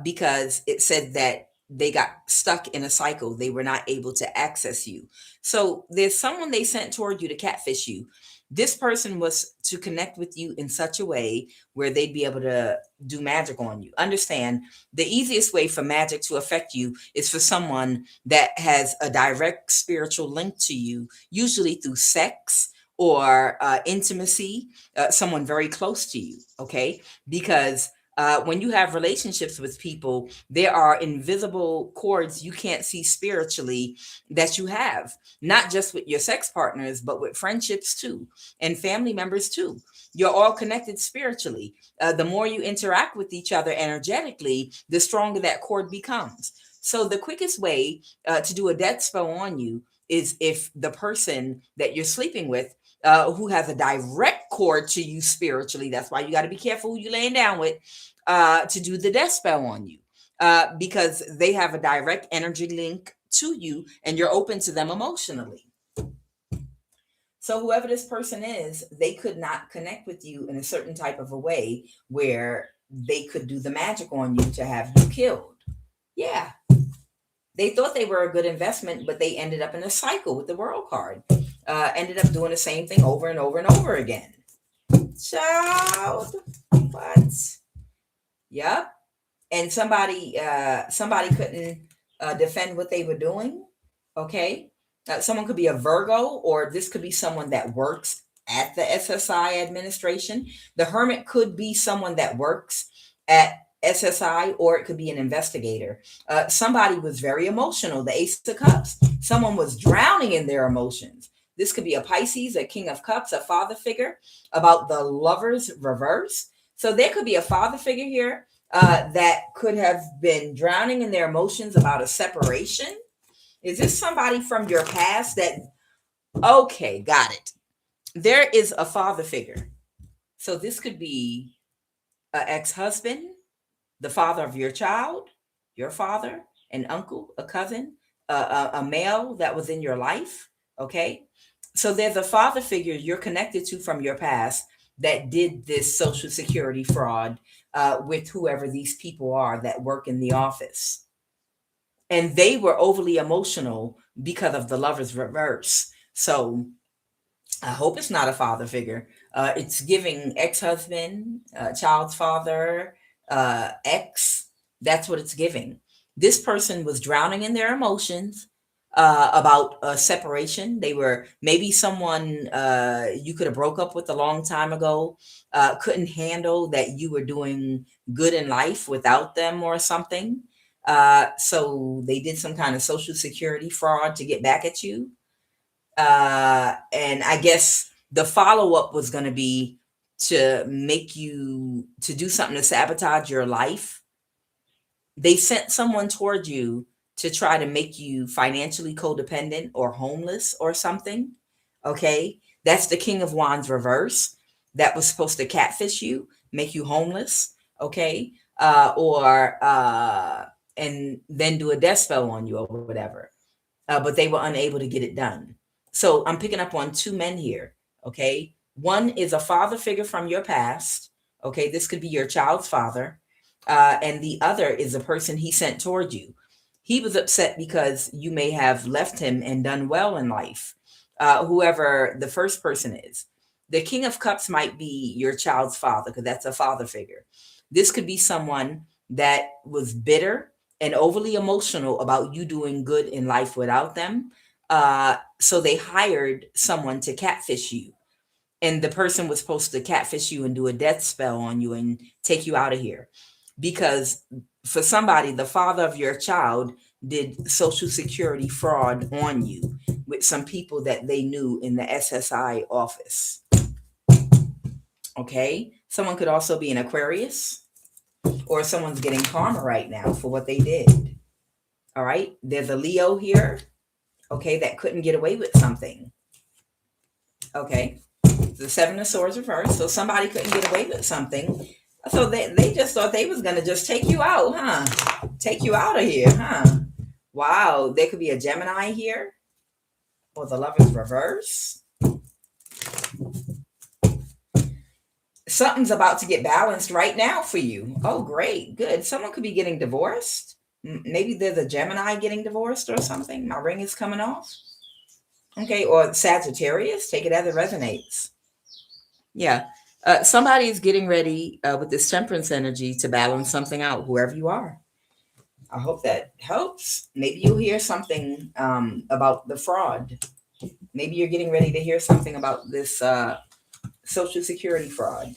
because it said that they got stuck in a cycle. They were not able to access you. So there's someone they sent toward you to catfish you. This person was to connect with you in such a way where they'd be able to do magic on you. Understand, the easiest way for magic to affect you is for someone that has a direct spiritual link to you, usually through sex or intimacy, someone very close to you, okay? Because when you have relationships with people, there are invisible cords you can't see spiritually that you have, not just with your sex partners, but with friendships too, and family members too. You're all connected spiritually. The more you interact with each other energetically, the stronger that cord becomes. So the quickest way to do a death spell on you is if the person that you're sleeping with, who has a direct cord to you spiritually, that's why you got to be careful who you're laying down with, to do the death spell on you, because they have a direct energy link to you and you're open to them emotionally. So whoever this person is, they could not connect with you in a certain type of a way where they could do the magic on you to have you killed. Yeah. They thought they were a good investment, but they ended up in a cycle with the world card. Ended up doing the same thing over and over and over again. Child, what? Yep. And somebody couldn't defend what they were doing. Okay. Someone could be a Virgo, or this could be someone that works at the SSI administration. The Hermit could be someone that works at SSI, or it could be an investigator. Somebody was very emotional, the Ace of Cups. Someone was drowning in their emotions. This could be a Pisces, a King of Cups, a father figure, about the Lovers reverse. So there could be a father figure here that could have been drowning in their emotions about a separation. Is this somebody from your past that, okay, got it. There is a father figure. So this could be an ex-husband, the father of your child, your father, an uncle, a cousin, a male that was in your life. Okay. So there's a father figure you're connected to from your past that did this Social Security fraud with whoever these people are that work in the office. And they were overly emotional because of the Lovers reverse. So I hope it's not a father figure. It's giving ex-husband, child's father, ex. That's what it's giving. This person was drowning in their emotions about a separation. They were maybe someone you could have broke up with a long time ago, couldn't handle that you were doing good in life without them or something. So they did some kind of Social Security fraud to get back at you. And I guess the follow-up was going to be to make you to do something to sabotage your life. They sent someone toward you to try to make you financially codependent or homeless or something. Okay. That's the King of Wands reverse. That was supposed to catfish you, make you homeless. Okay. And then do a death spell on you or whatever. But they were unable to get it done. So I'm picking up on two men here. Okay. One is a father figure from your past. Okay. This could be your child's father. And the other is a person he sent toward you. He was upset because you may have left him and done well in life. Whoever the first person is. The King of Cups might be your child's father, because that's a father figure. This could be someone that was bitter and overly emotional about you doing good in life without them. So they hired someone to catfish you. And the person was supposed to catfish you and do a death spell on you and take you out of here. Because for somebody, the father of your child did Social Security fraud on you with some people that they knew in the SSI office. Okay. Someone could also be an Aquarius, or someone's getting karma right now for what they did. All right. There's a Leo here. Okay. That couldn't get away with something. Okay. The Seven of Swords reversed. So somebody couldn't get away with something. So they just thought they was going to just take you out, huh? Take you out of here, huh? Wow. There could be a Gemini here, or the Lovers reverse. Something's about to get balanced right now for you. Oh, great. Good. Someone could be getting divorced. Maybe there's a Gemini getting divorced or something. My ring is coming off. Okay. Or Sagittarius. Take it as it resonates. Yeah. Somebody is getting ready with this Temperance energy to balance something out, whoever you are. I hope that helps. Maybe you'll hear something about the fraud. Maybe you're getting ready to hear something about this Social Security fraud.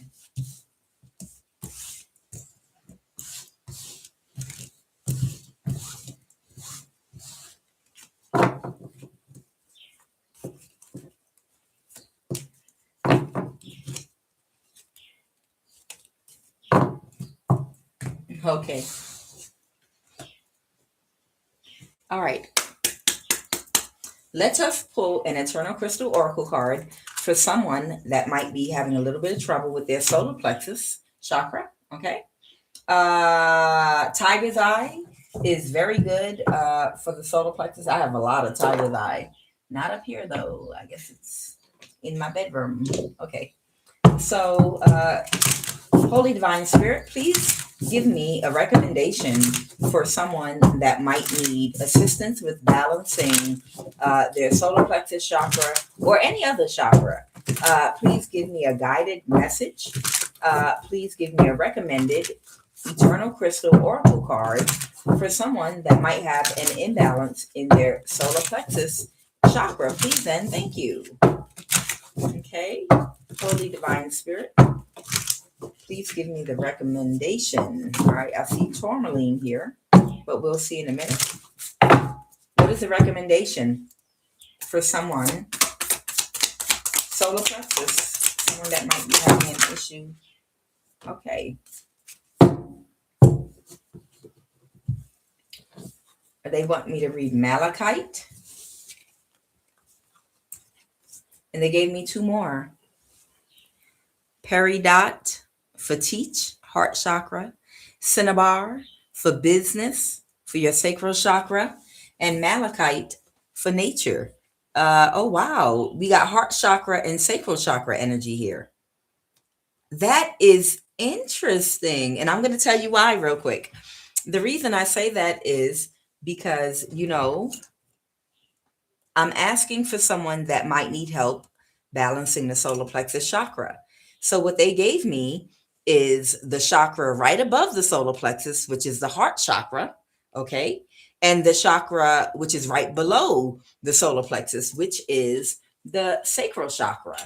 Okay. All right. Let us pull an eternal crystal oracle card for someone that might be having a little bit of trouble with their solar plexus chakra. Okay. Tiger's eye is very good for the solar plexus. I have a lot of tiger's eye. Not up here though. I guess it's in my bedroom. Okay. So, Holy Divine Spirit, please give me a recommendation for someone that might need assistance with balancing their solar plexus chakra or any other chakra. Please give me a guided message. Please give me a recommended Eternal Crystal Oracle card for someone that might have an imbalance in their solar plexus chakra. Please and thank you. Okay, Holy Divine Spirit, please give me the recommendation. All right, I see tourmaline here, but we'll see in a minute. What is the recommendation for someone, solar plexus, someone that might be having an issue? Okay. They want me to read malachite. And they gave me two more. Peridot for teach, heart chakra. Cinnabar for business, for your sacral chakra. And malachite for nature. Oh, wow. We got heart chakra and sacral chakra energy here. That is interesting. And I'm going to tell you why real quick. The reason I say that is because, I'm asking for someone that might need help balancing the solar plexus chakra. So what they gave me is the chakra right above the solar plexus, which is the heart chakra, okay? And the chakra which is right below the solar plexus, which is the sacral chakra,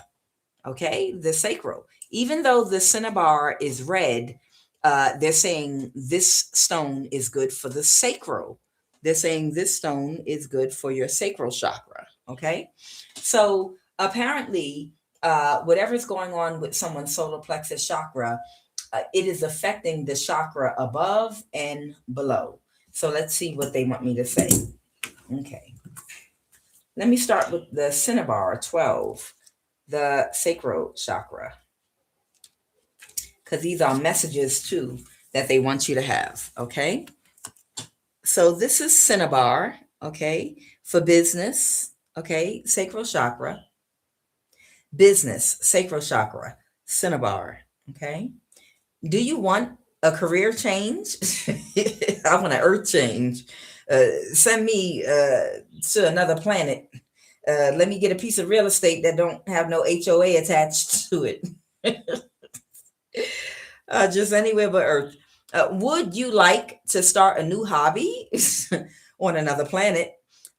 okay? The sacral. Even though the cinnabar is red, they're saying this stone is good for the sacral. They're saying this stone is good for your sacral chakra. Okay. So apparently, whatever's going on with someone's solar plexus chakra, it is affecting the chakra above and below. So let's see what they want me to say. Okay. Let me start with the cinnabar 12, the sacral chakra, because these are messages too that they want you to have. Okay. So this is cinnabar, okay, for business, okay, sacral chakra, business, sacral chakra, cinnabar, okay. Do you want a career change? I want an earth change. Send me to another planet. Let me get a piece of real estate that don't have no HOA attached to it. Just anywhere but Earth. Would you like to start a new hobby on another planet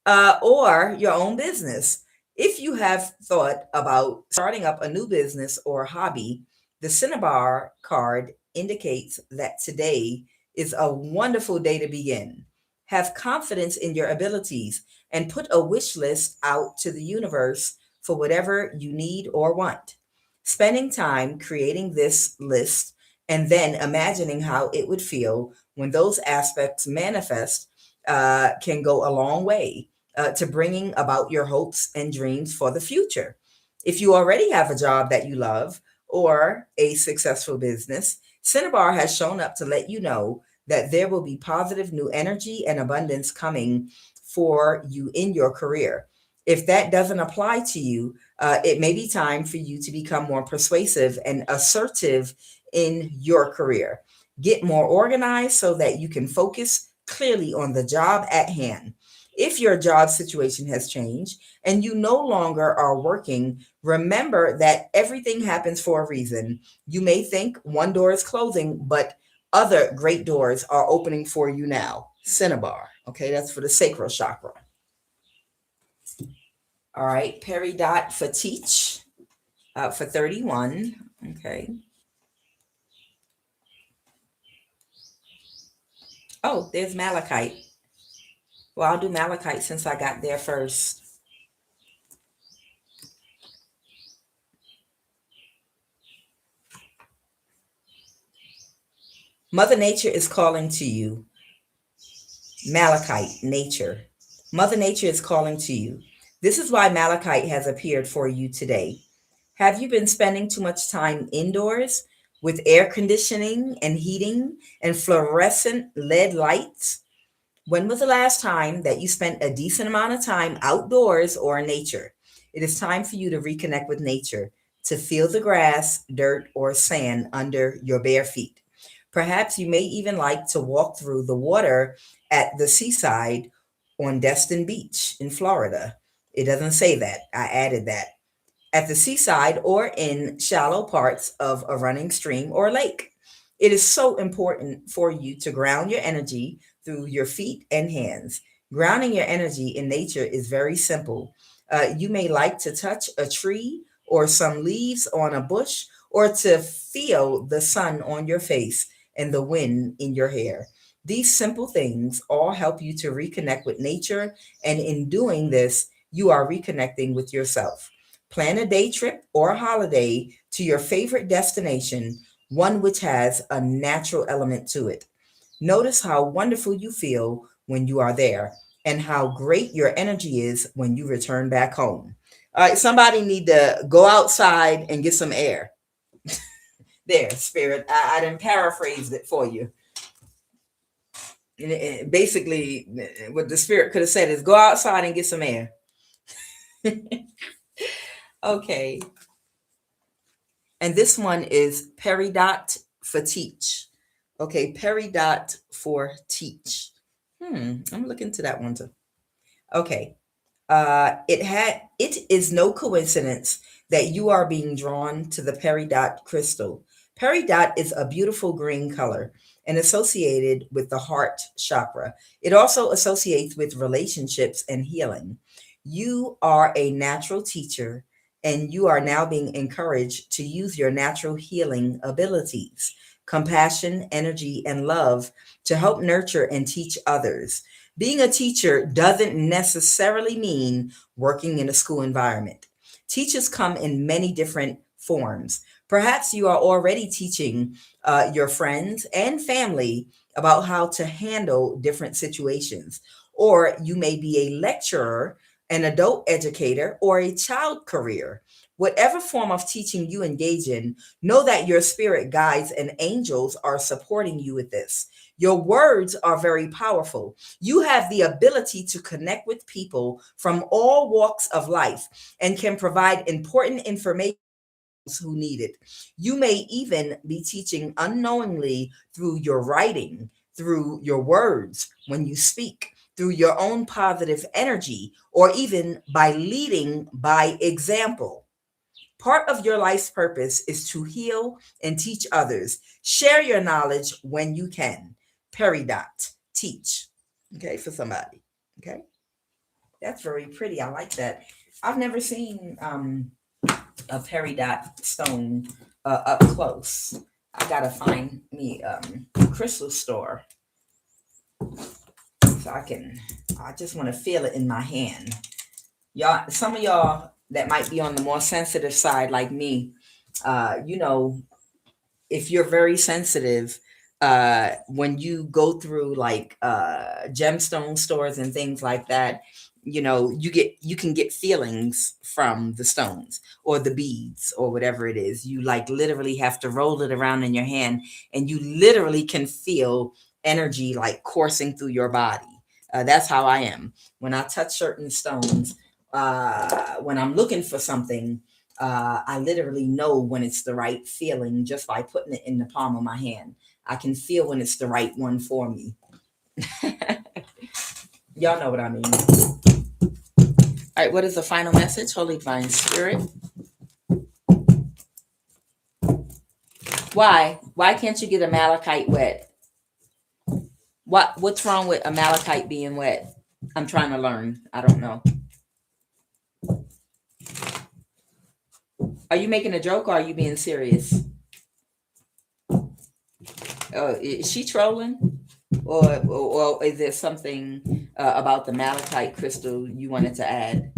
or your own business? If you have thought about starting up a new business or hobby, the Cinnabar card indicates that today is a wonderful day to begin. Have confidence in your abilities and put a wish list out to the universe for whatever you need or want. Spending time creating this list and then imagining how it would feel when those aspects manifest can go a long way to bringing about your hopes and dreams for the future. If you already have a job that you love or a successful business, Cinnabar has shown up to let you know that there will be positive new energy and abundance coming for you in your career. If that doesn't apply to you, it may be time for you to become more persuasive and assertive in your career. Get more organized so that you can focus clearly on the job at hand. If your job situation has changed and you no longer are working, remember that everything happens for a reason. You may think one door is closing, but other great doors are opening for you now. Cinnabar. Okay, that's for the sacral chakra. All right, peridot for teach for 31. Okay. Oh, there's malachite. Well, I'll do malachite since I got there first. Mother Nature is calling to you. Malachite, nature. Mother Nature is calling to you. This is why malachite has appeared for you today. Have you been spending too much time indoors with air conditioning and heating and fluorescent LED lights? When was the last time that you spent a decent amount of time outdoors or in nature? It is time for you to reconnect with nature, to feel the grass, dirt, or sand under your bare feet. Perhaps you may even like to walk through the water at the seaside on Destin Beach in Florida. It doesn't say that. I added that. At the seaside or in shallow parts of a running stream or lake. It is so important for you to ground your energy through your feet and hands. Grounding your energy in nature is very simple. You may like to touch a tree or some leaves on a bush, or to feel the sun on your face and the wind in your hair. These simple things all help you to reconnect with nature, and in doing this, you are reconnecting with yourself. Plan a day trip or a holiday to your favorite destination, one which has a natural element to it. Notice how wonderful you feel when you are there and how great your energy is when you return back home. All right, somebody need to go outside and get some air. There, spirit. I didn't paraphrase it for you. Basically, what the spirit could have said is go outside and get some air. Okay. And this one is peridot for teach. Okay, peridot for teach. I'm looking into that one too. Okay. It is no coincidence that you are being drawn to the peridot crystal. Peridot is a beautiful green color and associated with the heart chakra. It also associates with relationships and healing. You are a natural teacher, and you are now being encouraged to use your natural healing abilities, compassion, energy, and love to help nurture and teach others. Being a teacher doesn't necessarily mean working in a school environment. Teachers come in many different forms. Perhaps you are already teaching your friends and family about how to handle different situations. Or you may be a lecturer, an adult educator, or a child career. Whatever form of teaching you engage in, know that your spirit guides and angels are supporting you with this. Your words are very powerful. You have the ability to connect with people from all walks of life and can provide important information who need it. You may even be teaching unknowingly through your writing, through your words when you speak, through your own positive energy, or even by leading by example. Part of your life's purpose is to heal and teach others. Share your knowledge when you can. Peridot, teach. Okay, for somebody. Okay, that's very pretty. I like that. I've never seen a peridot stone up close. I gotta find me a crystal store so I can. I just want to feel it in my hand. Y'all, some of y'all that might be on the more sensitive side, like me, you know, if you're very sensitive, when you go through like gemstone stores and things like that, you know, you can get feelings from the stones or the beads or whatever it is. You like literally have to roll it around in your hand, and you literally can feel energy like coursing through your body. That's how I am when I touch certain stones. When I'm looking for something, I literally know when it's the right feeling just by putting it in the palm of my hand. I can feel when it's the right one for me. Y'all know what I mean. All right, what is the final message, Holy Divine Spirit? Why? Why can't you get a malachite wet? What's wrong with a malachite being wet? I'm trying to learn. I don't know. Are you making a joke or are you being serious? Is she trolling? Or is there something about the malachite crystal you wanted to add?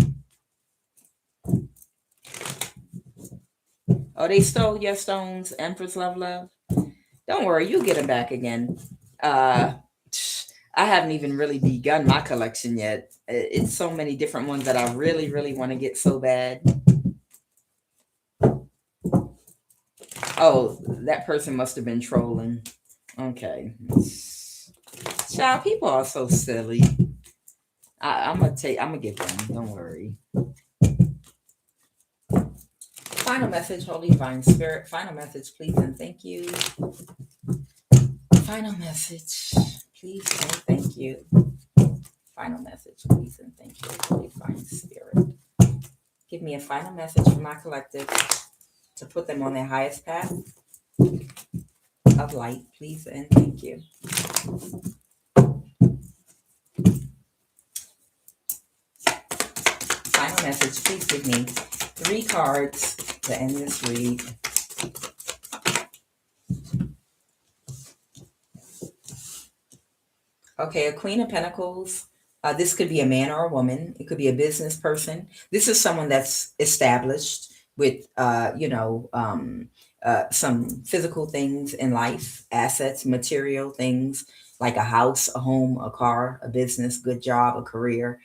Oh, they stole your stones, Empress Love. Don't worry, you'll get them back again. I I haven't even really begun my collection yet. It's so many different ones that I really, really want to get so bad. Oh, that person must have been trolling. Okay. Child, people are so silly. I'm gonna get them. Don't worry. Final message, Holy Divine Spirit. Final message, please and thank you. Final message, please and thank you. Final message, please and thank you, Holy Divine Spirit. Give me a final message for my collective to put them on their highest path of light, please and thank you. Final message, please give me 3 cards to end this read. Okay, a Queen of Pentacles. This could be a man or a woman. It could be a business person. This is someone that's established with, some physical things in life, assets, material things like a house, a home, a car, a business, good job, a career.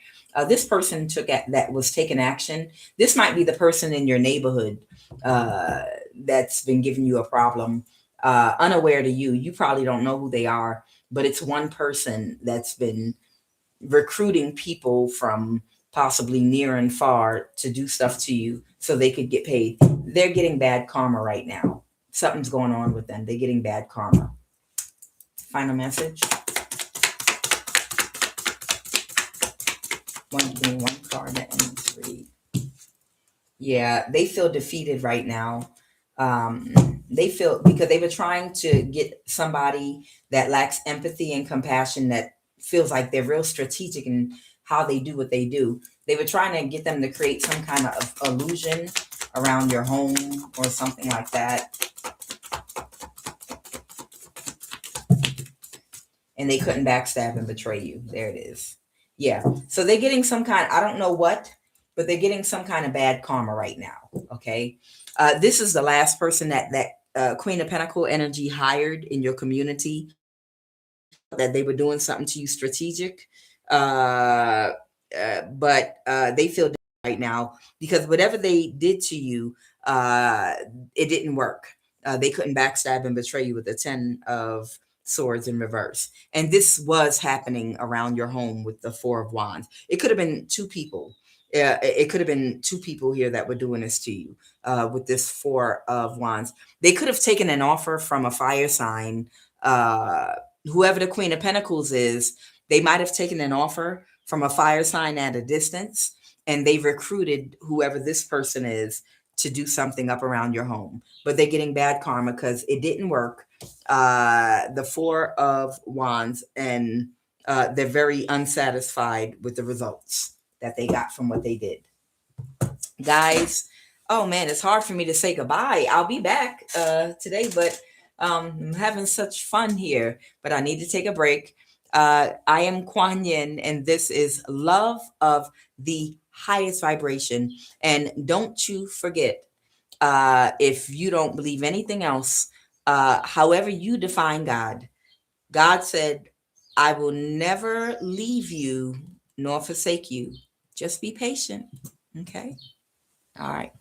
This person that was taking action. This might be the person in your neighborhood that's been giving you a problem, unaware to you. You probably don't know who they are, but it's one person that's been recruiting people from possibly near and far to do stuff to you so they could get paid. They're getting bad karma right now. Something's going on with them. They're getting bad karma. Final message. One card that ends read. Yeah, they feel defeated right now. They feel because they were trying to get somebody that lacks empathy and compassion, that feels like they're real strategic in how they do what they do. They were trying to get them to create some kind of illusion around your home or something like that. And they couldn't backstab and betray you. There it is. Yeah. So they're getting some kind, I don't know what, but they're getting some kind of bad karma right now. Okay. This is the last person that Queen of Pentacle energy hired in your community, that they were doing something to you strategic. But they feel right now because whatever they did to you, it didn't work. They couldn't backstab and betray you with the 10 of swords in reverse. And this was happening around your home with the 4 of wands. It could have been 2 people. It could have been 2 people here that were doing this to you with this 4 of wands. They could have taken an offer from a fire sign. Whoever the Queen of Pentacles is, they might have taken an offer from a fire sign at a distance, and they recruited whoever this person is to do something up around your home. But they're getting bad karma because it didn't work. The 4 of wands, and they're very unsatisfied with the results that they got from what they did. Guys, oh man, it's hard for me to say goodbye. I'll be back today, but I'm having such fun here, but I need to take a break. I am Kuan Yin, and this is Love of the Highest Vibration. And don't you forget, if you don't believe anything else, however you define God, God said, I will never leave you nor forsake you. Just be patient. Okay. All right.